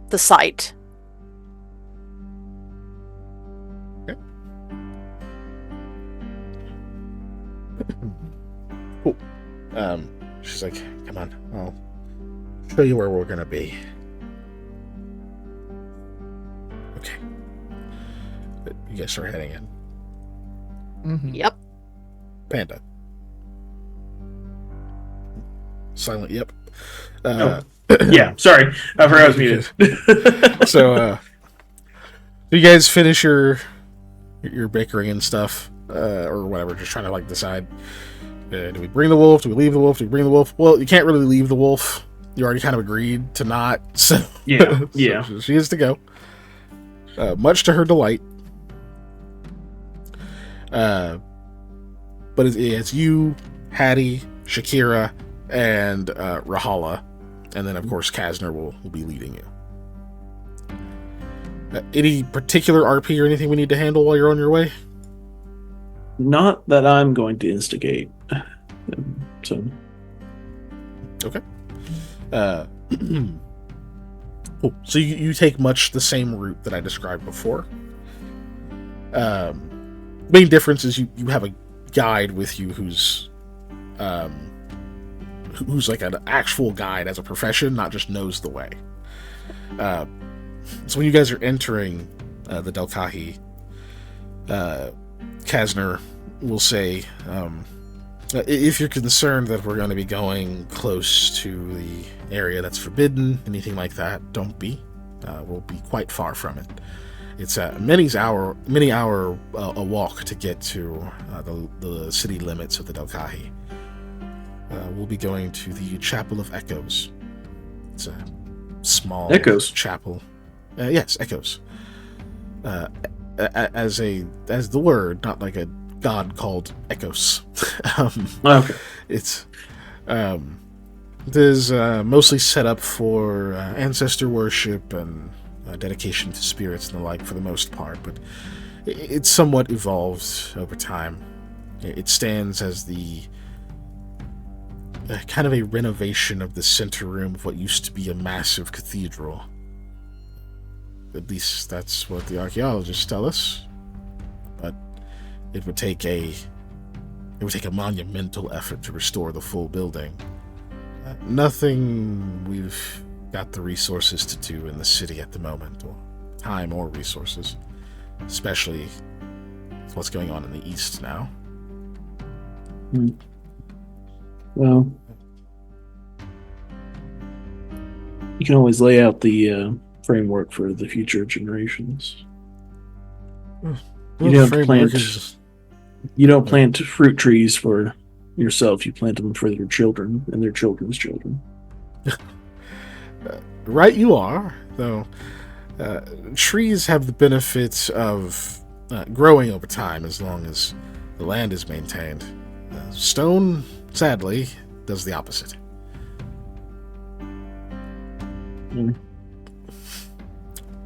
the sight. Cool. She's like, come on, I'll show you where we're gonna be. Okay. You guys start heading in. Mm-hmm. Yep. Panda. Silent, yep. Yeah, sorry. I forgot I was muted. So, you guys finish your bickering and stuff, or whatever, just trying to like decide, do we bring the wolf? Do we leave the wolf? Do we bring the wolf? Well, you can't really leave the wolf. You already kind of agreed to not, so yeah, so yeah. she is to go. Much to her delight. But it's you, Hattie, Shakira, and Rahala, and then of course Kasner will be leading you. Any particular RP or anything we need to handle while you're on your way? Not that I'm going to instigate. So. Okay. Cool. So you take much the same route that I described before. Main difference is you have a guide with you who's like an actual guide as a profession, not just knows the way. So when you guys are entering the Delkahi, Kasner will say, if you're concerned that we're going to be going close to the area that's forbidden, anything like that, don't be. We'll be quite far from it. It's a many hour a walk to get to the city limits of the Delkahi. We'll be going to the Chapel of Echoes. It's a small chapel. Yes, Echoes. As the word, not like a god called Echoes. Okay. It's it is mostly set up for ancestor worship and dedication to spirits and the like for the most part, but it's somewhat evolved over time. It stands as the kind of a renovation of the center room of what used to be a massive cathedral. At least that's what the archaeologists tell us. But it would take a It would take a monumental effort to restore the full building. Nothing we've got the resources to do in the city at the moment, or time or resources, especially with what's going on in the east now. Well, you can always lay out the framework for the future generations. You don't plant fruit trees for yourself. You plant them for their children and their children's children. Right you are, though. Trees have the benefits of growing over time as long as the land is maintained. Stone, sadly, does the opposite.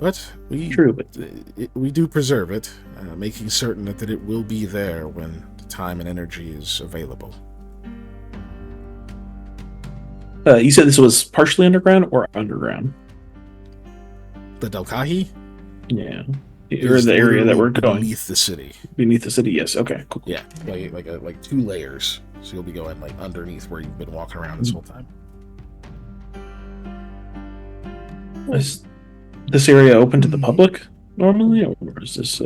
But we do preserve it, making certain that it will be there when the time and energy is available. You said this was partially underground or underground? The Delkahi? Yeah. Or the area that we're going. Beneath the city. Beneath the city, yes. Okay, cool. Yeah, like 2 layers. So you'll be going like underneath where you've been walking around this whole time. Is this area open to the public normally, or is this?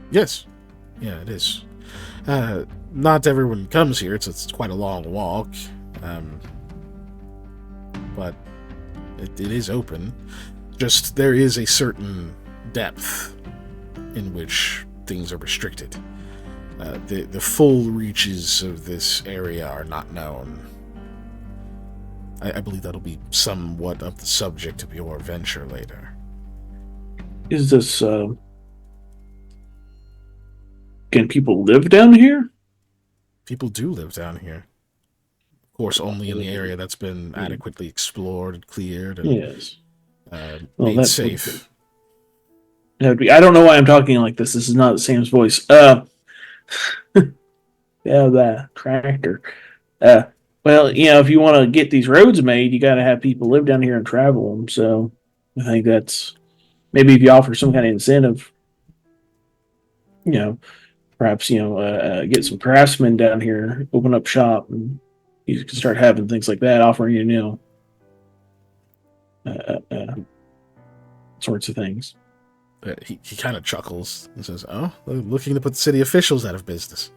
Yes. Yeah, it is. Not everyone comes here. It's quite a long walk. But it is open. Just there is a certain depth in which things are restricted. The full reaches of this area are not known. I believe that'll be somewhat of the subject of your venture later. Is this... Can people live down here? People do live down here. Of course, only in the area that's been adequately explored and cleared and made safe. I don't know why I'm talking like this. This is not Sam's voice. The tractor. Well, if you want to get these roads made, you got to have people live down here and travel them. So I think that's maybe if you offer some kind of incentive, perhaps, get some craftsmen down here, open up shop, and you can start having things like that, offering, sorts of things. He kind of chuckles and says, "Oh, they're looking to put city officials out of business."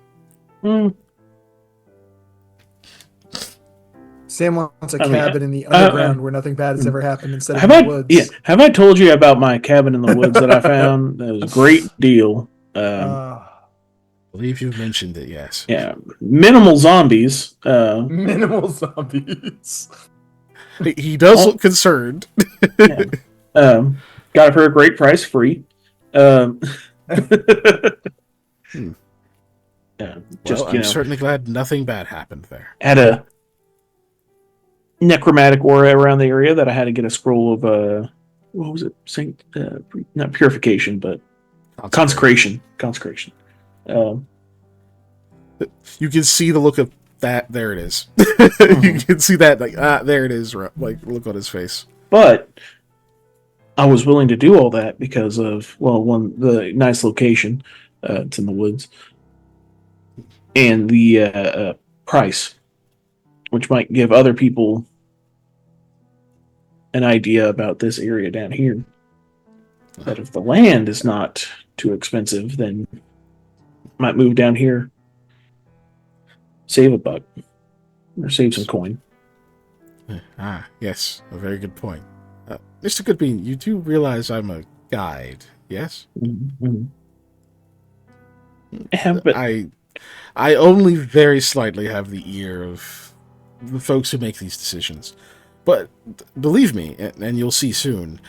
Sam wants a cabin in the underground where nothing bad has ever happened instead of in the woods. Yeah, have I told you about my cabin in the woods that I found? That was a great deal. I believe you've mentioned it, yes. Yeah, minimal zombies. Minimal zombies. He does look concerned. Got it for a great price, free. I'm certainly glad nothing bad happened there. Had a necromantic aura around the area that I had to get a scroll of what was it? Not purification, but consecration. You can see the look of that. There it is. You can see that, there it is. Like, look on his face. But I was willing to do all that because of, the nice location. It's in the woods. And the price, which might give other people an idea about this area down here. That if the land is not too expensive, then might move down here, save a buck, or save some coin. Yes, a very good point. Mr. Goodbean, you do realize I'm a guide, yes? Mm-hmm. Yeah, but I only very slightly have the ear of the folks who make these decisions. But believe me, and you'll see soon,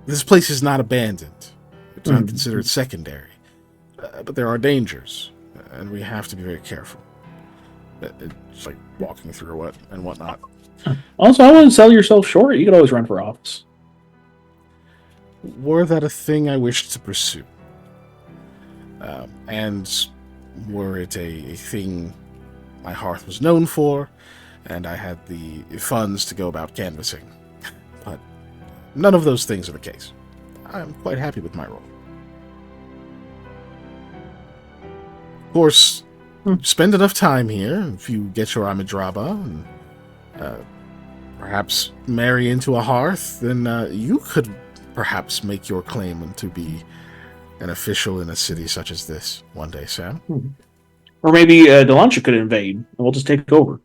this place is not abandoned. It's not considered secondary. But there are dangers, and we have to be very careful. It's like walking through and whatnot. Also, I wouldn't sell yourself short. You could always run for office. Were that a thing I wished to pursue? And were it a thing my hearth was known for, and I had the funds to go about canvassing. But none of those things are the case. I'm quite happy with my role. course, spend enough time here, if you get your Amidraba, and perhaps marry into a hearth, then you could perhaps make your claim to be an official in a city such as this one day, Sam. Or maybe Delancha could invade, and we'll just take over.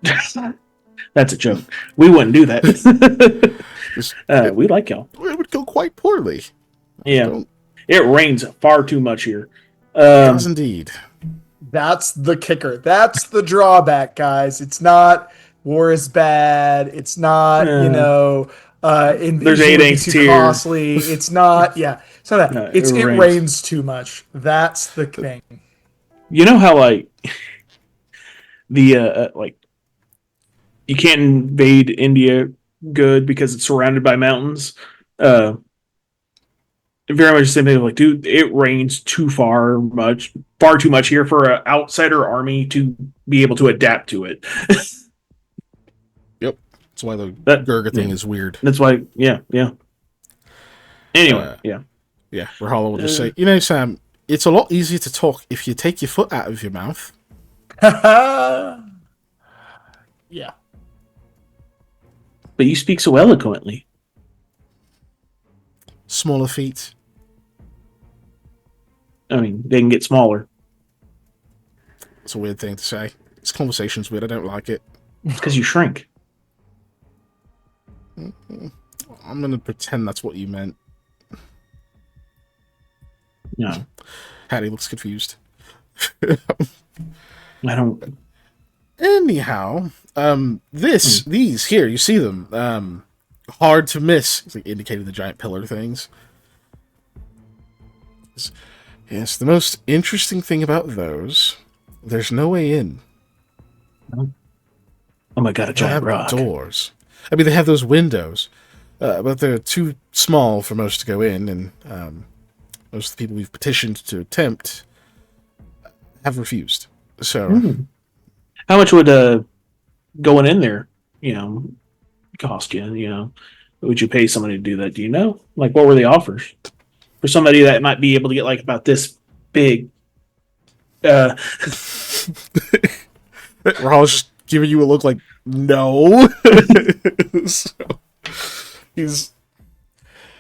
That's a joke. We wouldn't do that. We like y'all. It would go quite poorly. Yeah. It rains far too much here. It does indeed. That's the kicker. That's the drawback, guys. It's not war is bad. It's not, there's 8 inks too costly. It's not, It's not that. No, it rains too much. That's the thing. You know how, like, you can't invade India good because it's surrounded by mountains? Very much the same thing. Like, dude, it rains far too much here for an outsider army to be able to adapt to it. Yep. That's why the Gurga thing is weird. That's why, Anyway, Yeah, Rahala will just say, Sam, it's a lot easier to talk if you take your foot out of your mouth. Yeah. But you speak so eloquently. Smaller feet. I mean, they can get smaller. It's a weird thing to say. This conversation's weird. I don't like it. It's because you shrink. I'm going to pretend that's what you meant. No. Hattie looks confused. I don't... Anyhow, these here, you see them. Hard to miss. It's like indicating the giant pillar things. Yes, the most interesting thing about those, there's no way in. Oh my god, a giant rock. Doors. I mean, they have those windows, but they're too small for most to go in, and most of the people we've petitioned to attempt have refused. So, how much would going in there, cost you? Would you pay somebody to do that? Do you know? Like, what were the offers for somebody that might be able to get like about this big? Rahul's just giving you a look like no. So, he's.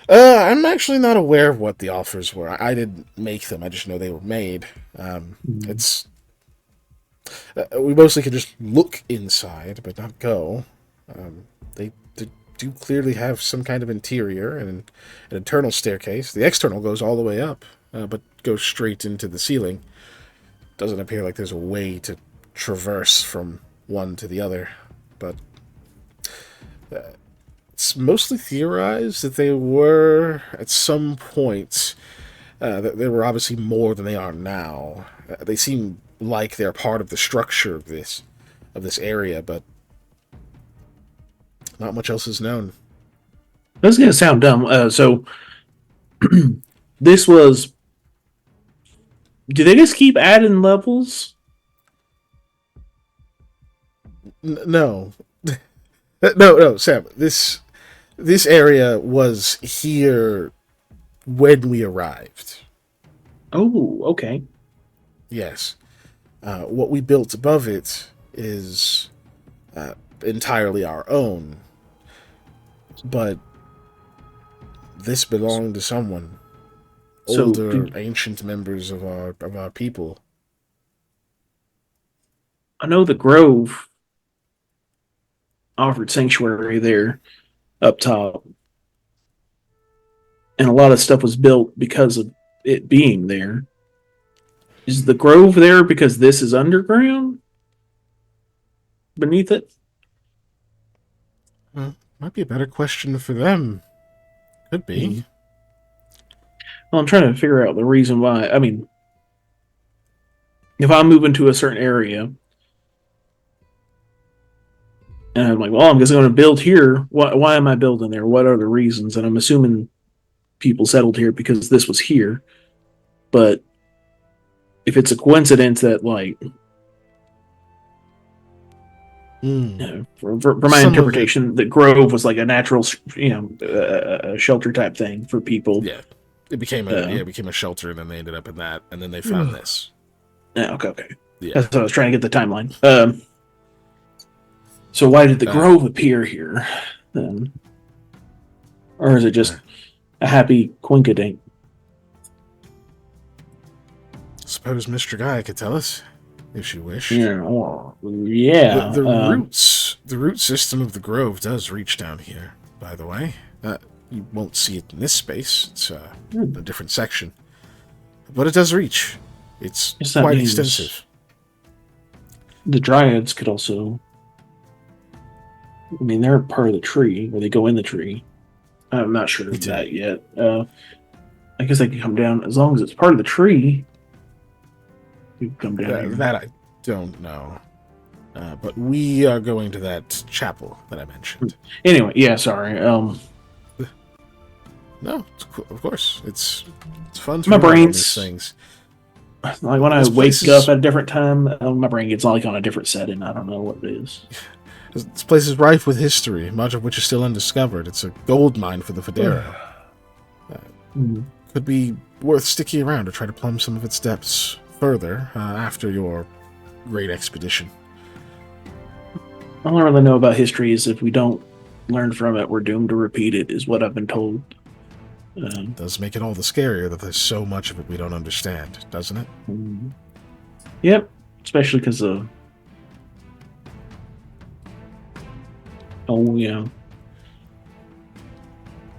I'm actually not aware of what the offers were. I didn't make them. I just know they were made. It's. We mostly can just look inside, but not go. They do clearly have some kind of interior and an internal staircase. The external goes all the way up, but goes straight into the ceiling. Doesn't appear like there's a way to traverse from one to the other, but it's mostly theorized that they were, at some point, that they were obviously more than they are now. They seem like they're part of the structure of this area, but not much else is known. That's gonna sound dumb. So this was. Do they just keep adding levels? No, no, Sam. This area was here when we arrived. Oh, okay. Yes. What we built above it is entirely our own. But this belonged to someone. Older, ancient members of our people. I know the Grove offered sanctuary there up top. And a lot of stuff was built because of it being there. Is the Grove there because this is underground? Beneath it? Might be a better question for them. Could be. Well, I'm trying to figure out the reason why. I mean, if I move into a certain area, and I'm like, well, I'm just going to build here. Why am I building there? What are the reasons? And I'm assuming people settled here because this was here. But if it's a coincidence that, like, for my interpretation, the Grove was like a natural, shelter type thing for people. Yeah. It became a shelter, and then they ended up in that, and then they found this. Yeah, okay. Yeah. That's what I was trying to get the timeline. So why did the Grove appear here then? Or is it just a happy quinkadink? Suppose Mr. Guy could tell us, if she wished. Yeah. The root system of the Grove does reach down here, by the way. You won't see it in this space. It's a different section. But it does reach. It's quite extensive. The Dryads could also... I mean, they're part of the tree, or they go in the tree. I'm not sure of that yet. I guess they can come down as long as it's part of the tree. You can come down here. That I don't know. But we are going to that chapel that I mentioned. Anyway, yeah, sorry. No, of course. It's fun to my remember brain's these things. Like when I wake up at a different time, my brain gets like on a different setting. I don't know what it is. This place is rife with history, much of which is still undiscovered. It's a gold mine for the Federa. Could be worth sticking around to try to plumb some of its depths further after your great expedition. All I really know about history is if we don't learn from it, we're doomed to repeat it, is what I've been told. It does make it all the scarier that there's so much of it we don't understand, doesn't it? Yep, especially because of... Oh, yeah.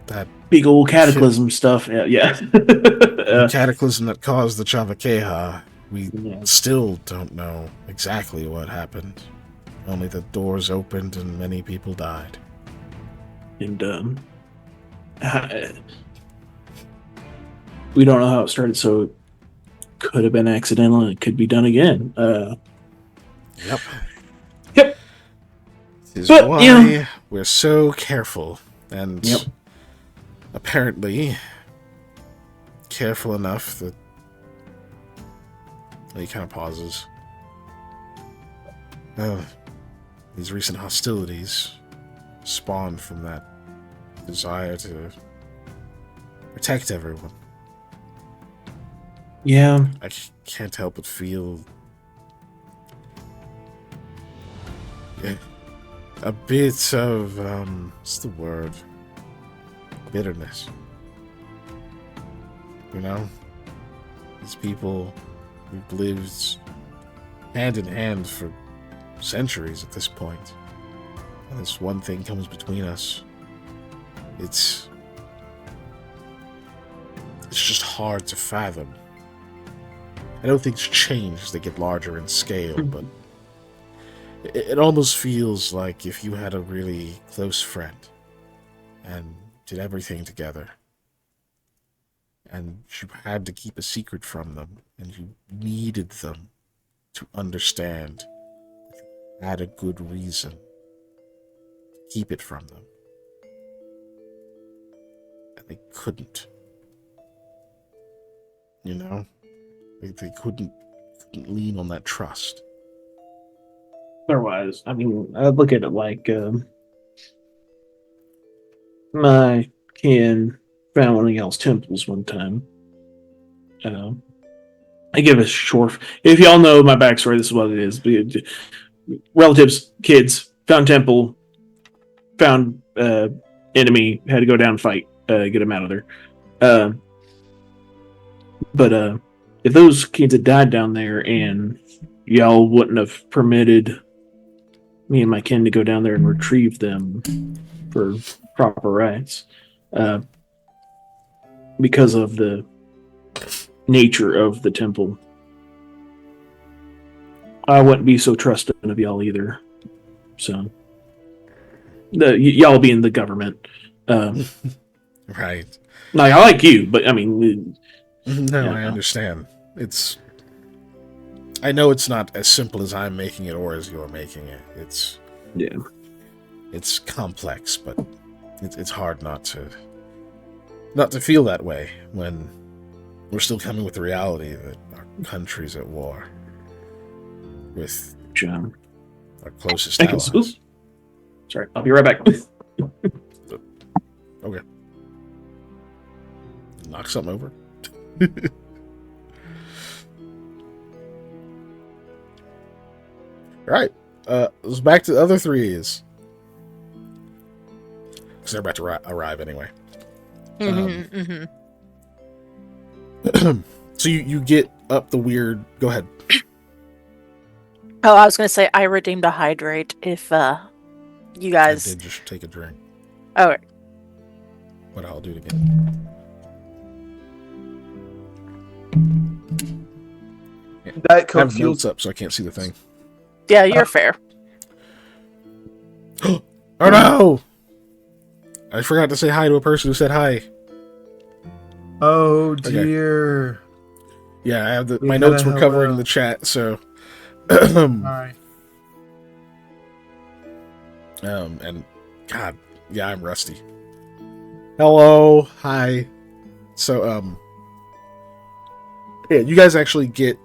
That big old cataclysm stuff. Yeah. The cataclysm that caused the Chavakeha. We still don't know exactly what happened. Only the doors opened and many people died. And we don't know how it started, so it could have been accidental and it could be done again. Yep. This is But, why we're so careful, and apparently careful enough that he kind of pauses. These recent hostilities spawned from that desire to protect everyone. Yeah. I can't help but feel a bit of, what's the word? Bitterness. You know? These people who've lived hand in hand for centuries at this point. And this one thing comes between us. It's just hard to fathom. I know things change as they get larger in scale, but it almost feels like if you had a really close friend and did everything together, and you had to keep a secret from them, and you needed them to understand that you had a good reason to keep it from them, and they couldn't. You know? They couldn't lean on that trust. Otherwise, I mean, I look at it like my kin found one of y'all's temples one time. I give a short... If y'all know my backstory, this is what it is. Relatives, kids, found temple, found enemy, had to go down and fight, get him out of there. But if those kids had died down there and y'all wouldn't have permitted me and my kin to go down there and retrieve them for proper rites, because of the nature of the temple, I wouldn't be so trusting of y'all either. So, y'all being the government, right? Like, I like you, but I mean, no, I understand. I know it's not as simple as I'm making it or as you're making it. It's complex, but it's hard not to feel that way when we're still coming with the reality that our country's at war with our closest allies. Oops. Sorry, I'll be right back. Okay. knock something over. Alright. Let's back to the other three is. Because they're about to arrive anyway. So you get up the weird... Go ahead. Oh, I was going to say I redeemed a hydrate if you guys... I did just take a drink. Oh. But I'll do it again. That I have notes up so I can't see the thing. Yeah, you're fair. Oh no! I forgot to say hi to a person who said hi. Oh dear. Okay. Yeah, I have my notes were covering the chat, so. Alright. And God, yeah, I'm rusty. Hello, hi. So, yeah, you guys actually get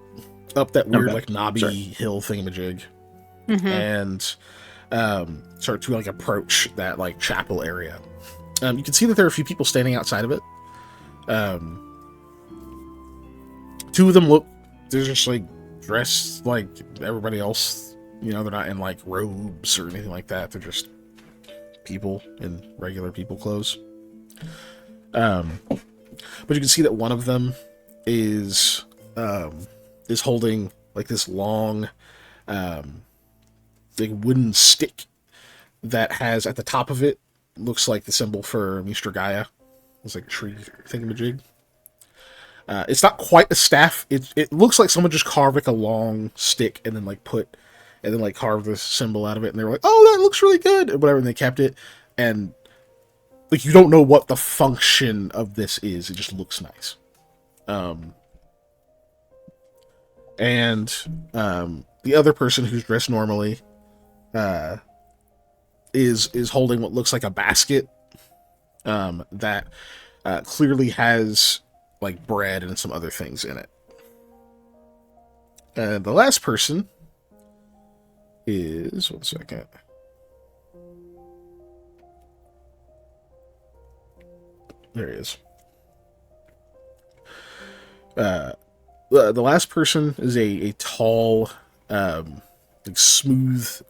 up that weird, like, knobby hill thingamajig, and start to like approach that like chapel area. You can see that there are a few people standing outside of it. Two of them they're just like dressed like everybody else. You know, they're not in like robes or anything like that. They're just people in regular people clothes. But you can see that one of them is holding like this long like wooden stick that has at the top of it looks like the symbol for Mr. Gaia. It's like a tree thingamajig. It's not quite a staff. It looks like someone just carved like a long stick and then carved this symbol out of it, and they were like, "Oh, that looks really good," and whatever. And they kept it, and like you don't know what the function of this is. It just looks nice. And the other person who's dressed normally is holding what looks like a basket that clearly has like bread and some other things in it. And the last person is... One second. There he is. The last person is a tall, like smooth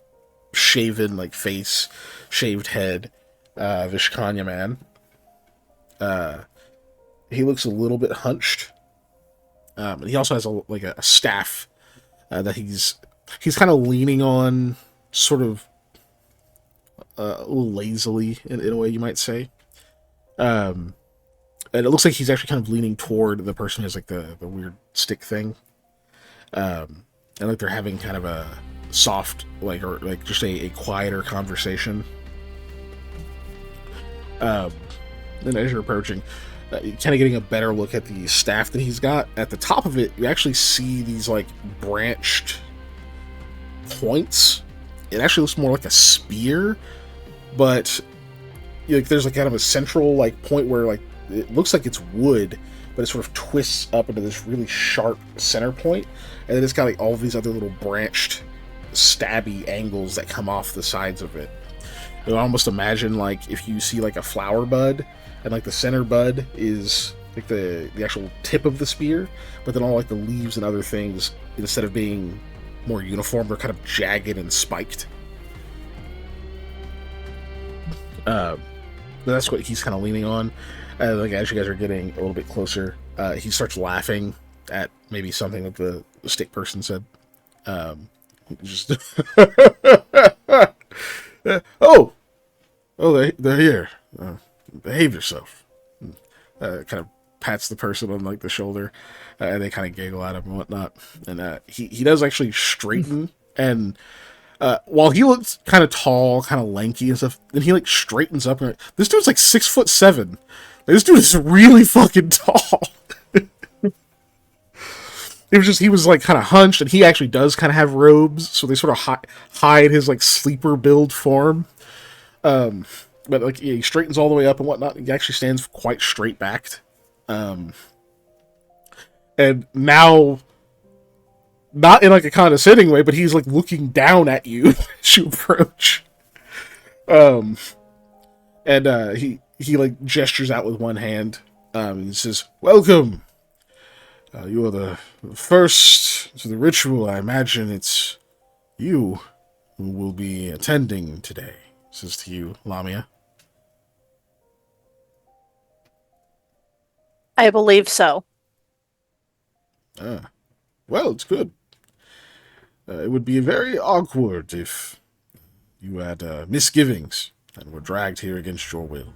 shaven, like face, shaved head, Vishkanya man. He looks a little bit hunched. And he also has a staff that he's kind of leaning on, sort of a little lazily in a way you might say. And it looks like he's actually kind of leaning toward the person who has like the weird stick thing. And like they're having kind of a soft, or just a quieter conversation. Then as you're approaching, you're kind of getting a better look at the staff that he's got. At the top of it, you actually see these like branched points. It actually looks more like a spear, but like there's like kind of a central like point where like it looks like it's wood, but it sort of twists up into this really sharp center point, and then it's got like all of these other little branched, stabby angles that come off the sides of it. You almost imagine like if you see like a flower bud, and like the center bud is like the actual tip of the spear, but then all like the leaves and other things, instead of being more uniform, they're kind of jagged and spiked. That's what he's kind of leaning on. Like as you guys are getting a little bit closer, he starts laughing at maybe something that the stick person said. Just they're here. Behave yourself. Kind of pats the person on like the shoulder, and they kind of giggle at him and whatnot. And he does actually straighten, and while he looks kind of tall, kind of lanky and stuff, then he like straightens up. And this dude's like 6'7". Like, this dude is really fucking tall. He was like kind of hunched, and he actually does kind of have robes, so they sort of hide his like sleeper build form. But like he straightens all the way up and whatnot. He actually stands quite straight backed. And now, not in like a condescending way, but he's like looking down at you as you approach. And he like gestures out with one hand, He says, "Welcome. You are the first to the ritual. I imagine it's you who will be attending today." Says to you, Lamia. I believe so. Well, it's good. It would be very awkward if you had misgivings and were dragged here against your will.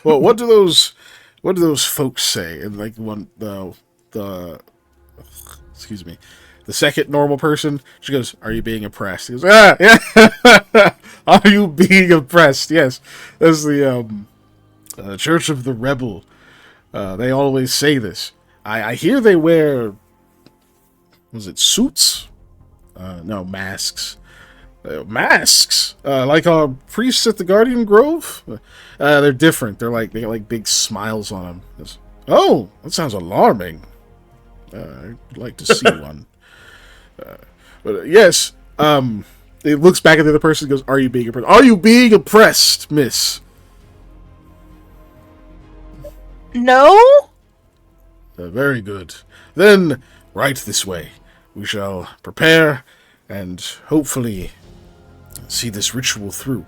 Well, what do those folks say? And like the excuse me, the second normal person, she goes, "Are you being oppressed?" He goes, "Ah, yeah." Are you being oppressed? Yes, that's the Church of the Rebel. They always say this. I hear they wear, was it suits? No, masks. Masks, like our priests at the Guardian Grove. They're different. They got like big smiles on them. Oh, that sounds alarming. I'd like to see one. But yes, it looks back at the other person and goes, "Are you being oppressed? Are you being oppressed, miss?" No. Very good. Then, right this way. We shall prepare and hopefully see this ritual through.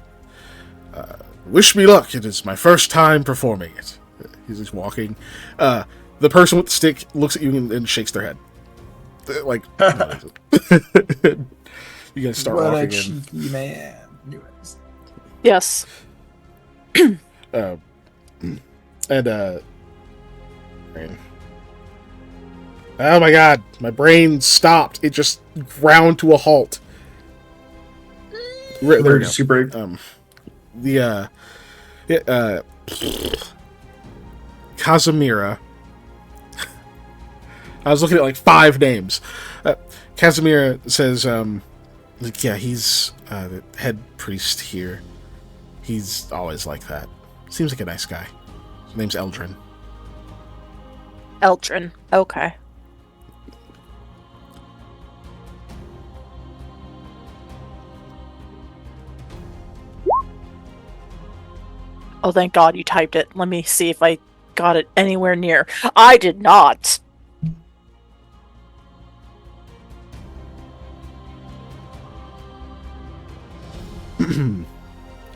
Wish me luck. It is my first time performing it. He's just walking. The person with the stick looks at you and shakes their head. Like, you guys start what walking a cheeky man. Yes. Oh my god, my brain stopped. It just ground to a halt. Emergency break. Casimira. I was looking at like 5 names. Casimira says, yeah, he's the head priest here. He's always like that. Seems like a nice guy. His name's Eldrin. Eldrin. Okay. Oh, thank God you typed it. Let me see if I got it anywhere near. I did not.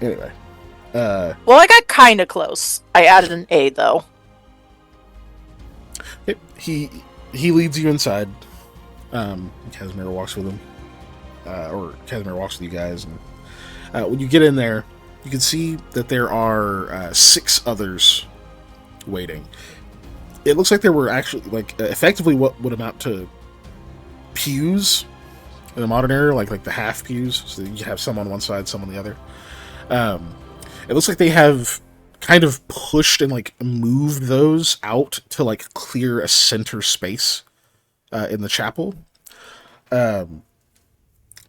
Anyway. Well, I got kind of close. I added an A, though. He leads you inside. Casimir walks with him. Or Casimir walks with you guys. And when you get in there, you can see that there are 6 others waiting. It looks like there were actually, like, effectively what would amount to pews in the modern era, like the half pews, so you have some on one side, some on the other. It looks like they have kind of pushed and like moved those out to like clear a center space in the chapel. And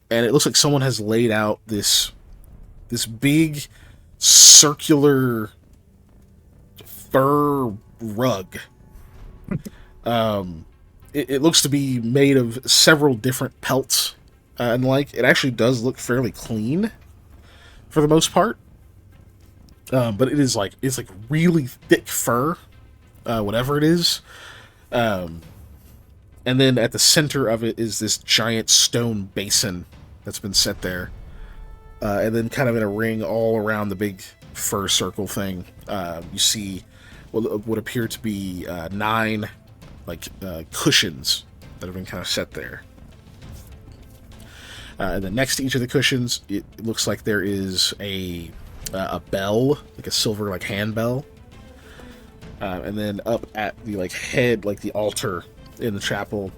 it looks like someone has laid out this big circular fur rug. It looks to be made of several different pelts, and like it actually does look fairly clean for the most part. But it's like really thick fur, whatever it is. And then at the center of it is this giant stone basin that's been set there. And then kind of in a ring all around the big fur circle thing, you see what would appear to be 9 cushions that have been kind of set there. And then next to each of the cushions, it looks like there is a bell, like a silver hand bell. And then up at the head, the altar in the chapel,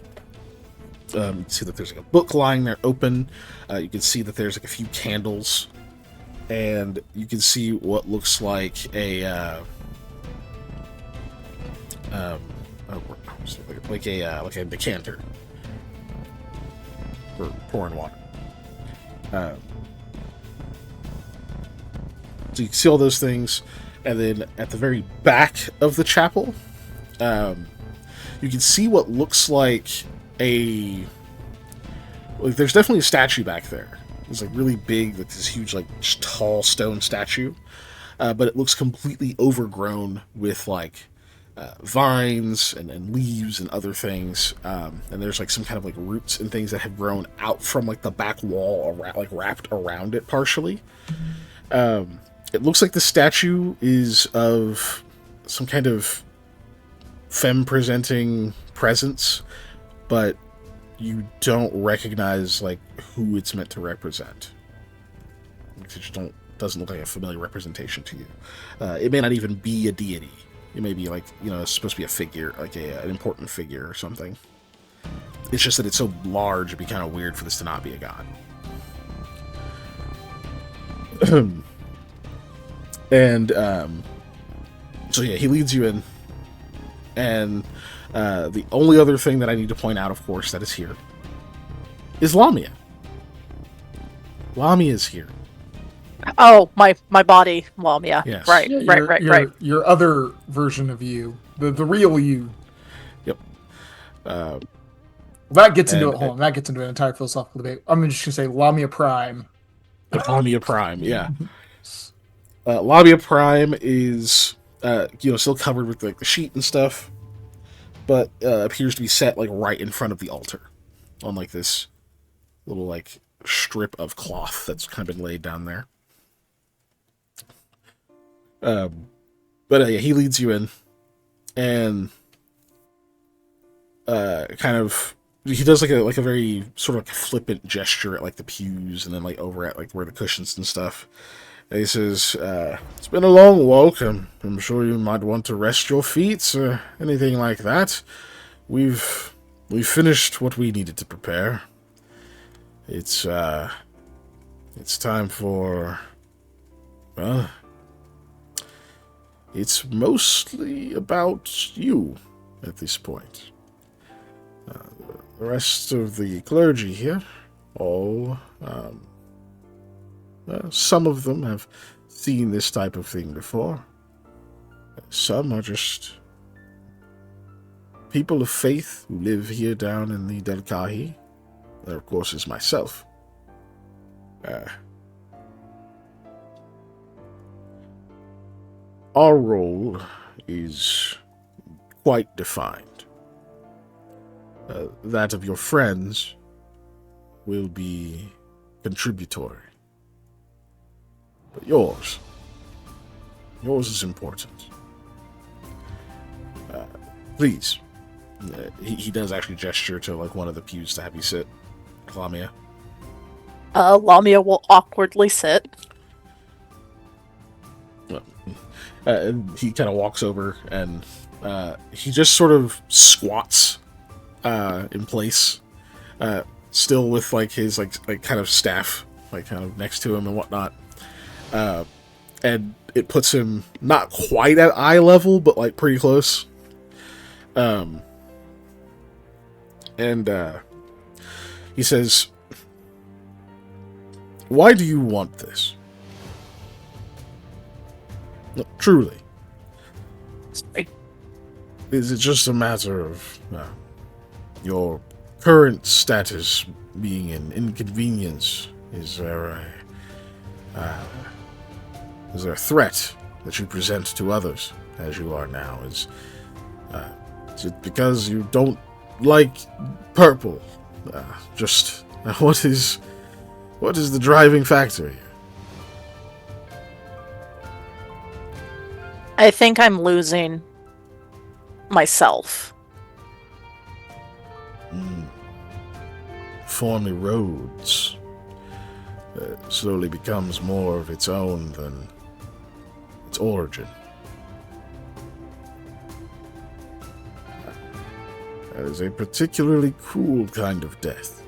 you can see that there's a book lying there open. You can see that there's a few candles, and you can see what looks like a decanter for pouring water. So you can see all those things, and then at the very back of the chapel, you can see what looks like there's definitely a statue back there. It's really big, this huge, tall stone statue, but it looks completely overgrown with vines and leaves and other things, and there's like some kind of like roots and things that have grown out from like the back wall, like wrapped around it partially. It looks like the statue is of some kind of femme-presenting presence, but you don't recognize like who it's meant to represent. It just doesn't look like a familiar representation to you. It may not even be a deity. It may be like, it's supposed to be a figure, like an important figure or something. It's just that it's so large, it'd be kind of weird for this to not be a god. And so yeah, he leads you in, and the only other thing that I need to point out, of course, that is here is Lamia. Lamia is here. Oh, my body, Lamia. Yes. Right, Yeah, right. Your other version of you, the real you. Yep. That gets into it. Hold on, that gets into an entire philosophical debate. I'm just gonna say Lamia Prime. Lamia Prime, yeah. Lamia Prime is, still covered with like the sheet and stuff, but appears to be set like right in front of the altar, on like this little like strip of cloth that's kind of been laid down there. But yeah, he leads you in, and kind of he does like a very sort of like flippant gesture at like the pews, and then like over at like where the cushions and stuff. And he says, "It's been a long walk. I'm sure you might want to rest your feet or anything like that. We've finished what we needed to prepare. It's time for, well, it's mostly about you at this point. The rest of the clergy here, some of them have seen this type of thing before. Some are just people of faith who live here down in the Delkahi. There, of course, is myself. Our role is quite defined. That of your friends will be contributory. But yours is important. Please. He does actually gesture to like one of the pews to have you sit, Lamia. Lamia will awkwardly sit. And he kind of walks over, and he just sort of squats in place, still with like his like kind of staff like kind of next to him and whatnot. And it puts him not quite at eye level, but like pretty close. And he says, "Why do you want this? No, truly. Is it just a matter of your current status being an inconvenience? Is there a threat that you present to others as you are now? Is it because you don't like purple? Just what is the driving factor here?" I think I'm losing myself. Form erodes. Slowly becomes more of its own than its origin. That is a particularly cruel kind of death.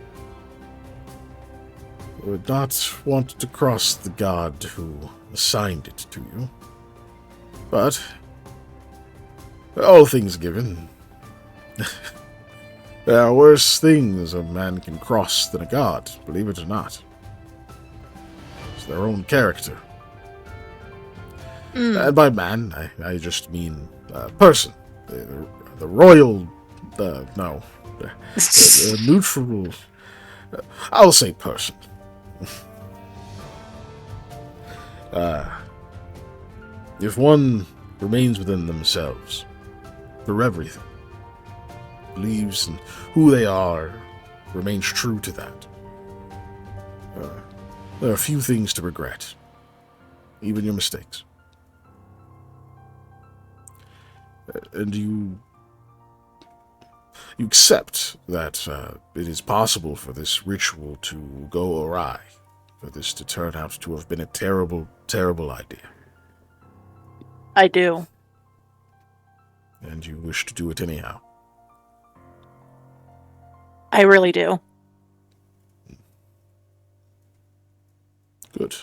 I would not want to cross the god who assigned it to you. But, all things given, there are worse things a man can cross than a god, believe it or not. It's their own character. And by man, I just mean person. The royal, no, the neutral, I'll say person. If one remains within themselves, for everything. Believes in who they are, remains true to that. There are few things to regret, even your mistakes. And you accept that it is possible for this ritual to go awry, for this to turn out to have been a terrible, terrible idea. I do. And you wish to do it anyhow. I really do. Good.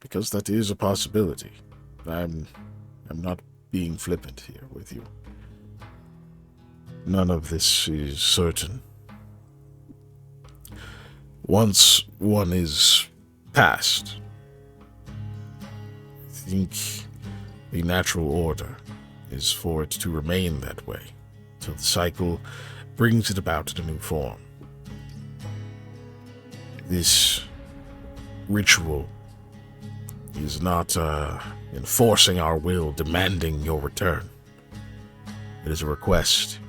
Because that is a possibility. I'm not being flippant here with you. None of this is certain. Once one is past, I think the natural order is for it to remain that way, till the cycle brings it about in a new form. This ritual is not enforcing our will, demanding your return. It is a request,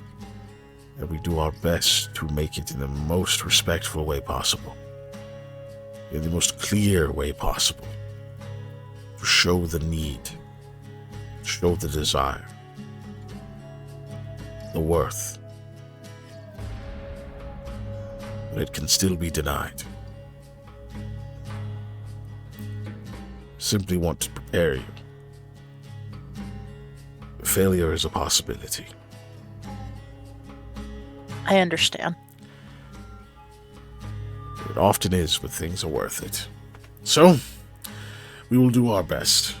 and we do our best to make it in the most respectful way possible, in the most clear way possible, to show the need, to show the desire, the worth. But it can still be denied. Simply want to prepare you. Failure is a possibility. I understand. It often is, but things are worth it. So, we will do our best.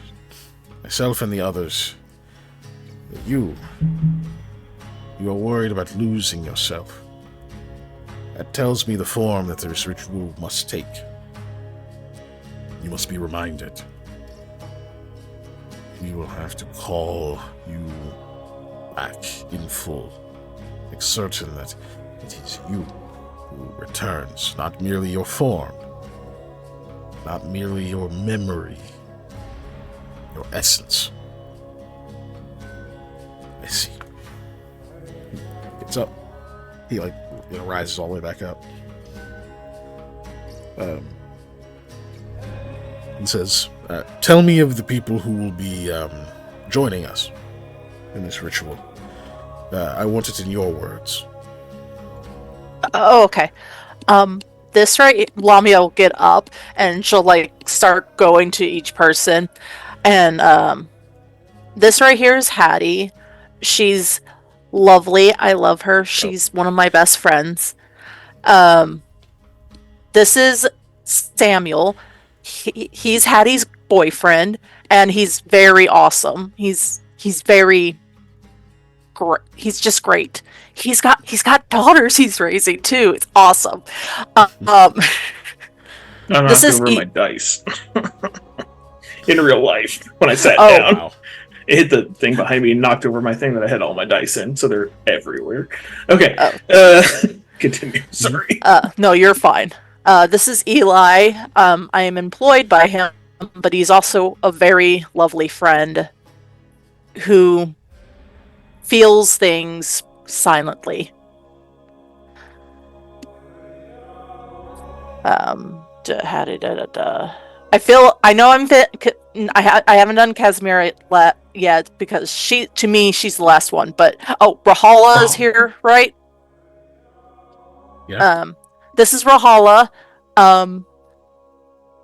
Myself and the others. You are worried about losing yourself. That tells me the form that this ritual must take. You must be reminded. We will have to call you back in full. Make certain that it is you who returns, not merely your form, not merely your memory, your essence. I see. Gets up. He rises all the way back up. And says, tell me of the people who will be joining us in this ritual. I want it in your words. Oh, okay. This right, Lamia will get up and she'll start going to each person. And this right here is Hattie. She's lovely. I love her. She's one of my best friends. This is Samuel. He's Hattie's boyfriend, and he's very awesome. He's very great. He's just great. He's got daughters he's raising too. It's awesome. I'm not over my dice in real life when I sat down. Wow. It hit the thing behind me and knocked over my thing that I had all my dice in, so they're everywhere. Okay. Continue. Sorry. No, you're fine. This is Eli. I am employed by him, but he's also a very lovely friend who feels things silently. I know I'm fit. I haven't done Casimira yet because she's the last one. But Rahala is here, right? Yeah. This is Rahala.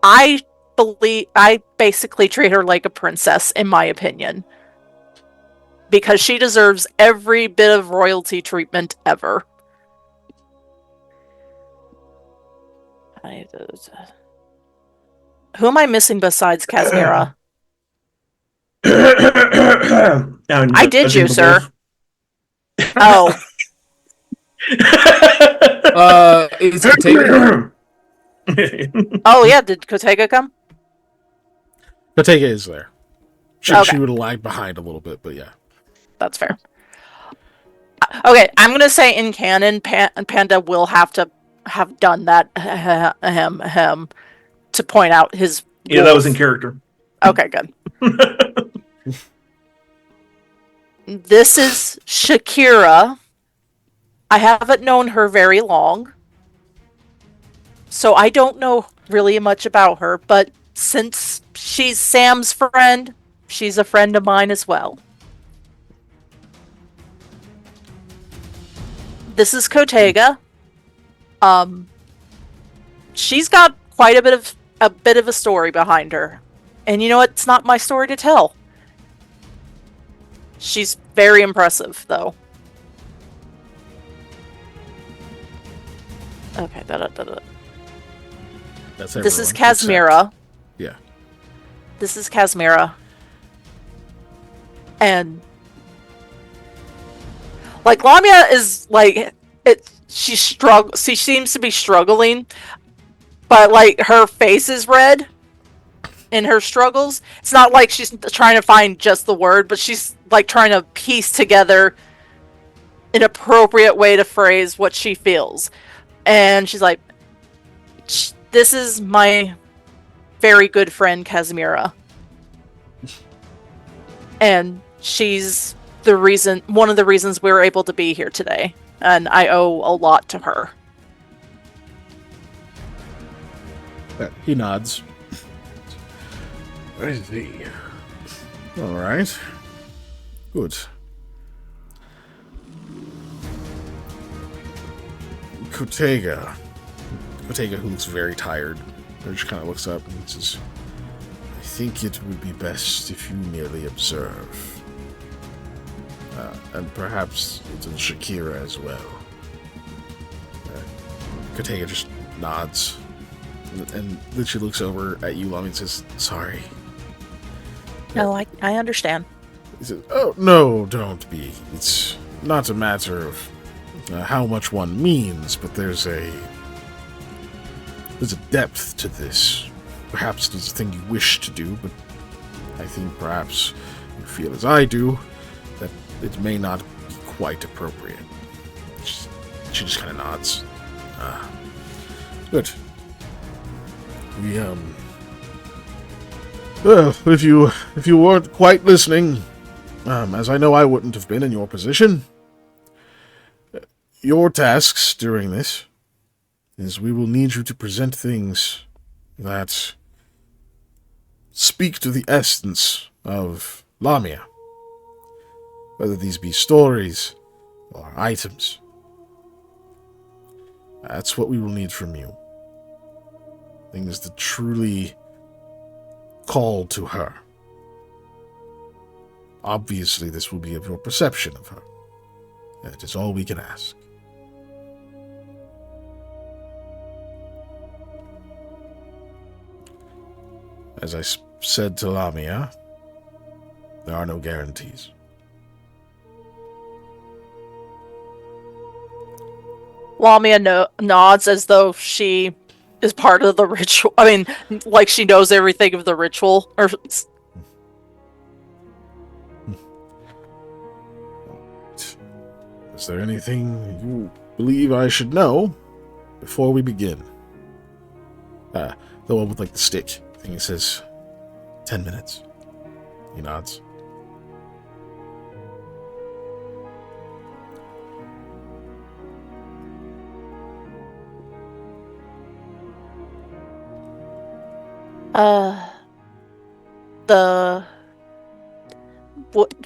I basically treat her like a princess, in my opinion, because she deserves every bit of royalty treatment ever. Who am I missing besides Casimira? I did you, sir. Oh. Is Kotega? Oh yeah, did Kotega come? Kotega is there. She would have lagged behind a little bit, but yeah. That's fair. Okay, I'm gonna say in canon, Panda will have to have done that to point out his. Yeah, that was in character. Okay, good. This is Shakira. I haven't known her very long, so I don't know really much about her, but since she's Sam's friend, she's a friend of mine as well. This is Kotega. She's got quite a bit of a story behind her. And you know what? It's not my story to tell. She's very impressive, though. Okay, This is Kazmira. Yeah. This is Kazmira. And like Lamia is like she seems to be struggling, but like her face is red in her struggles. It's not like she's trying to find just the word, but she's like trying to piece together an appropriate way to phrase what she feels. And she's like, this is my very good friend Kazmira. And she's one of the reasons we were able to be here today. And I owe a lot to her. He nods. I see. All right. Good. Kotega, who looks very tired, just kind of looks up and says, I think it would be best if you merely observe. And perhaps little Shakira as well. Kotega just nods. And then she looks over at you, Lami, and says, sorry. No, I understand. He says, oh, no, don't be. It's not a matter of how much one means, but there's a depth to this. Perhaps it's a thing you wish to do, but I think perhaps you feel as I do, that it may not be quite appropriate. She just kind of nods. Good. Well, if you weren't quite listening, as I know I wouldn't have been in your position, your tasks during this is we will need you to present things that speak to the essence of Lamia, whether these be stories or items. That's what we will need from you. Things that truly call to her. Obviously, this will be of your perception of her. That is all we can ask. As I said to Lamia, there are no guarantees. Lamia nods as though she is part of the ritual. I mean, like she knows everything of the ritual. Is there anything you believe I should know before we begin? The one with like the stick thing, it says 10 minutes. He nods.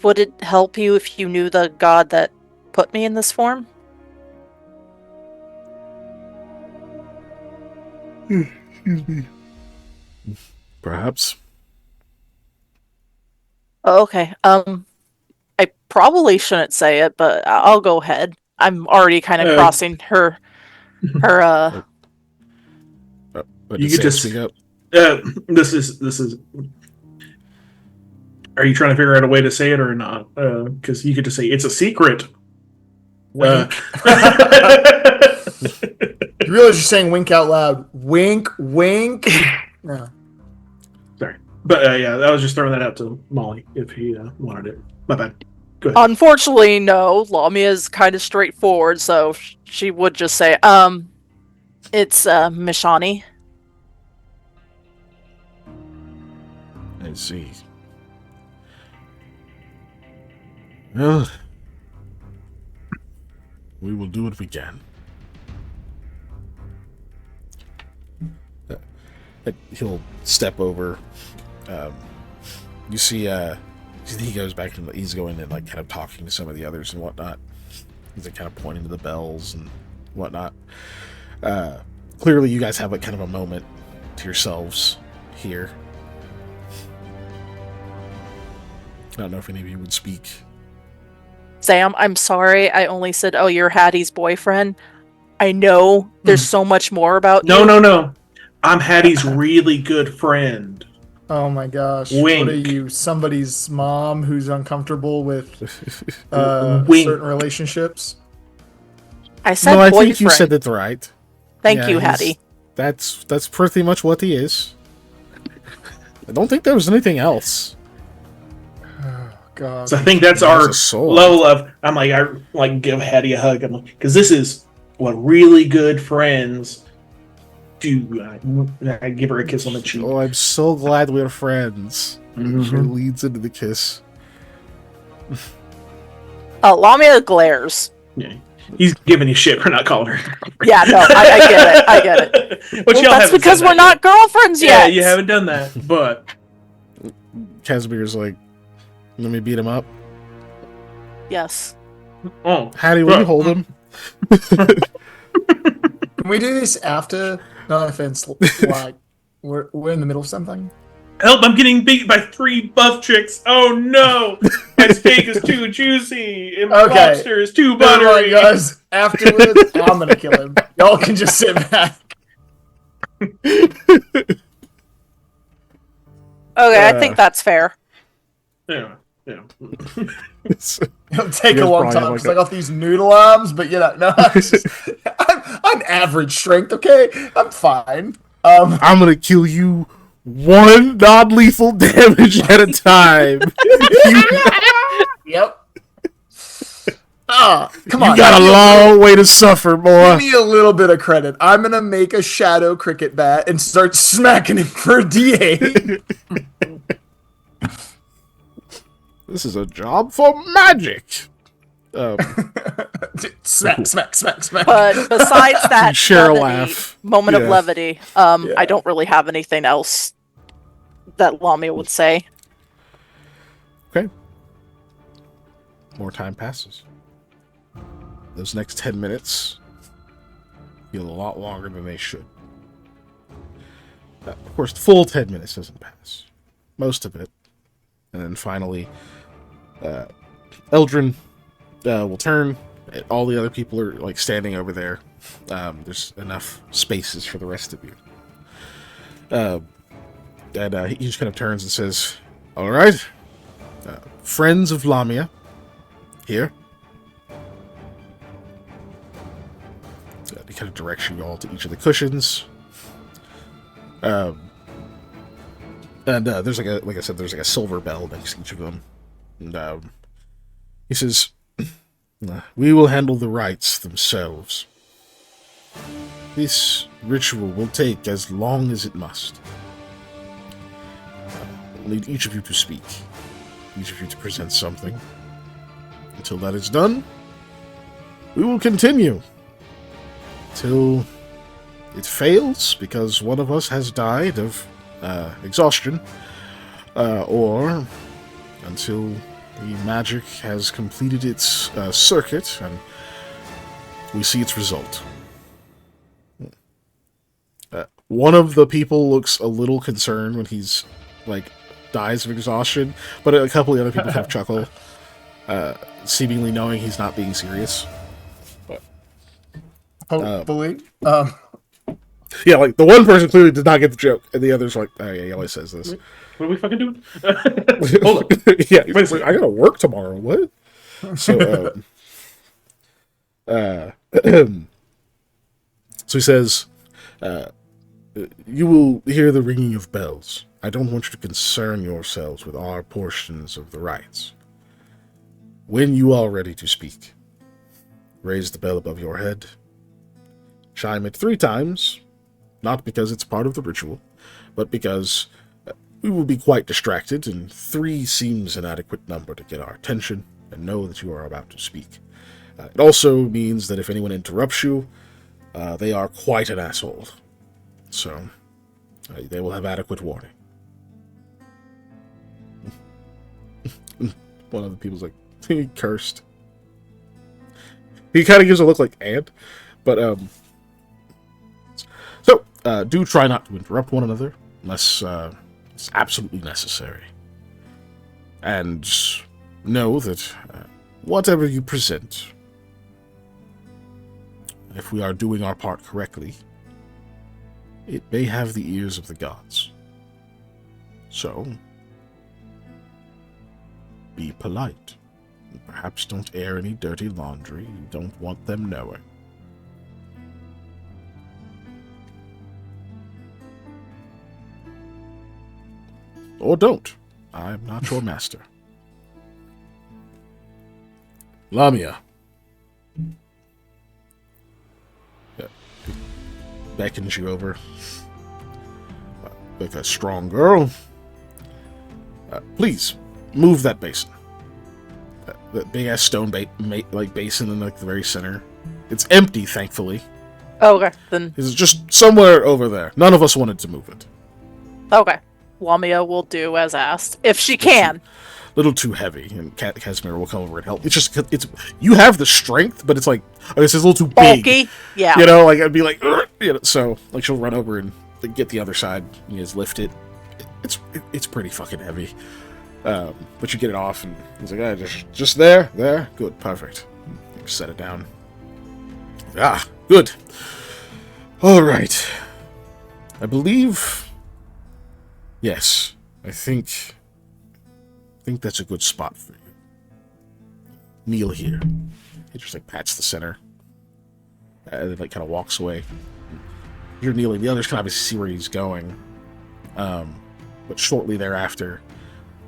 Would it help you if you knew the god that put me in this form? Excuse me. Perhaps. Okay. I probably shouldn't say it, but I'll go ahead. I'm already kind of crossing her. You could just speak up. This is. Are you trying to figure out a way to say it or not? Because you could just say it's a secret. Wink. You realize you're saying wink out loud. Wink, wink. No. Sorry. But yeah, I was just throwing that out to Molly if he wanted it. My bad. Go ahead. Unfortunately, no. Lamia is kind of straightforward, so she would just say, it's Mishani. I see. Well, we will do what we can. He'll step over. You see, he goes back and he's going and like kind of talking to some of the others and whatnot. He's like kind of pointing to the bells and whatnot. Clearly, you guys have like kind of a moment to yourselves here. I don't know if any of you would speak. Sam, I'm sorry. I only said, "Oh, you're Hattie's boyfriend." I know there's so much more about you. No. I'm Hattie's really good friend. Oh my gosh. Wink. What are you, somebody's mom who's uncomfortable with certain relationships? I said no, I boyfriend. think you said it right. Thank you, Hattie. That's pretty much what he is. I don't think there was anything else. Oh god. So I think that's our level of. I give Hattie a hug. I'm like, because this is what really good friends do. I give her a kiss on the cheek. Oh, I'm so glad we're friends. Mm-hmm. She leads into the kiss. Lamia glares. Yeah. He's giving you shit for not calling her. Yeah, no, I get it. Well, that's because we're not girlfriends yet. Yeah, you haven't done that, but... Casimir's like, let me beat him up. Yes. Oh, Hattie, will you hold him? Can we do this after? No offense, like, we're in the middle of something? Help, I'm getting beat by 3 buff chicks. Oh no! My steak is too juicy, and my lobster is too buttery. Guys, afterwards, I'm gonna kill him. Y'all can just sit back. Okay, I think that's fair. Yeah. It'll take a long time because I got these noodle arms, but no, I'm average strength, okay? I'm fine. I'm gonna kill you one non-lethal damage at a time. Yep. Come on. You got a long way to suffer, boy. Give me a little bit of credit. I'm gonna make a shadow cricket bat and start smacking him for a D8. This is a job for magic. Smack. But besides that share a laugh. Moment of levity, I don't really have anything else that Lamia would say. Okay. More time passes. Those next 10 minutes feel a lot longer than they should. Of course, the full 10 minutes doesn't pass. Most of it. And then finally, Eldrin will turn. All the other people are like standing over there. There's enough spaces for the rest of you. And he just kind of turns and says, "All right, friends of Lamia, here." He kind of directs you all to each of the cushions. And there's like I said, there's like a silver bell next to each of them. And he says, "We will handle the rites themselves. This ritual will take as long as it must. I'll need each of you to speak, each of you to present something. Until that is done, we will continue. Till it fails because one of us has died of exhaustion, or until the magic has completed its circuit and we see its result." One of the people looks a little concerned when he's like dies of exhaustion, but a couple of the other people kind of chuckle, seemingly knowing he's not being serious. Hopefully. Yeah, like the one person clearly did not get the joke, and the other's like, "Oh yeah, he always says this." What are we fucking doing? Hold up. Yeah, he's like, "I gotta work tomorrow." What? So, so he says, "You will hear the ringing of bells. I don't want you to concern yourselves with our portions of the rites. When you are ready to speak, raise the bell above your head, chime it 3 times, not because it's part of the ritual, but because we will be quite distracted, and 3 seems an adequate number to get our attention, and know that you are about to speak. It also means that if anyone interrupts you, they are quite an asshole. So, they will have adequate warning. One of the people's like, he cursed. He kind of gives a look like and, but so do try not to interrupt one another unless it's absolutely necessary, and know that whatever you present, if we are doing our part correctly, it may have the ears of the gods. So, be polite. Perhaps don't air any dirty laundry you don't want them knowing. Or don't. I'm not your master. Lamia. Beckons you over. Like a strong girl. Please, move that basin. That big-ass stone basin in like the very center. It's empty, thankfully. Oh, okay, then... It's just somewhere over there. None of us wanted to move it. Okay. Lamia will do as asked. If she can. Little too heavy, and Casimir will come over and help. It's just, you have the strength, but it's like, it's a little too big. Bulky? Yeah. You know, like, I'd be like, you know, so, like, she'll run over and get the other side, and you just lift it. It's pretty fucking heavy. But you get it off, and he's like, just there, good, perfect. You set it down. Ah, good. All right. I believe, yes, I think that's a good spot for you. Kneel here. He just like pats the center, and then like kind of walks away. You're kneeling. The others can obviously see where he's going, but shortly thereafter,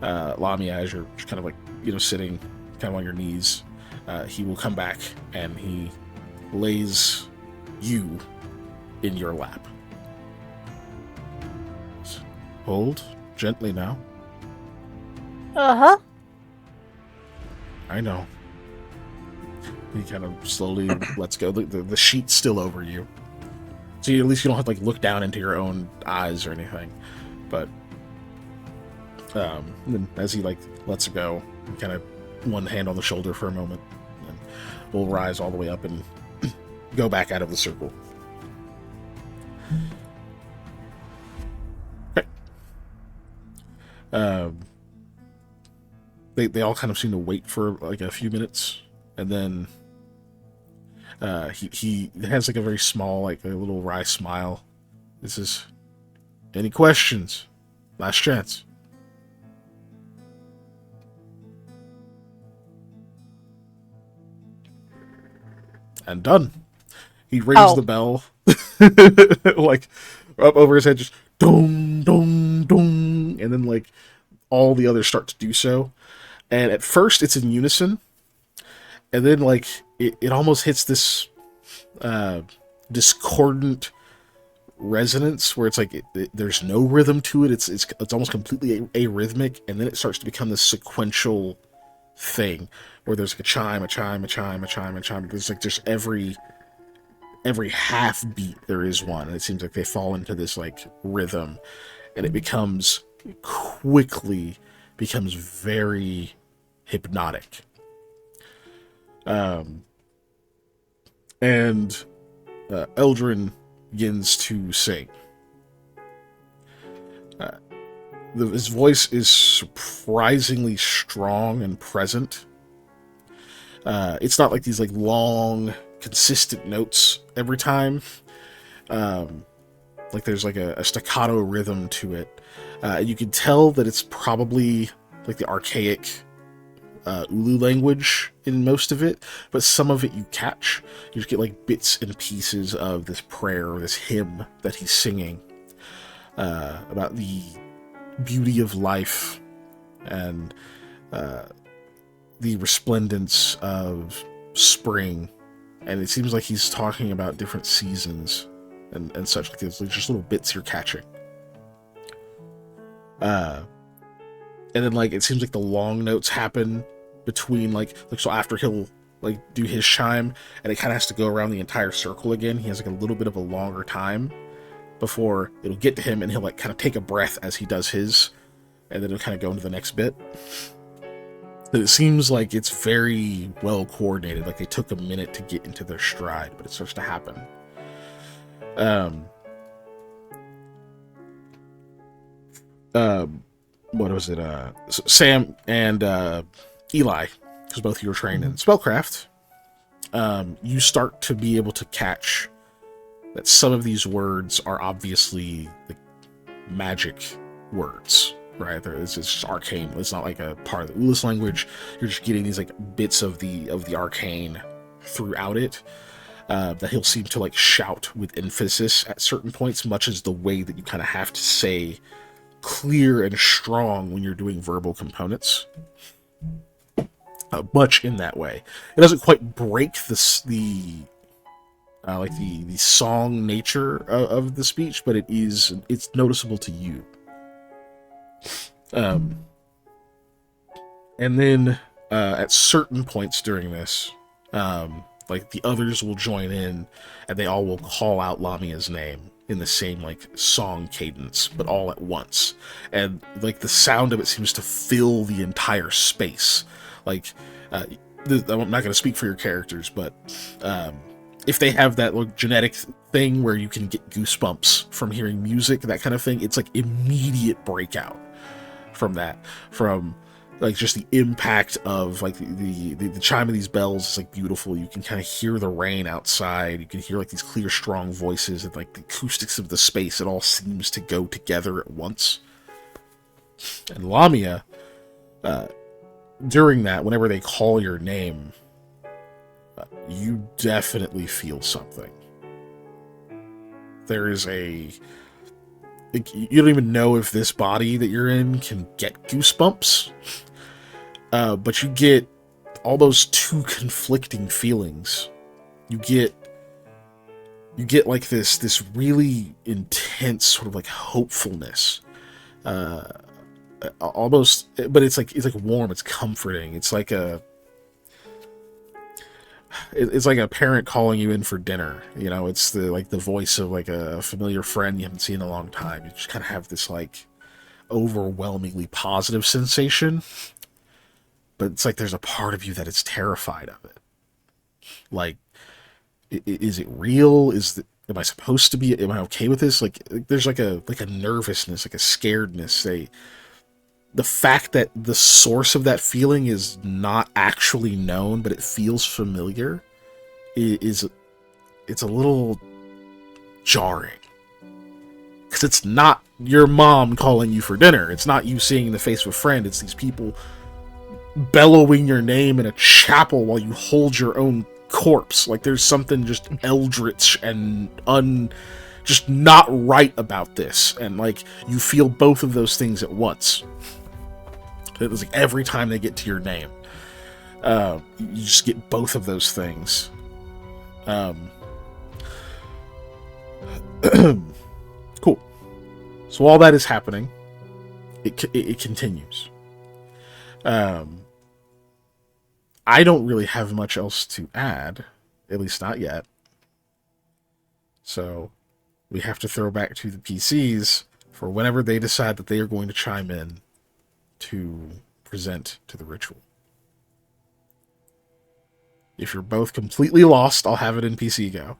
Lamia, as you're just kind of like, you know, sitting kind of on your knees, he will come back and he lays you in your lap. Hold gently now. Uh-huh. I know. He kind of slowly lets go. The sheet's still over you, so at least you don't have to like look down into your own eyes or anything. But then as he like lets it go, kind of one hand on the shoulder for a moment, and we'll rise all the way up and go back out of the circle. Okay. They all kind of seem to wait for like a few minutes, and then he has like a very small, like a little wry smile. This is, any questions? Last chance. And done. He rings the bell, like up over his head, just dong dong dong, and then like all the others start to do so. And at first it's in unison, and then like it almost hits this discordant resonance where it's like there's no rhythm to it. It's almost completely arrhythmic, and then it starts to become this sequential thing where there's like a chime, a chime, a chime, a chime, a chime. There's like just every half beat there is one, and it seems like they fall into this like rhythm, and it quickly becomes very hypnotic. And Eldrin begins to sing. His voice is surprisingly strong and present. It's not like these like long, consistent notes every time. Like there's like a staccato rhythm to it. You can tell that it's probably like the archaic Ulu language in most of it, but some of it you catch. You just get like bits and pieces of this prayer or this hymn that he's singing about the beauty of life and the resplendence of spring. And it seems like he's talking about different seasons and such. Like there's just little bits you're catching. And then like it seems like the long notes happen between like so after he'll like do his chime, and it kind of has to go around the entire circle again. He has like a little bit of a longer time before it'll get to him, and he'll like kind of take a breath as he does his, and then it'll kind of go into the next bit. But it seems like it's very well coordinated. Like they took a minute to get into their stride, but it starts to happen. What was it? So Sam and Eli, because both of you are trained in spellcraft, you start to be able to catch that some of these words are obviously like magic words, right? It's just arcane. It's not like a part of the Ulis language. You're just getting these like bits of the arcane throughout it. That he'll seem to like shout with emphasis at certain points, much as the way that you kind of have to say clear and strong when you're doing verbal components. Much in that way. It doesn't quite break the song nature of the speech, but it's noticeable to you. And then at certain points during this, like the others will join in, and they all will call out Lamia's name in the same like song cadence, but all at once. And like the sound of it seems to fill the entire space. Like I'm not going to speak for your characters, but if they have that like genetic thing where you can get goosebumps from hearing music, that kind of thing, it's like immediate breakout from that. From like just the impact of like the chime of these bells is like beautiful. You can kind of hear the rain outside. You can hear like these clear, strong voices, and like the acoustics of the space. It all seems to go together at once. And Lamia, during that, whenever they call your name, you definitely feel something. There is you don't even know if this body that you're in can get goosebumps. But you get all those two conflicting feelings. You get like this really intense sort of like hopefulness. Almost, but it's like warm, it's comforting. It's like a parent calling you in for dinner. You know, it's the voice of like a familiar friend you haven't seen in a long time. You just kind of have this like overwhelmingly positive sensation. But it's like there's a part of you that is terrified of it. Like, is it real? Am I supposed to be? Am I okay with this? Like there's like a nervousness, like a scaredness. The fact that the source of that feeling is not actually known, but it feels familiar, it's a little jarring. Because it's not your mom calling you for dinner. It's not you seeing the face of a friend. It's these people bellowing your name in a chapel while you hold your own corpse. Like there's something just eldritch and just not right about this. And like you feel both of those things at once. It was like every time they get to your name, you just get both of those things. Cool. So while that is happening, it continues. I don't really have much else to add, at least not yet. So we have to throw back to the PCs for whenever they decide that they are going to chime in to present to the ritual. If you're both completely lost, I'll have it in PC go.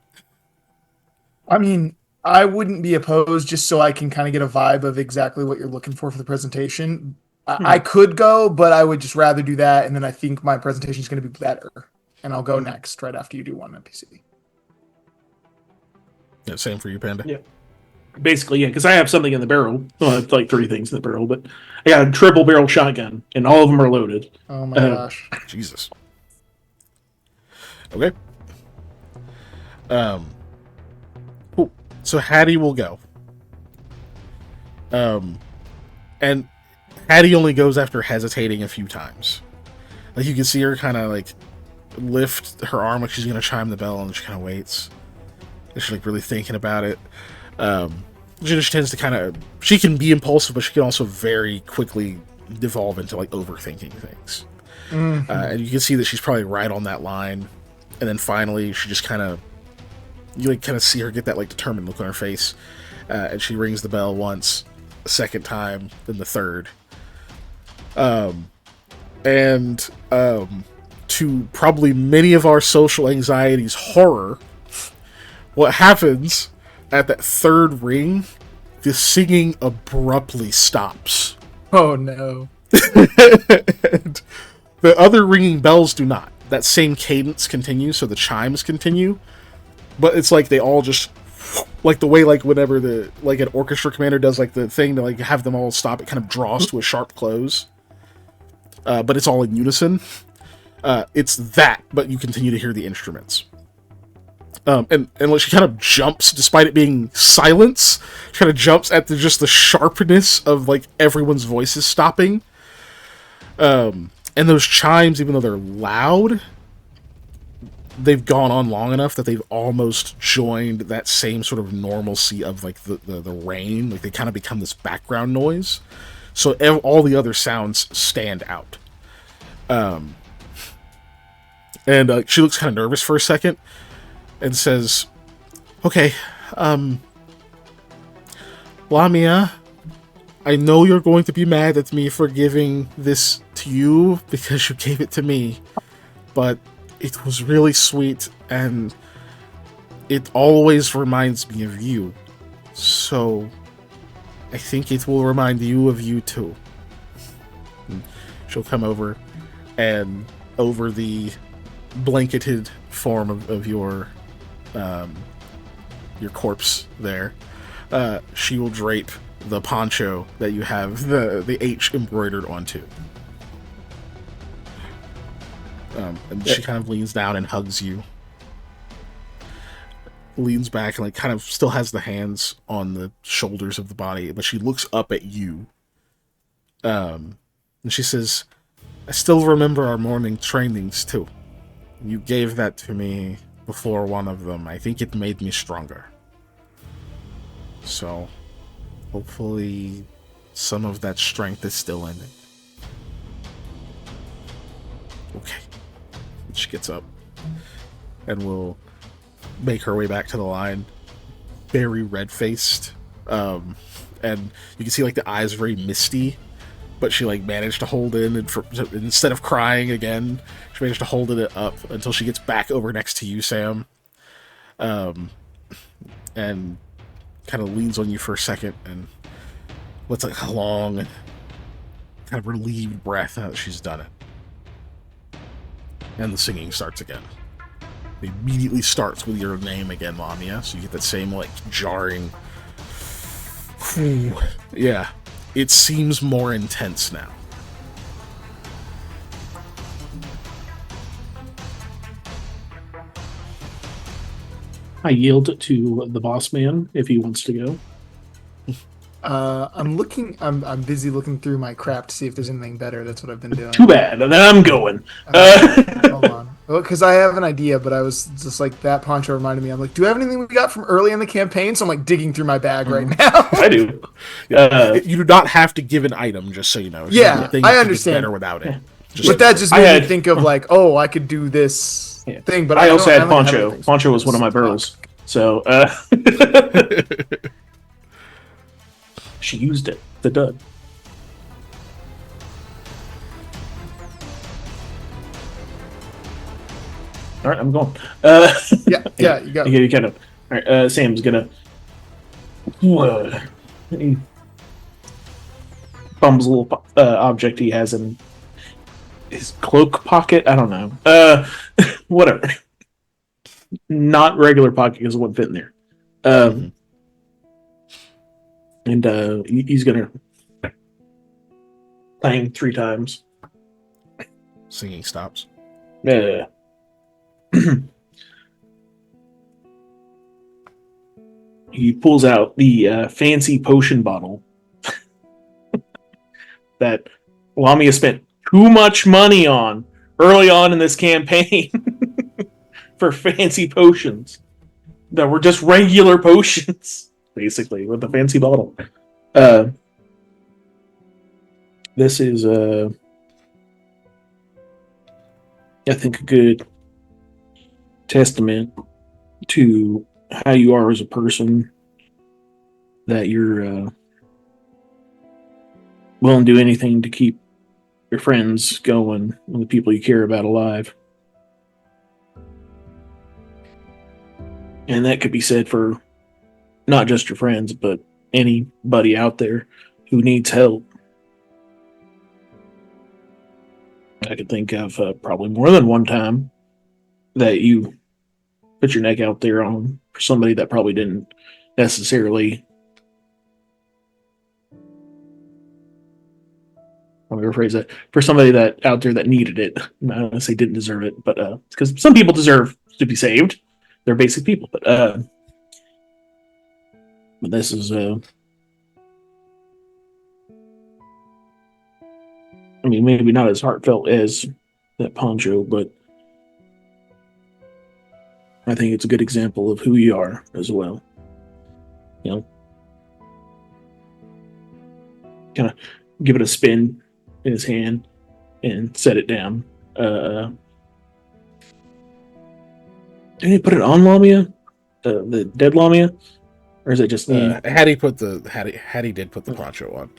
I mean, I wouldn't be opposed, just so I can kind of get a vibe of exactly what you're looking for the presentation. I could go, but I would just rather do that, and then I think my presentation is going to be better, and I'll go next right after you do one NPC. Yeah, same for you, Panda. Yeah, basically, yeah, because I have something in the barrel. Well, I have like 3 things in the barrel, but I got a triple barrel shotgun, and all of them are loaded. Oh my gosh! Jesus. Okay. Cool. So Hattie will go. And Hattie only goes after hesitating a few times. Like you can see her kind of like lift her arm like she's gonna chime the bell, and she kind of waits. And she's like really thinking about it. She just tends to she can be impulsive, but she can also very quickly devolve into like overthinking things. And you can see that she's probably right on that line. And then finally, she just you kind of see her get that like determined look on her face, and she rings the bell once, a second time, then the third. To probably many of our social anxiety's horror, what happens at that third ring, the singing abruptly stops. Oh no. And the other ringing bells do not. That same cadence continues, so the chimes continue, but it's like they all just, like the way like whenever an orchestra commander does like the thing to like have them all stop, it kind of draws to a sharp close. But it's all in unison. It's that, but you continue to hear the instruments. And she kind of jumps, despite it being silence, she kind of jumps at just the sharpness of like everyone's voices stopping. And those chimes, even though they're loud, they've gone on long enough that they've almost joined that same sort of normalcy of like the rain. Like they kind of become this background noise. So all the other sounds stand out. And she looks kind of nervous for a second and says, okay, Lamia, I know you're going to be mad at me for giving this to you because you gave it to me, but it was really sweet and it always reminds me of you. So I think it will remind you of you too. And she'll come over, and over the blanketed form of your corpse there, she will drape the poncho that you have the H embroidered onto. And she kind of leans down and hugs you. Leans back and like kind of still has the hands on the shoulders of the body, but she looks up at you. And she says, I still remember our morning trainings too. You gave that to me before one of them. I think it made me stronger. So, hopefully, some of that strength is still in it. Okay. And she gets up and will make her way back to the line, very red-faced. And you can see like the eyes very misty, but she like managed to hold in, and instead of crying again, she managed to hold it up until she gets back over next to you, Sam. And kind of leans on you for a second and lets like a long, kind of relieved breath now that she's done it. And the singing starts again. It immediately starts with your name again, Lamia, so you get that same like jarring. Yeah. It seems more intense now. I yield to the boss man if he wants to go. I'm busy looking through my crap to see if there's anything better. That's what I've been doing. Too bad. Then I'm going. Hold on. Well, because I have an idea, but I was just like, that poncho reminded me. I'm like, do I have anything we got from early in the campaign? So I'm like digging through my bag right now. I do. You do not have to give an item, just so you know. Yeah, I understand. Better without it. But that just made me think of like, oh, I could do this thing. But I also had poncho. Poncho was one of my barrels. So she used it. The dud. All right, I'm going. Yeah, you got it. You kind of. All right, Sam's gonna. He bums a little object he has in his cloak pocket. I don't know. Whatever. Not regular pocket because it wouldn't fit in there. And he's gonna bang 3 times. Singing stops. Yeah. He pulls out the fancy potion bottle that Lamia spent too much money on early on in this campaign for fancy potions that were just regular potions, basically, with a fancy bottle. This is I think, a good testament to how you are as a person, that you're willing to do anything to keep your friends going and the people you care about alive. And that could be said for not just your friends, but anybody out there who needs help. I could think of probably more than one time that you put your neck out there on for somebody that probably didn't necessarily. Let me rephrase that. For somebody that out there that needed it. I don't want to say didn't deserve it, but because some people deserve to be saved. They're basic people, but this is I mean, maybe not as heartfelt as that poncho, but I think it's a good example of who you are as well. You know, kind of give it a spin in his hand and set it down. Did he put it on Lamia? The dead Lamia? Or is it just Hattie did put the poncho on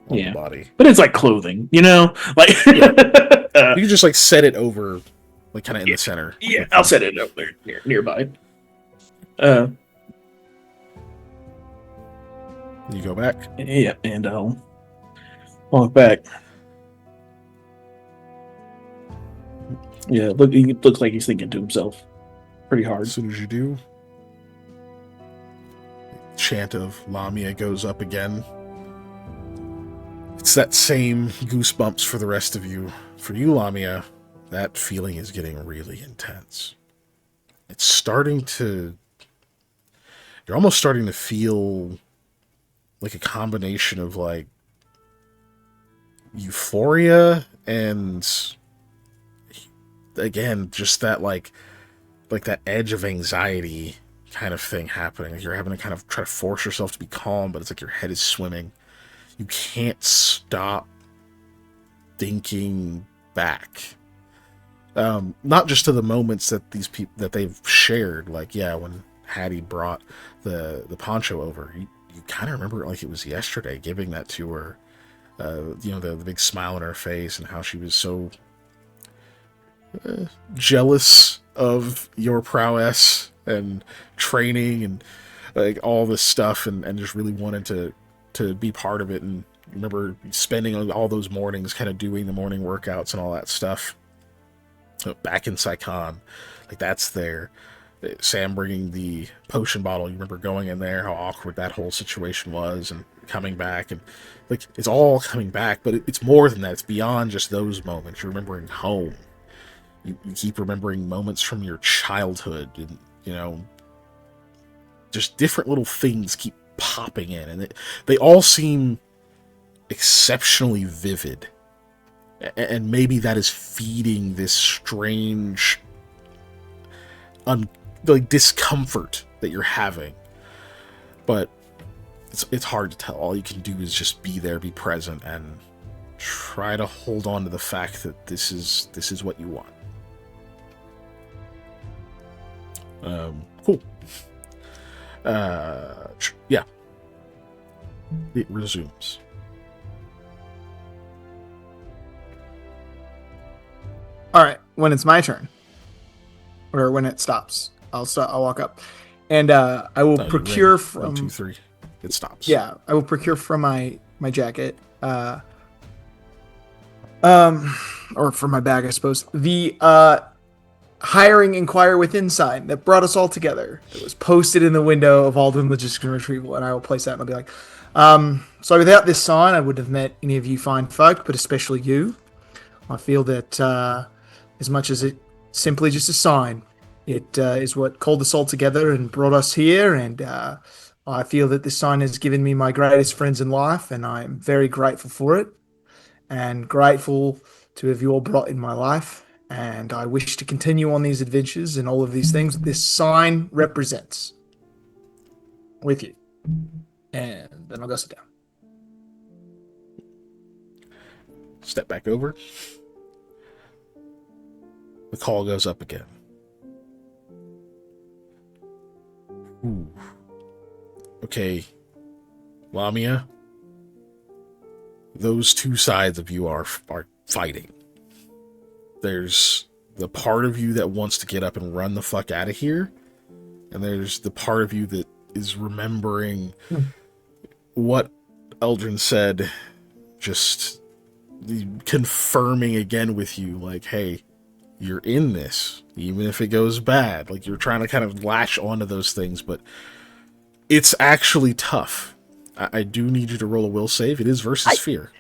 the body. But it's like clothing, you know? Like you can just like set it over, like kind of in the center. Yeah, I'll set it up there nearby. You go back? Yeah, and I'll walk back. Yeah, he looks like he's thinking to himself pretty hard. As soon as you do, the chant of Lamia goes up again. It's that same goosebumps for the rest of you. For you, Lamia, that feeling is getting really intense. It's starting to... You're almost starting to feel like a combination of like euphoria and again just that like that edge of anxiety kind of thing happening. You're having to kind of try to force yourself to be calm, but it's like your head is swimming. You can't stop thinking back, not just to the moments that these people that they've shared, like when Hattie brought the poncho over. You kind of remember it like it was yesterday, giving that to her. The big smile on her face and how she was so jealous of your prowess and training and like all this stuff, and just really wanted to be part of it. And you remember spending all those mornings kind of doing the morning workouts and all that stuff. Back in Saigon, like that's there. Sam bringing the potion bottle, you remember going in there, how awkward that whole situation was, and coming back, and like it's all coming back, but it's more than that. It's beyond just those moments. You're remembering home. You keep remembering moments from your childhood, and just different little things keep popping in, and they all seem exceptionally vivid. And maybe that is feeding this strange discomfort that you're having, but it's hard to tell. All you can do is just be there, be present, and try to hold on to the fact that this is what you want. Cool. Yeah. It resumes. All right, when it's my turn, or when it stops, I'll walk up, and I will procure from 1, 2, 3. It stops. Yeah, I will procure from my jacket, or from my bag, I suppose. The hiring inquire within sign that brought us all together. It was posted in the window of Alden Logistics and Retrieval, and I will place that and I'll be like, so without this sign, I wouldn't have met any of you fine folk, but especially you. I feel that as much as it simply just a sign, it is what called us all together and brought us here, and I feel that this sign has given me my greatest friends in life, and I am very grateful for it, and grateful to have you all brought in my life, and I wish to continue on these adventures and all of these things that this sign represents with you. And then I'll go sit down. Step back over. The call goes up again. Ooh. Okay, Lamia, those two sides of you are fighting. There's the part of you that wants to get up and run the fuck out of here, and there's the part of you that is remembering what Eldrin said, just confirming again with you, like, hey, you're in this, even if it goes bad. Like, you're trying to kind of latch onto those things, but it's actually tough. I do need you to roll a will save. It is versus fear.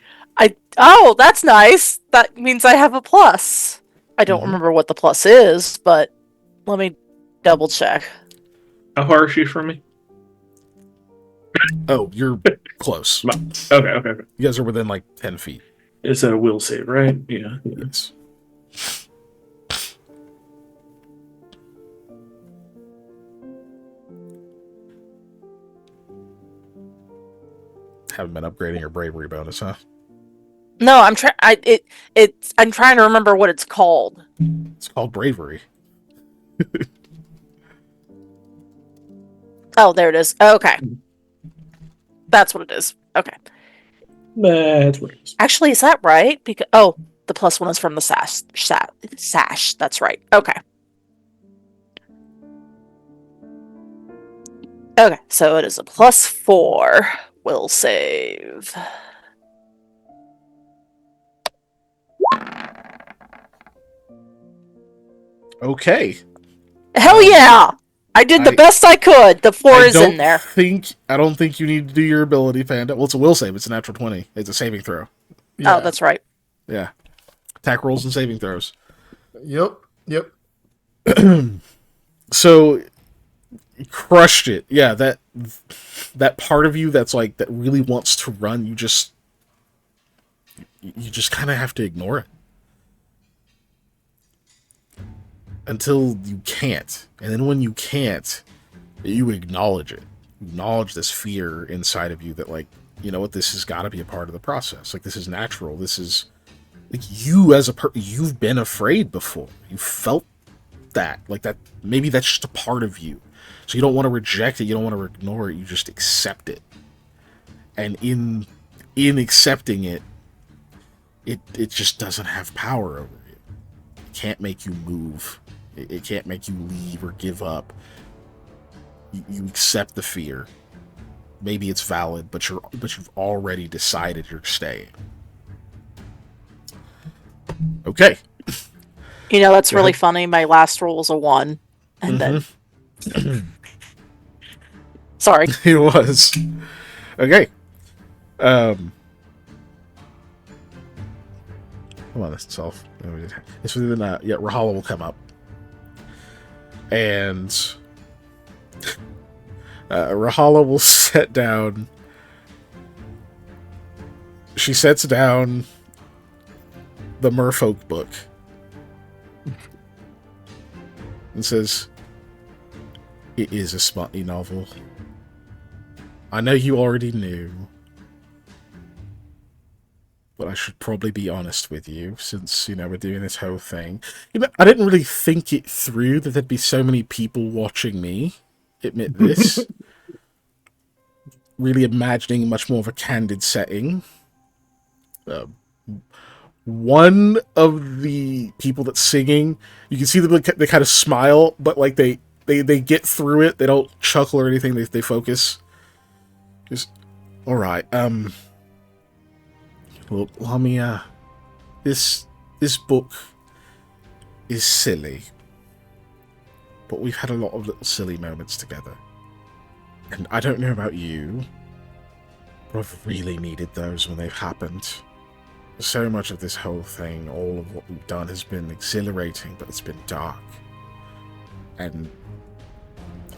Oh, that's nice. That means I have a plus. I don't remember what the plus is, but let me double check. How far is she from me? Oh, you're close. Okay. You guys are within like 10 feet. It's a will save, right? Yeah. Yes. Haven't been upgrading your bravery bonus, huh? No, I'm trying. I'm trying to remember what it's called. It's called bravery. Oh, there it is. Okay, that's what it is. Okay, That's what it is. actually, is that right? Because the plus one is from the sash. That's right. Okay. Okay, so it is a +4 will save. Okay. Hell yeah! I did the best I could. The 4 is in there. I don't think you need to do your ability, Panda. Well, it's a will save. It's a natural 20. It's a saving throw. Yeah. Oh, that's right. Yeah. Attack rolls and saving throws. Yep. So, you crushed it. Yeah, that part of you that's like, that really wants to run, you just kind of have to ignore it. Until you can't. And then when you can't, you acknowledge it. You acknowledge this fear inside of you that, like, you know what, this has got to be a part of the process. Like, this is natural. This is, like, you as a you've been afraid before. You felt that. Like, that, maybe that's just a part of you. So you don't want to reject it. You don't want to ignore it. You just accept it. And in accepting it, it just doesn't have power over you. It can't make you move. It can't make you leave or give up. You accept the fear. Maybe it's valid, but you've already decided you're staying. Okay. You know, that's really funny. My last roll was a 1, and then sorry. It was. Okay. Come on, that's itself. It's within that. Yeah, Rahala will come up. And Rahala will set down. She sets down the Merfolk book and says, "It is a smutty novel. I know you already knew, but I should probably be honest with you, since, we're doing this whole thing. I didn't really think it through that there'd be so many people watching me admit this. Really imagining much more of a candid setting. One of the people that's singing, you can see them, they kind of smile, but like they get through it. They don't chuckle or anything. They focus. Just, all right. Well, Lamia, this book is silly, but we've had a lot of little silly moments together. And I don't know about you, but I've really needed those when they've happened. So much of this whole thing, all of what we've done has been exhilarating, but it's been dark. And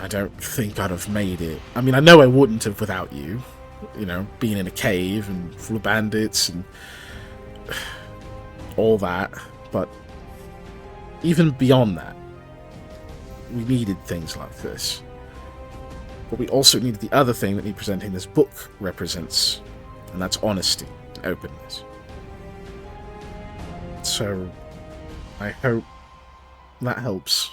I don't think I'd have made it. I mean, I know I wouldn't have without you. Being in a cave and full of bandits and all that. But even beyond that, we needed things like this. But we also needed the other thing that me presenting this book represents, and that's honesty and openness. So, I hope that helps.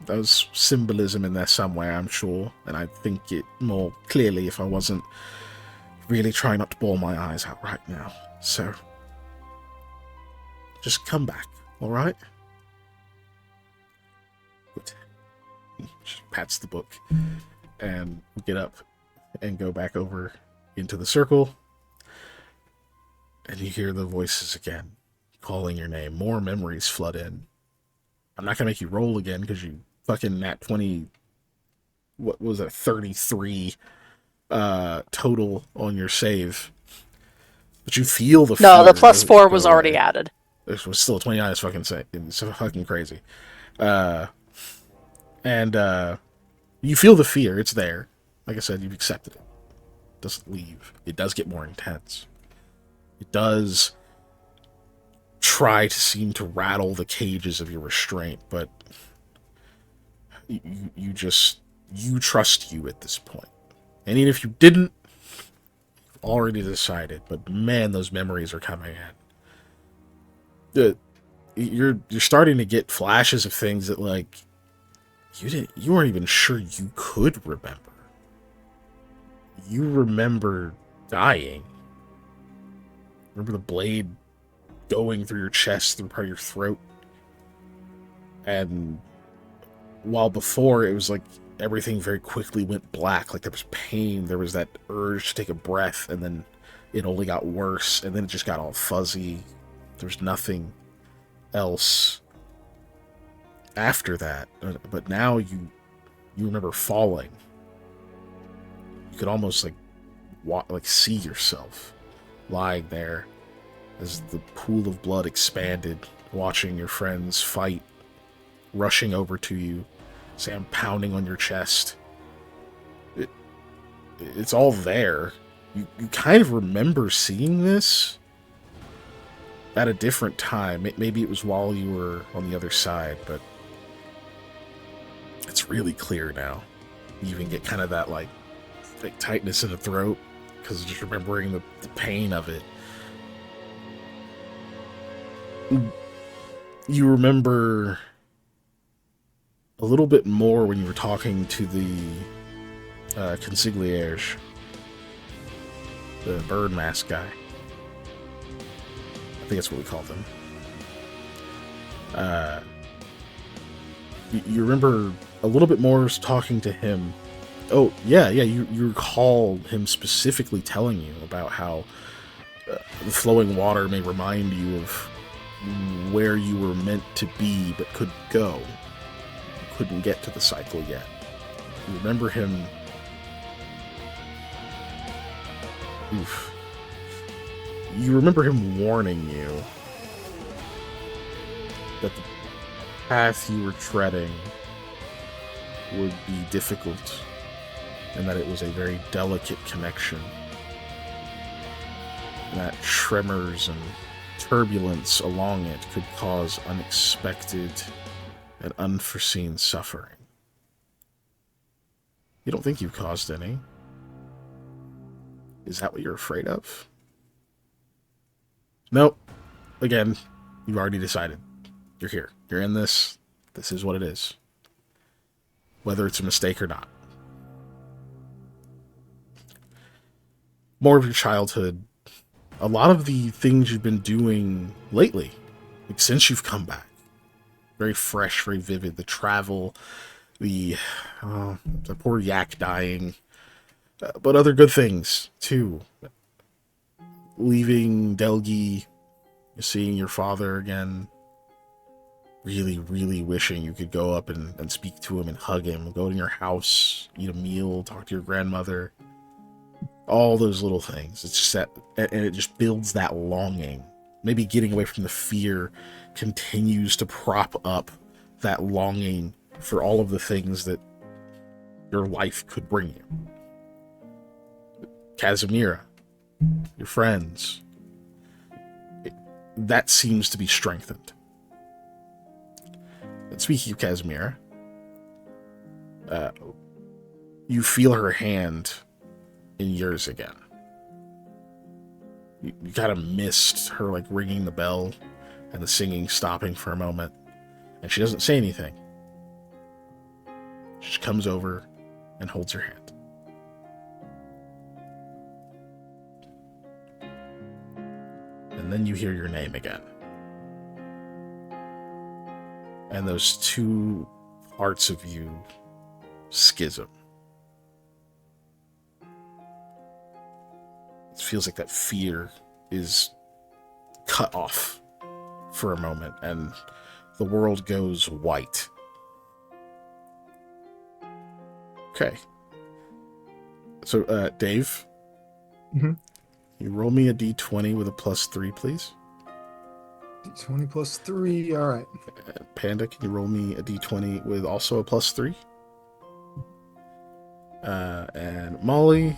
There's symbolism in there somewhere, I'm sure, and I'd think it more clearly if I wasn't really trying not to bawl my eyes out right now. So, just come back, alright? Good. She pats the book, and we get up and go back over into the circle, and you hear the voices again, calling your name. More memories flood in. I'm not gonna make you roll again, because you fucking nat 20, what was it, 33 total on your save. But you feel the fear. No, the +4 was already added. It was still 29. It's fucking insane. It's so fucking crazy. And you feel the fear. It's there. Like I said, you've accepted it. It doesn't leave. It does get more intense. It does try to seem to rattle the cages of your restraint, but you trust you at this point. And even if you didn't, you've already decided. But man, those memories are coming in. You're starting to get flashes of things that, like, you weren't even sure you could remember. You remember dying. Remember the blade going through your chest, through part of your throat. And while before it was like everything very quickly went black, like there was pain, there was that urge to take a breath, and then it only got worse, and then it just got all fuzzy. There's nothing else after that. But now you remember falling. You could almost like see yourself lying there as the pool of blood expanded, watching your friends fight, rushing over to you, Sam pounding on your chest. It's all there. You kind of remember seeing this at a different time. Maybe it was while you were on the other side, but it's really clear now. You even get kind of that like tightness in the throat because just remembering the pain of it. You remember a little bit more when you were talking to the consiglieres, the bird mask guy. I think that's what we call them. You remember a little bit more talking to him. Oh, yeah, you recall him specifically telling you about how the flowing water may remind you of where you were meant to be but couldn't go. You couldn't get to the cycle yet. You remember him... Oof. You remember him warning you that the path you were treading would be difficult, and that it was a very delicate connection, and that tremors and turbulence along it could cause unexpected and unforeseen suffering. You don't think you've caused any? Is that what you're afraid of? Nope. Again, you've already decided. You're here. You're in this. This is what it is. Whether it's a mistake or not. More of your childhood. A lot of the things you've been doing lately, like since you've come back. Very fresh, very vivid. The travel, the poor yak dying. But other good things, too. Leaving Delgi, seeing your father again. Really, really wishing you could go up and speak to him and hug him. Go to your house, eat a meal, talk to your grandmother. All those little things. It's just that, and it just builds that longing. Maybe getting away from the fear continues to prop up that longing for all of the things that your life could bring you. Casimira, your friends, that seems to be strengthened. And speaking of Casimira, you feel her hand in yours again. You kind of missed her like ringing the bell and the singing stopping for a moment, And she doesn't say anything. She just comes over and holds her hand. And then you hear your name again. And those two parts of you schism. It feels like that fear is cut off for a moment, and the world goes white. Okay. So, Dave, you roll me a d20 with a +3, please. D20 plus 3, all right. Panda, can you roll me a d20 with also a +3? And Molly,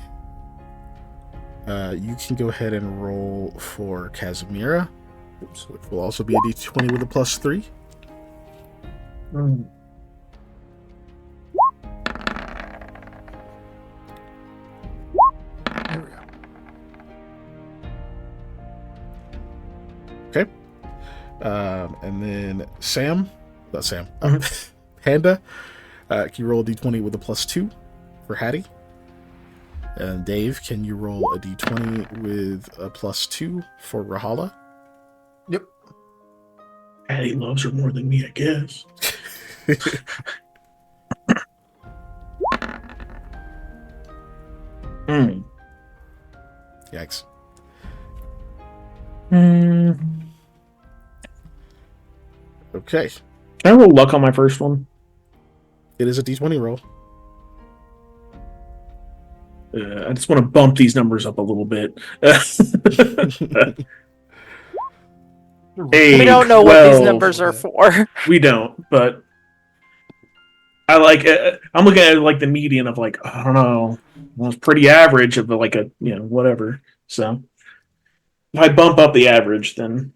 you can go ahead and roll for Casimira, which will also be a d20 with a +3. There we go. Okay. And then Panda, can you roll a d20 with a +2 for Hattie? And Dave, can you roll a d20 with a +2 for Rahala? Yep. Hattie loves her more than me, I guess. Yikes. Okay. Can I roll luck on my first one? It is a d20 roll. I just want to bump these numbers up a little bit. We don't know what these numbers are for. We don't, but I like. I'm looking at like the median of like, I don't know, well, it's pretty average of like a whatever. So if I bump up the average, then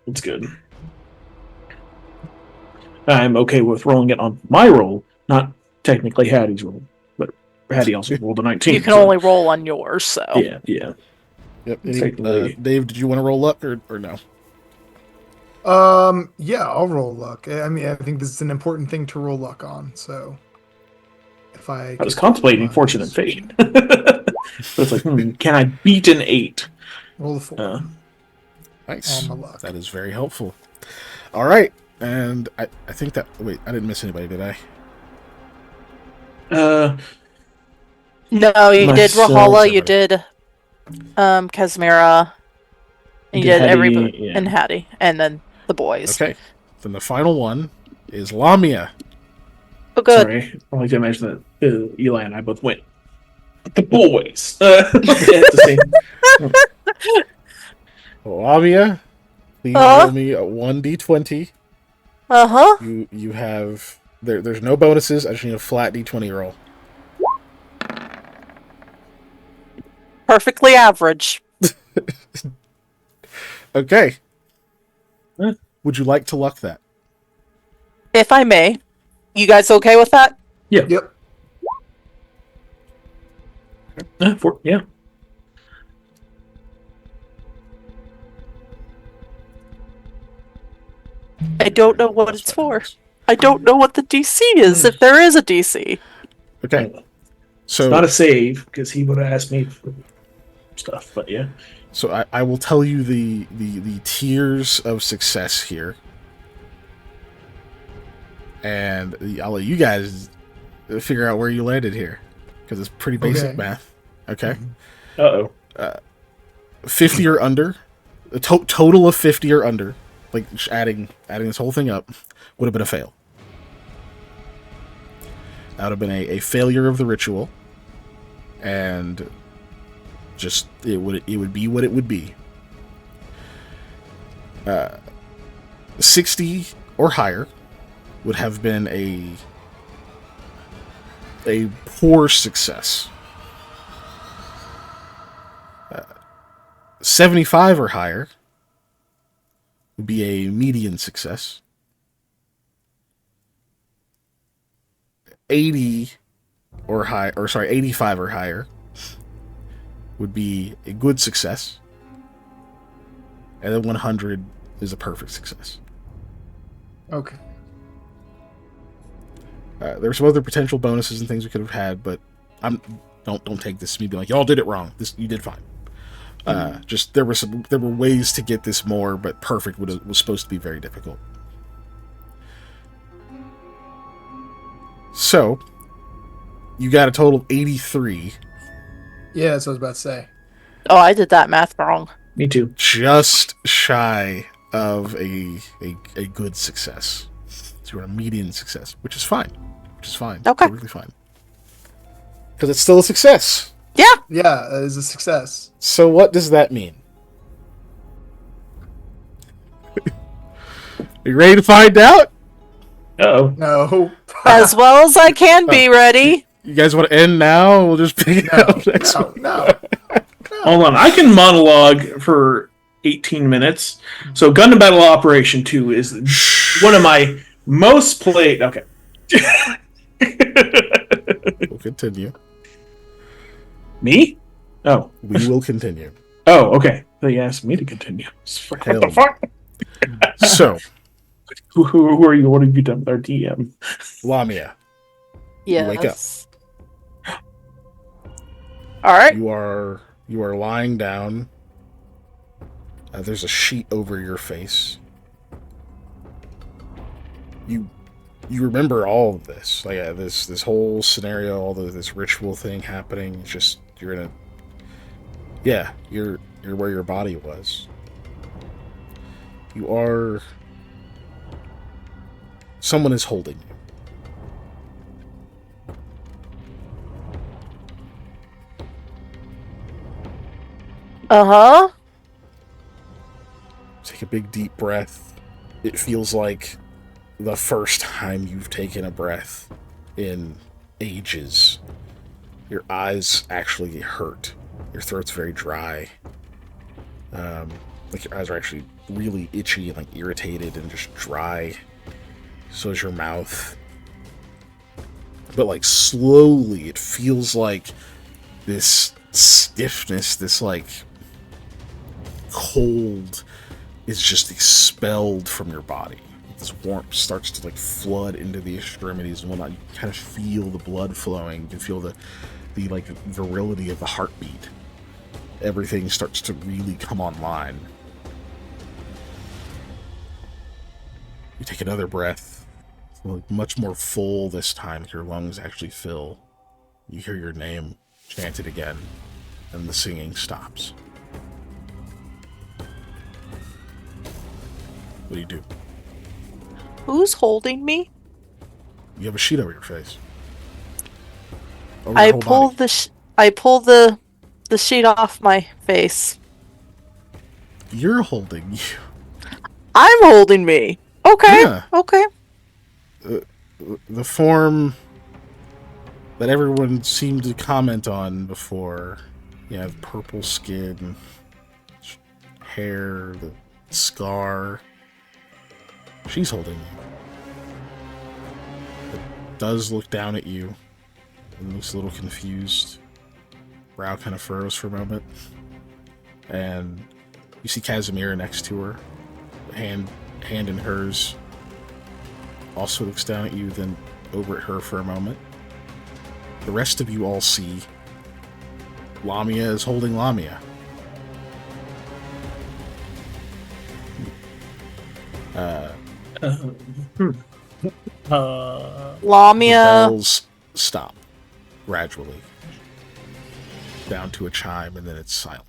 it's good. I'm okay with rolling it on my roll, not technically Hattie's roll, but Hattie also rolled a 19. You can only roll on yours, so yeah. Yep. Dave, did you want to roll luck or no? Yeah, I'll roll luck. I mean, I think this is an important thing to roll luck on. So, if I was contemplating fortune and fate. So it's like, can I beat an 8? Roll the 4. Nice. On my luck. That is very helpful. All right, and I think that. Wait, I didn't miss anybody, did I? No, you did Rahala, you did Casimira, and you did everybody, and Hattie, and then the boys. Okay, then the final one is Lamia. Oh, good. Sorry, I like to imagine that Eli and I both went. The boys. At the same. Lamia, please roll me a 1d20. You have there's no bonuses. I just need a flat d20 roll. Perfectly average. Okay. Would you like to luck that? If I may. You guys okay with that? Yeah. Yep. Yeah. I don't know what it's for. I don't know what the DC is, if there is a DC. Okay. So it's not a save, because he would have asked me for stuff, but yeah. So I will tell you the tiers of success here. And I'll let you guys figure out where you landed here. Because it's pretty basic math. Okay? Uh-oh. 50 or under. A total of 50 or under. Like, just adding this whole thing up would have been a fail. That would have been a failure of the ritual. And just, it would be what it would be. 60 or higher would have been a poor success. 75 or higher would be a median success. 85 or higher would be a good success. And then 100 is a perfect success. Okay. There's some other potential bonuses and things we could have had, but don't take this to me being like y'all did it wrong. You did fine. Just there were ways to get this more, but perfect was supposed to be very difficult. So you got a total of 83. Yeah, that's what I was about to say. Oh, I did that math wrong. Me too. Just shy of a good success. So you're a median success, which is fine. Okay. Perfectly fine. Because it's still a success. Yeah. Yeah, it is a success. So what does that mean? Are you ready to find out? Uh-oh. No. As well as I can be ready. You guys want to end now? We'll just pick it up next week. No. Hold on. I can monologue for 18 minutes. So Gundam Battle Operation 2 is one of my most played... Okay. We'll continue. Me? Oh. We will continue. Oh, okay. They asked me to continue. What the fuck? So... Who are you? What have you done with our DM? Lamia. Yes. You wake up. All right. You are lying down. There's a sheet over your face. You remember all of this, like this whole scenario, all this ritual thing happening. It's just you're where your body was. Someone is holding you. Uh-huh. Take a big deep breath. It feels like the first time you've taken a breath in ages. Your eyes actually hurt. Your throat's very dry. Like your eyes are actually really itchy and like irritated and just dry. So is your mouth. But like slowly it feels like this stiffness, this like cold is just expelled from your body. This warmth starts to like flood into the extremities and whatnot. You kind of feel the blood flowing. You can feel the like virility of the heartbeat. Everything starts to really come online. You take another breath, like much more full this time. Your lungs actually fill. You hear your name chanted again, and the singing stops. What do you do? Who's holding me? You have a sheet over your face. I pull the sheet off my face. You're holding you. I'm holding me. Okay. Yeah. Okay. The form that everyone seemed to comment on before. You have purple skin, hair, the scar. She's holding you. It does look down at you and looks a little confused. Brow kind of furrows for a moment. And you see Casimira next to her. Hand in hers. Also looks down at you, then over at her for a moment. The rest of you all see Lamia is holding Lamia. Lamia. The bells stop gradually down to a chime, and then it's silent.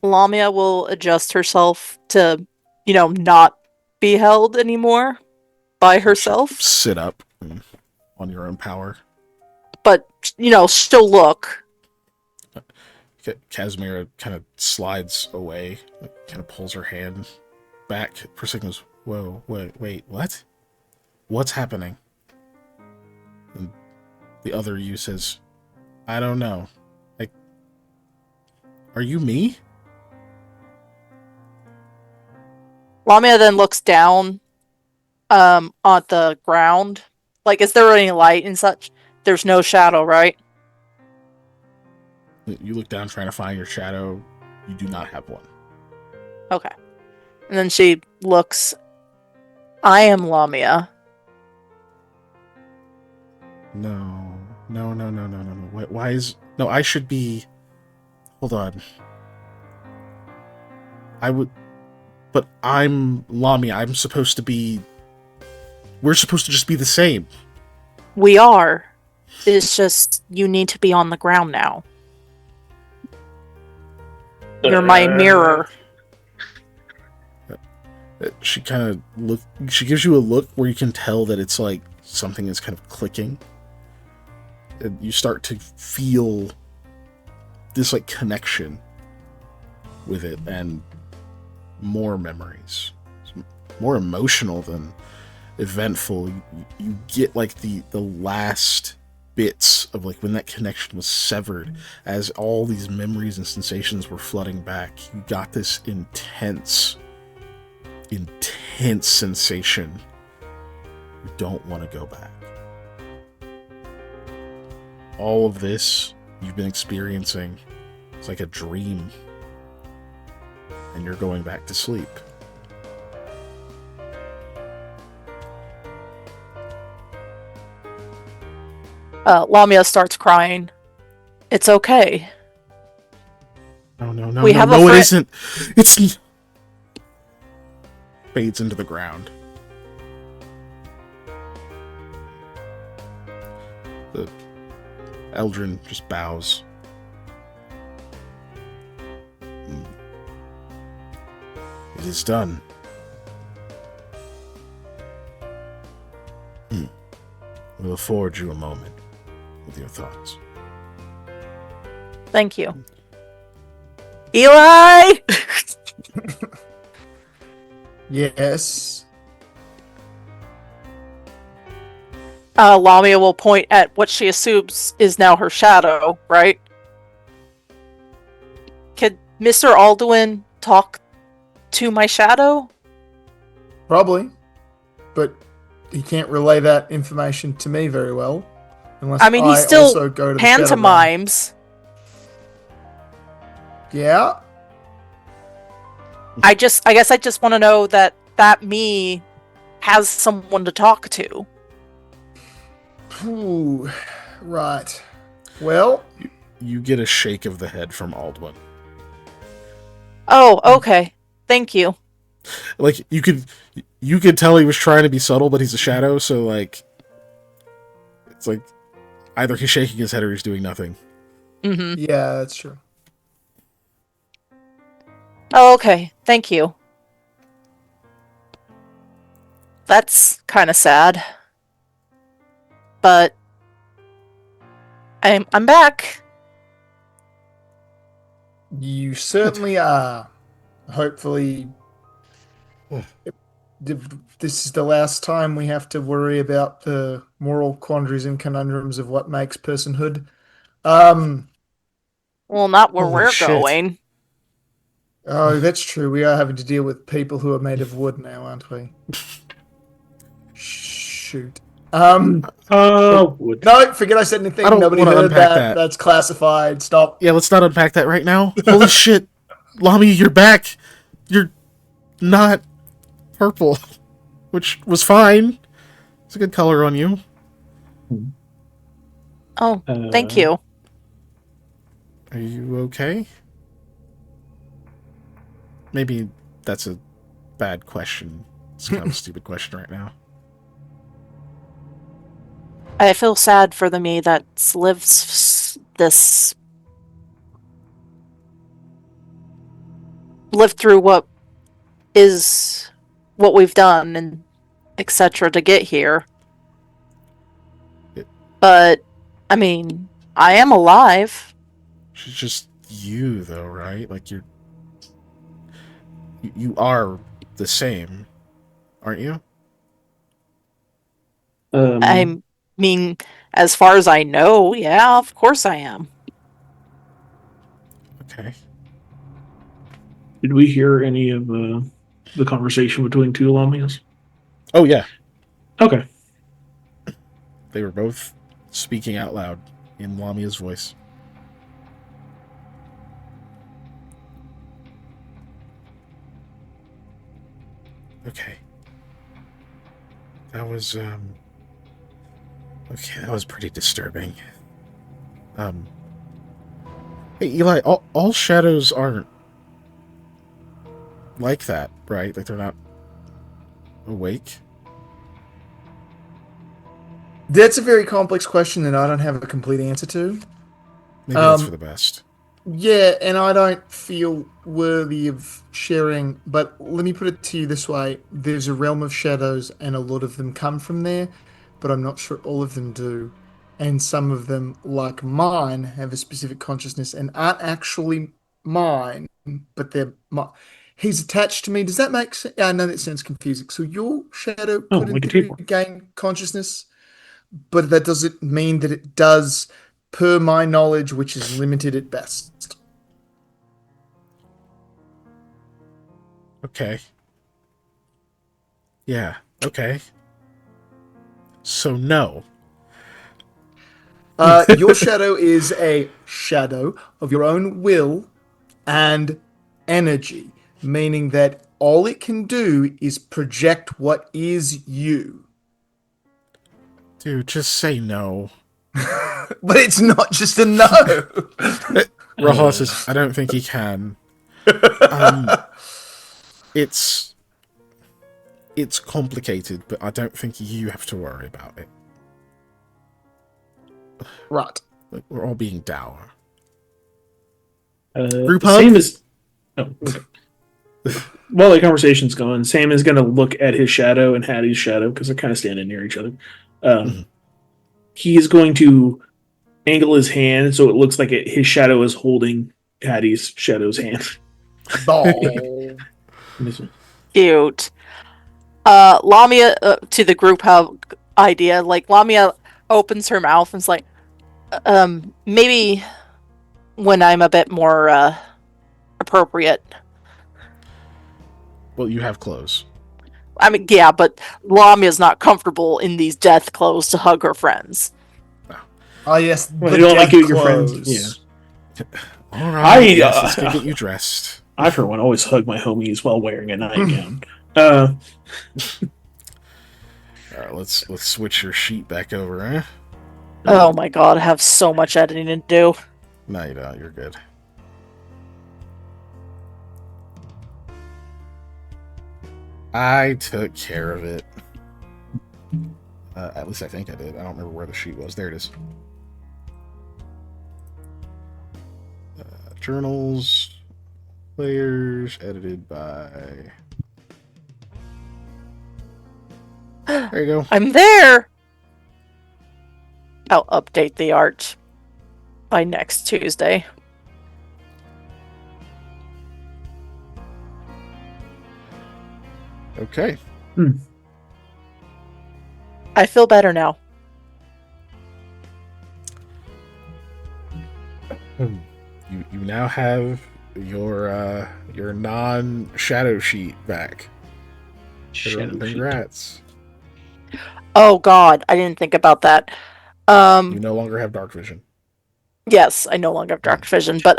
Lamia will adjust herself to, not be held anymore by herself. Sit up on your own power. But, still look. Casimira kind of slides away, kind of pulls her hand back for a second. Goes, whoa, wait, what? What's happening? And the other you says, I don't know. Like, are you me? Lamia then looks down on the ground. Like, is there any light and such? There's no shadow, right? You look down trying to find your shadow. You do not have one. Okay. And then she looks. I am Lamia. No. Why is... No, I should be... Hold on. I would... But I'm Lamia. I'm supposed to be... We're supposed to just be the same. We are. It's just, you need to be on the ground now. You're my mirror. She kind of look. She gives you a look where you can tell that it's like something is kind of clicking. And you start to feel this like connection with it, and more memories. It's more emotional than eventful. You get like the last bits of like when that connection was severed, as all these memories and sensations were flooding back. You got this intense sensation. You don't want to go back. All of this you've been experiencing, it's like a dream, and you're going back to sleep. Lamia starts crying. It's okay. No, it isn't. It's... Fades into the ground. The Eldrin just bows. It is done. We'll afford you a moment with your thoughts. Thank you. Eli! Yes. Lamia will point at what she assumes is now her shadow, right? Could Mr. Alduin talk to my shadow? Probably. But he can't relay that information to me very well. Unless I mean, he still also go to the pantomimes. Yeah. I guess I just want to know that me has someone to talk to. Ooh, right. Well, you get a shake of the head from Alduin. Oh, okay. Thank you. Like you could tell he was trying to be subtle, but he's a shadow, so like it's like either he's shaking his head or he's doing nothing. Mm-hmm. Yeah, that's true. Oh, okay. Thank you. That's kind of sad. But I'm back. You certainly are. Hopefully, this is the last time we have to worry about the moral quandaries and conundrums of what makes personhood. Well, not where we're shit. going. Oh, that's true. We are having to deal with people who are made of wood now, aren't we? Shoot. Wood. No, forget I said anything. I don't Nobody wanna heard unpack that. that. That's classified. Stop. Yeah, let's not unpack that right now. Holy shit. Lami, you're back. You're not purple, which was fine. It's a good color on you. Oh, thank you. Are you okay? Maybe that's a bad question. It's kind of a stupid question right now. I feel sad for the me that lives this... lived through what we've done and etc. to get here. But, I mean, I am alive. She's just you, though, right? Like, you are the same, aren't you? I mean, as far as I know, yeah, of course I am. Okay. Did we hear any of the conversation between two Lamias? Oh, yeah. Okay. They were both speaking out loud in Lamia's voice. Okay. That was, okay, that was pretty disturbing. Hey, Eli, all shadows aren't like that, right? Like, they're not awake? That's a very complex question that I don't have a complete answer to. Maybe that's for the best. Yeah, and I don't feel worthy of sharing, but let me put it to you this way. There's a realm of shadows, and a lot of them come from there, but I'm not sure all of them do. And some of them, like mine, have a specific consciousness and aren't actually mine, but they're my. He's attached to me. Does that make sense? I know that sounds confusing. So your shadow could in like a theory tapeworm. gain consciousness, but that doesn't mean that it does, per my knowledge, which is limited at best. Okay. Yeah, okay. So, no. Your shadow is a shadow of your own will and energy, meaning that all it can do is project what is you. Dude, just say no. But it's not just a no. Rahal says, I don't think he can. It's complicated, but I don't think you have to worry about it. Right. Like, we're all being dour. Group hug? Sam is... Oh, okay. While the conversation's going, Sam is going to look at his shadow and Hattie's shadow, because they're kind of standing near each other. He is going to angle his hand so it looks like his shadow is holding Hattie's shadow's hand. Cute. Lamia, to the group hug idea, like, Lamia opens her mouth and is like, maybe when I'm a bit more appropriate. Well, you have clothes. I mean, yeah, but Lamia's not comfortable in these death clothes to hug her friends. Oh, yes. Well, you don't like your friends. Yeah. All right. Let's get you dressed. I, for one, always hug my homies while wearing a nightgown. All right, let's switch your sheet back over, eh? Oh my god, I have so much editing to do. No, you don't. You're good. I took care of it. At least I think I did. I don't remember where the sheet was. There it is. Journals, players, edited by... There you go. I'm there! I'll update the art by next Tuesday. Okay. I feel better now. You now have your non-shadow sheet back. Congrats. Oh god, I didn't think about that. You no longer have dark vision. Yes, I no longer have dark vision, but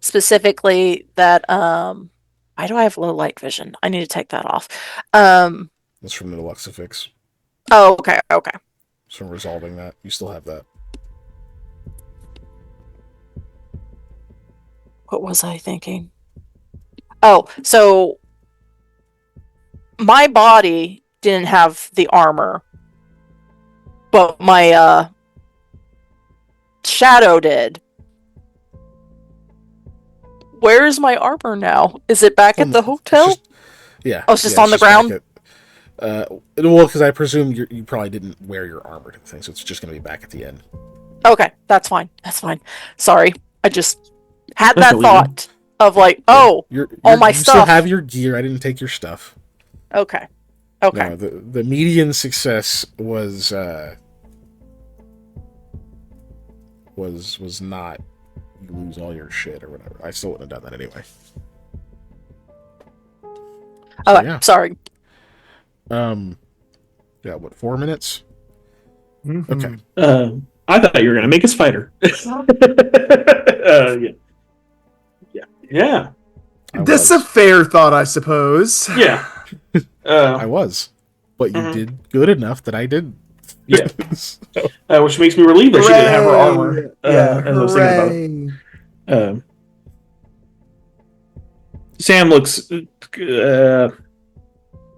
specifically that why do I have low light vision? I need to take that off. That's from the Deluxe fix. Oh, okay. So resolving that, you still have that. What was I thinking? Oh, so my body didn't have the armor, but my shadow did. Where is my armor now? Is it back at the hotel? It's just on the ground? Well, because I presume you probably didn't wear your armor to the thing, so it's just going to be back at the end. Okay, that's fine. Sorry, I just had that thought of like, all my stuff. You still have your gear. I didn't take your stuff. Okay. No, the median success was not you lose all your shit or whatever. I still wouldn't have done that anyway. So, yeah. Sorry. Yeah, what, 4 minutes? Mm-hmm. Okay. I thought you were gonna make us fighter. Yeah. That's a fair thought, I suppose. Yeah. I was. But you did good enough that I didn't. Yeah. Which makes me relieved that she didn't have her armor. As I was thinking about. Sam looks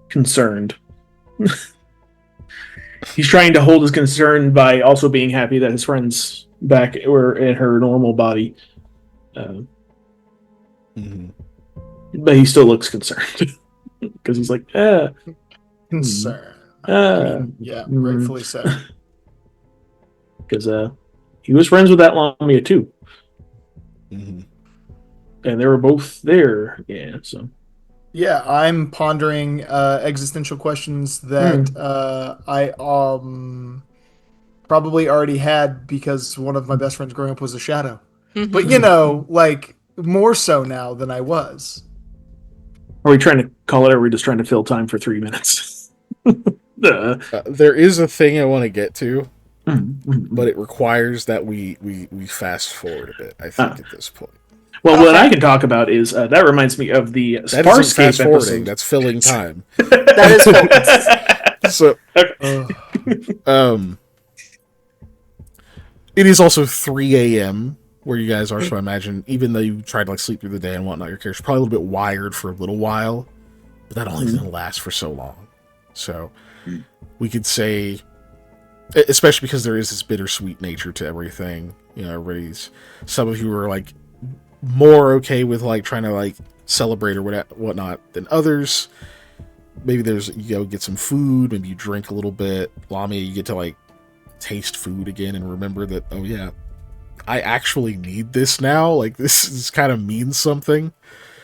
concerned. He's trying to hold his concern by also being happy that his friends back were in her normal body. But he still looks concerned because he's like, concern. Yeah, rightfully so. Because he was friends with that Lamia too, and they were both there. Yeah, so. Yeah, I'm pondering existential questions that I probably already had because one of my best friends growing up was a shadow. But like more so now than I was. Are we trying to call it, or are we just trying to fill time for 3 minutes? There is a thing I want to get to, but it requires that we fast forward a bit, I think, at this point. Well, what I can talk about is that reminds me of the Farscape episode. That's filling time. That is so, it is also 3 a.m. where you guys are, so I imagine, even though you tried to sleep through the day and whatnot, your character's probably a little bit wired for a little while, but that only going to last for so long. So, we could say, especially because there is this bittersweet nature to everything, some of you are like more okay with like trying to like celebrate or whatnot than others. Maybe there's get some food, maybe you drink a little bit. Lamia, you get to like taste food again and remember that, oh yeah, I actually need this now. Like this kind of means something.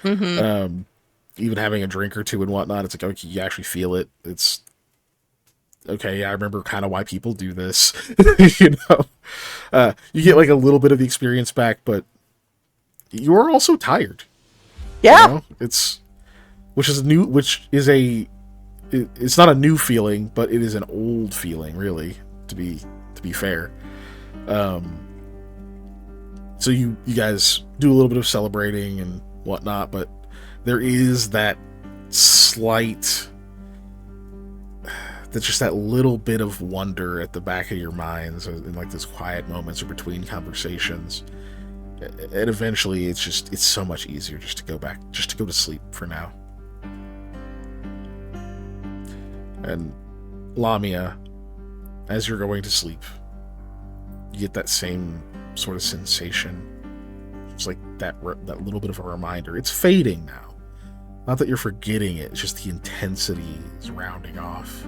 Even having a drink or two and whatnot, it's like, okay, you actually feel it. It's okay. Yeah, I remember kind of why people do this. You get like a little bit of the experience back, but you are also tired. Yeah. It's not a new feeling, but it is an old feeling, really, to be fair. So you guys do a little bit of celebrating and whatnot, but there is that slight, that's just that little bit of wonder at the back of your minds in like those quiet moments or between conversations. And eventually it's so much easier just to go to sleep for now. And Lamia, as you're going to sleep, you get that same sort of sensation. It's like that little bit of a reminder. It's fading now. Not that you're forgetting it, it's just the intensity is rounding off.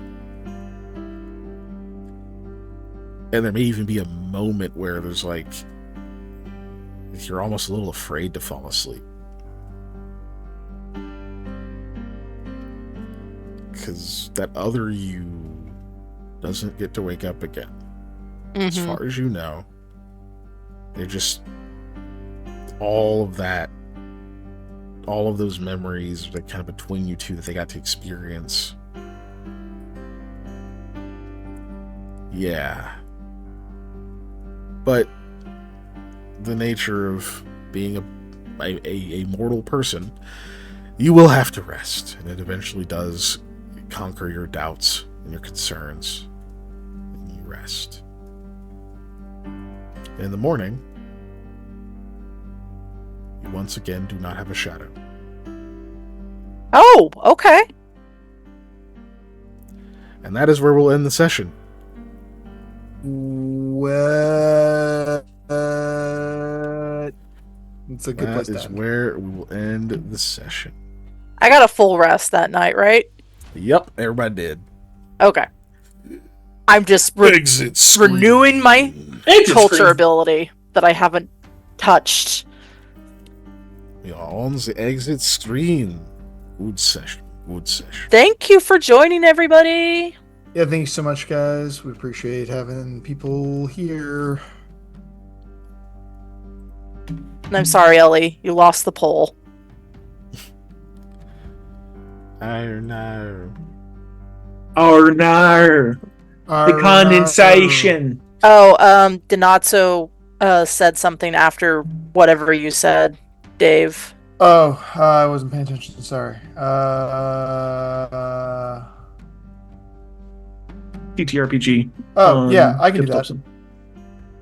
And there may even be a moment where there's like, you're almost a little afraid to fall asleep. Because that other you doesn't get to wake up again. As far as you know, they're just all of those memories that kind of between you two that they got to experience. Yeah. But the nature of being a mortal person, you will have to rest, and it eventually does conquer your doubts and your concerns, and you rest. And in the morning, you once again do not have a shadow. Oh, okay. And that is where we'll end the session. Well, it's a good place to end. That is where we will end the session. I got a full rest that night, right? Yep, everybody did. Okay. I'm just renewing my culture ability that I haven't touched. We are on the exit screen. Good session. Thank you for joining, everybody. Yeah, thank you so much, guys. We appreciate having people here. And I'm sorry, Ellie. You lost the poll. Oh no. The condensation. Donazzo said something after whatever you said, Dave. Oh, I wasn't paying attention. Sorry. TTRPG. Oh, yeah, I can do that.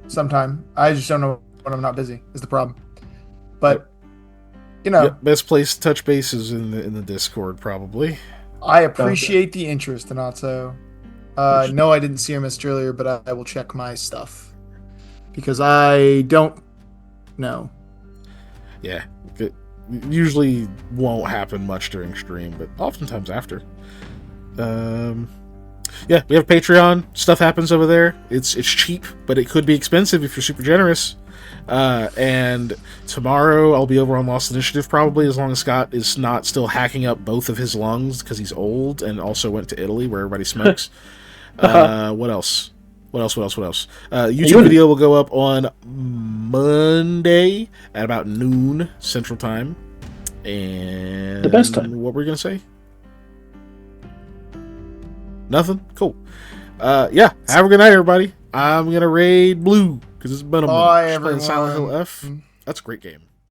Sometime. I just don't know when I'm not busy, is the problem. But, you know. Best place to touch base is in the Discord, probably. I appreciate the interest, Donato. No, I didn't see your message earlier, but I will check my stuff. Because I don't know. Yeah. It usually won't happen much during stream, but oftentimes after. Yeah, we have Patreon. Stuff happens over there. It's cheap, but it could be expensive if you're super generous. And tomorrow I'll be over on Lost Initiative probably, as long as Scott is not still hacking up both of his lungs because he's old and also went to Italy where everybody smokes. What else? YouTube video will go up on Monday at about noon Central Time. And the best time. What were we gonna say? Nothing? Cool. Yeah, have a good night, everybody. I'm gonna raid blue because it's been a month. Bye, everyone. Playing Silent Hill F. That's a great game.